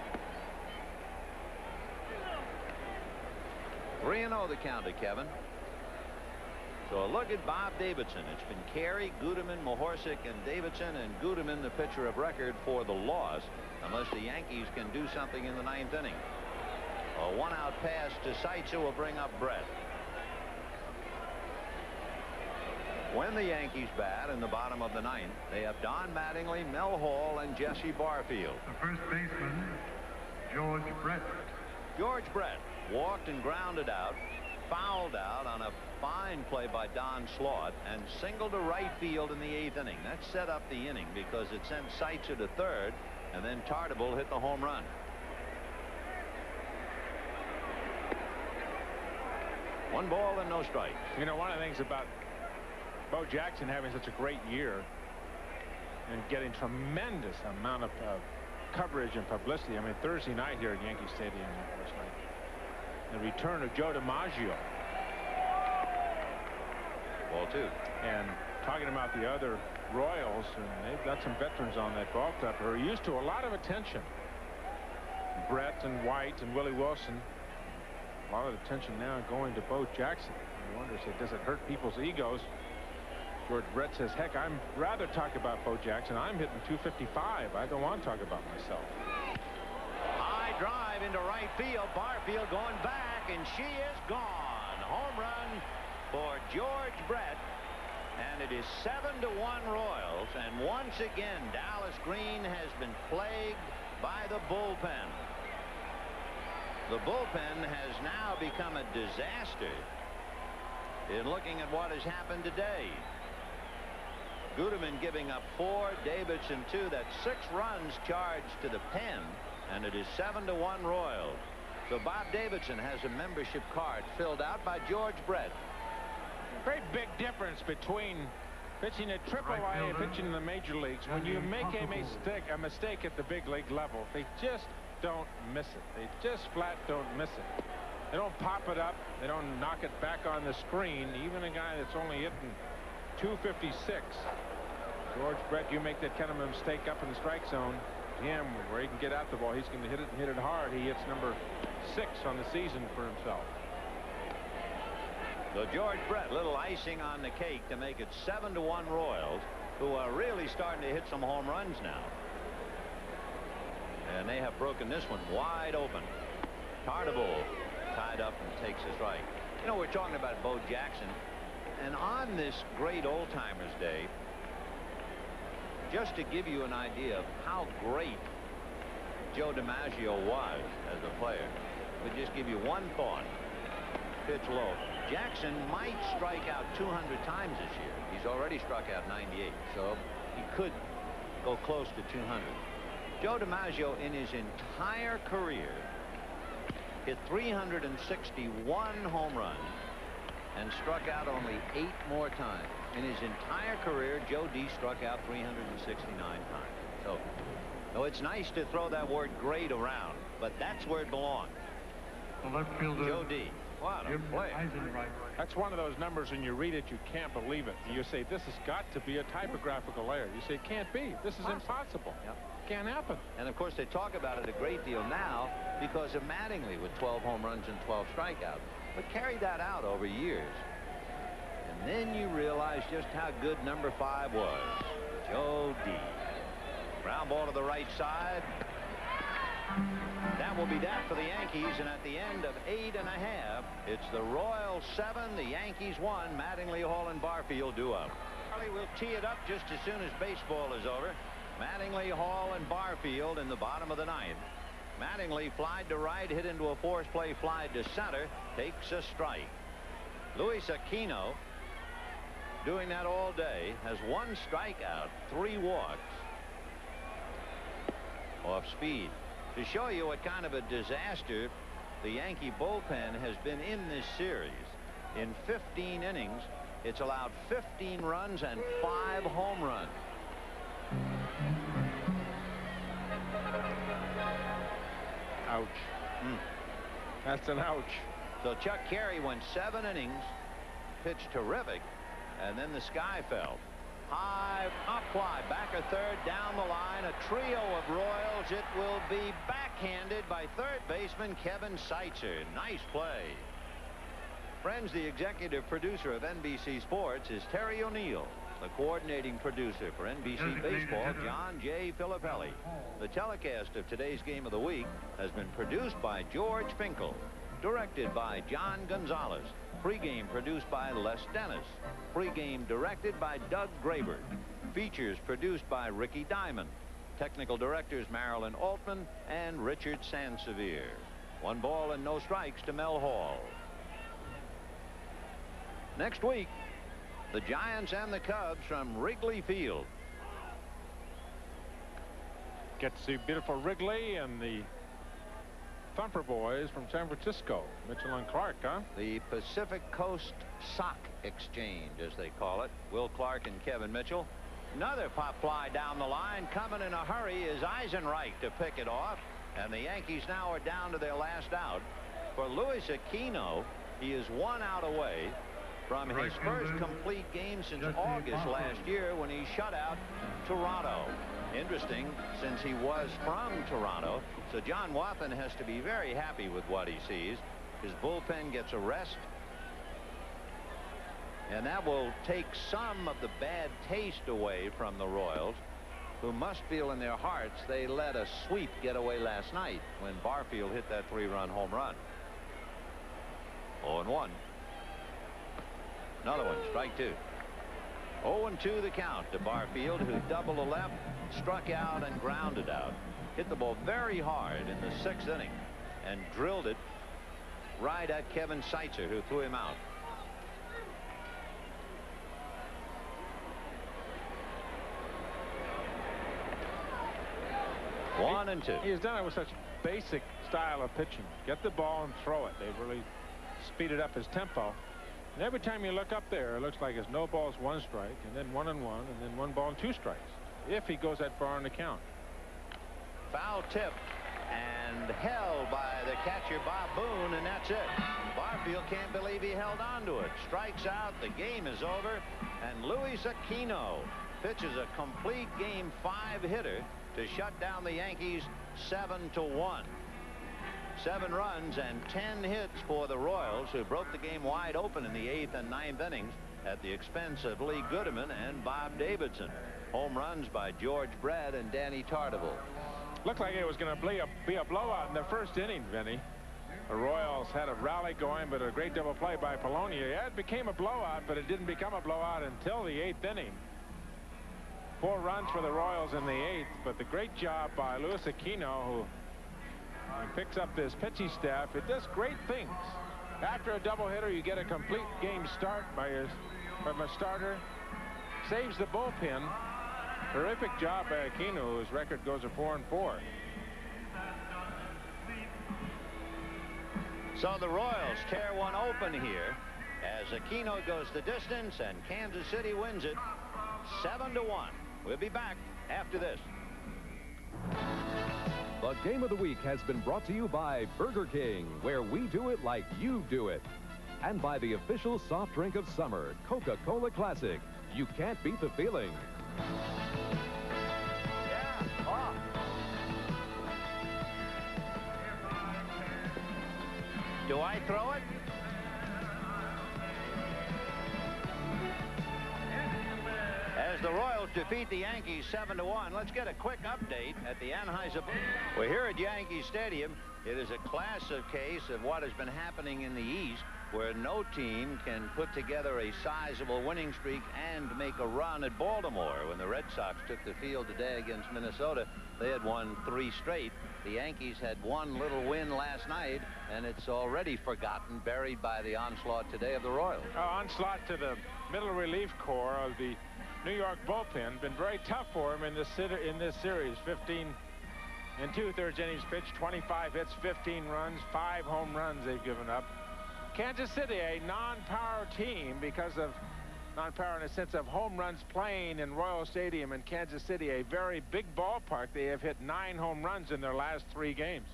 3-0 the count to Kevin. So a look at Bob Davidson. It's been Carey, Guterman, Mahorsic, and Davidson, and Guterman the pitcher of record for the loss, unless the Yankees can do something in the 9th inning. A one-out pass to Seitzer will bring up Brett. When the Yankees bat in the bottom of the 9th, they have Don Mattingly, Mel Hall, and Jesse Barfield. The first baseman, George Brett. George Brett walked and grounded out, fouled out on a fine play by Don Slaught, and singled to right field in the 8th inning. That set up the inning because it sent Seitzer to third, and then Tartabull hit the home run. One ball and no strikes. You know, one of the things about Bo Jackson having such a great year and getting tremendous amount of coverage and publicity. I mean, Thursday night here at Yankee Stadium last night, the return of Joe DiMaggio. Ball 2. And talking about the other Royals, and they've got some veterans on that ball club who are used to a lot of attention. Brett and White and Willie Wilson. A lot of attention now going to Bo Jackson. I wonder, does it hurt people's egos? George Brett says, heck, I'm rather talk about Bo Jackson. I'm hitting 255. I don't want to talk about myself. High drive into right field. Barfield going back, and she is gone. Home run for George Brett. And it is 7-1 Royals. And once again, Dallas Green has been plagued by the bullpen. The bullpen has now become a disaster in looking at what has happened today. Guterman giving up 4, Davidson 2. That's 6 runs charged to the pen, and it is 7-1 Royals. So Bob Davidson has a membership card filled out by George Brett. Very big difference between pitching at AAA and pitching in the major leagues. When you make a mistake at the big league level, they just don't miss it. They just flat don't miss it. They don't pop it up. They don't knock it back on the screen. Even a guy that's only hitting 256. George Brett, you make that kind of a mistake up in the strike zone, him, where he can get out the ball, he's going to hit it and hit it hard. He hits number 6 on the season for himself. So George Brett, little icing on the cake to make it 7-1 Royals, who are really starting to hit some home runs now. And they have broken this one wide open. Tartabull tied up and takes a strike. You know, we're talking about Bo Jackson. And on this great old-timers day, just to give you an idea of how great Joe DiMaggio was as a player, would just give you one thought. Pitch low. Jackson might strike out 200 times this year. He's already struck out 98, so he could go close to 200. Joe DiMaggio in his entire career hit 361 home runs and struck out only 8 more times. In his entire career, Joe D struck out 369 times. So, no, it's nice to throw that word great around, but that's where it belongs. The left fielder, Joe D. What a play. That's one of those numbers, and you read it, you can't believe it. You say, this has got to be a typographical error. You say, it can't be. This is impossible. Yep. Can't happen. And, of course, they talk about it a great deal now because of Mattingly with 12 home runs and 12 strikeouts. But carry that out over years. And then you realize just how good number 5 was. Joe D. Ground ball to the right side. That will be that for the Yankees, and at the end of 8 1/2, it's the Royals 7, the Yankees 1. Mattingly, Hall, and Barfield do up. We'll tee it up just as soon as baseball is over. Mattingly, Hall, and Barfield in the bottom of the 9th. Mattingly flied to right, hit into a force play, fly to center, takes a strike. Luis Aquino, doing that all day, has 1 strikeout, 3 walks. Off speed. To show you what kind of a disaster the Yankee bullpen has been in this series. In 15 innings, it's allowed 15 runs and 5 home runs. Ouch. That's an ouch. So Chuck Carey went 7 innings, pitched terrific, and then the sky fell. High, up fly, back a third, down the line, a trio of Royals. It will be backhanded by third baseman Kevin Seitzer. Nice play Friends, the executive producer of NBC Sports is Terry O'Neill. The coordinating producer for NBC Baseball, John J. Filippelli. The telecast of today's Game of the Week has been produced by George Finkel. Directed by John Gonzalez. Pregame produced by Les Dennis. Pregame directed by Doug Graber. Features produced by Ricky Diamond. Technical directors Marilyn Altman and Richard Sansevier. 1 ball and no strikes to Mel Hall. Next week, the Giants and the Cubs from Wrigley Field. Get to see beautiful Wrigley and the Thumper boys from San Francisco, Mitchell and Clark, huh? The Pacific Coast Sock Exchange, as they call it. Will Clark and Kevin Mitchell. Another pop fly down the line. Coming in a hurry is Eisenreich to pick it off. And the Yankees now are down to their last out. For Luis Aquino, he is 1 out away from his first complete game since August last year when he shut out Toronto. Interesting, since he was from Toronto, so John Wathan has to be very happy with what he sees. His bullpen gets a rest, and that will take some of the bad taste away from the Royals, who must feel in their hearts they let a sweep get away last night when Barfield hit that 3-run home run. 0-1. Another one, strike 2. 0-2 the count to Barfield, who doubled the left, struck out and grounded out. Hit the ball very hard in the 6th inning and drilled it right at Kevin Seitzer, who threw him out. One and 2. He's done it with such basic style of pitching. Get the ball and throw it. They've really speeded up his tempo. And every time you look up there, it looks like it's no balls, 1 strike, and then 1 and 1, and then 1 ball and 2 strikes, if he goes that far in the count. Foul tip and held by the catcher Bob Boone, and that's it. Barfield can't believe he held on to it. Strikes out. The game is over, and Luis Aquino pitches a complete game 5 hitter to shut down the Yankees 7-1. 7 runs and 10 hits for the Royals, who broke the game wide open in the 8th and 9th innings at the expense of Lee Goodeman and Bob Davidson. Home runs by George Brett and Danny Tartabull. Looked like it was going to be a blowout in the 1st inning, Vinny. The Royals had a rally going, but a great double play by Polonia. Yeah, it became a blowout, but it didn't become a blowout until the 8th inning. 4 runs for the Royals in the 8th, but the great job by Luis Aquino, who picks up this pitching staff. It does great things. After a doubleheader, you get a complete game start from a starter. Saves the bullpen. Terrific job by Aquino, whose record goes to 4-4. So the Royals tear one open here as Aquino goes the distance, and Kansas City wins it 7-1. We'll be back after this. The Game of the Week has been brought to you by Burger King, where we do it like you do it. And by the official soft drink of summer, Coca-Cola Classic. You can't beat the feeling. Do I throw it? As the Royals defeat the Yankees 7-1, let's get a quick update at the Anheuser-Busch. We're here at Yankee Stadium. It is a classic case of what has been happening in the East, where no team can put together a sizable winning streak and make a run at Baltimore. When the Red Sox took the field today against Minnesota, they had won 3 straight. The Yankees had 1 little win last night, and it's already forgotten, buried by the onslaught today of the Royals. Onslaught to the middle relief corps of the New York bullpen. Been very tough for him in this series. 15 and 2/3 innings pitched, 25 hits, 15 runs, 5 home runs they've given up. Kansas City, a non-power team because of non-power in the sense of home runs playing in Royal Stadium in Kansas City, a very big ballpark. They have hit 9 home runs in their last 3 games.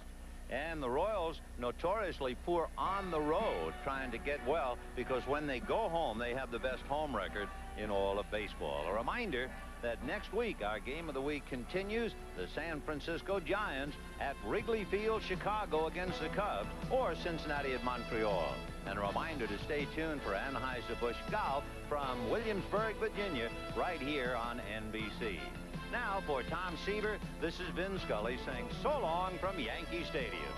And the Royals notoriously poor on the road, trying to get well, because when they go home, they have the best home record in all of baseball. A reminder that next week our game of the week continues, the San Francisco Giants at Wrigley Field, Chicago against the Cubs, or Cincinnati at Montreal. And a reminder to stay tuned for Anheuser-Busch Golf from Williamsburg, Virginia, right here on NBC. Now, for Tom Seaver, this is Vin Scully saying so long from Yankee Stadium.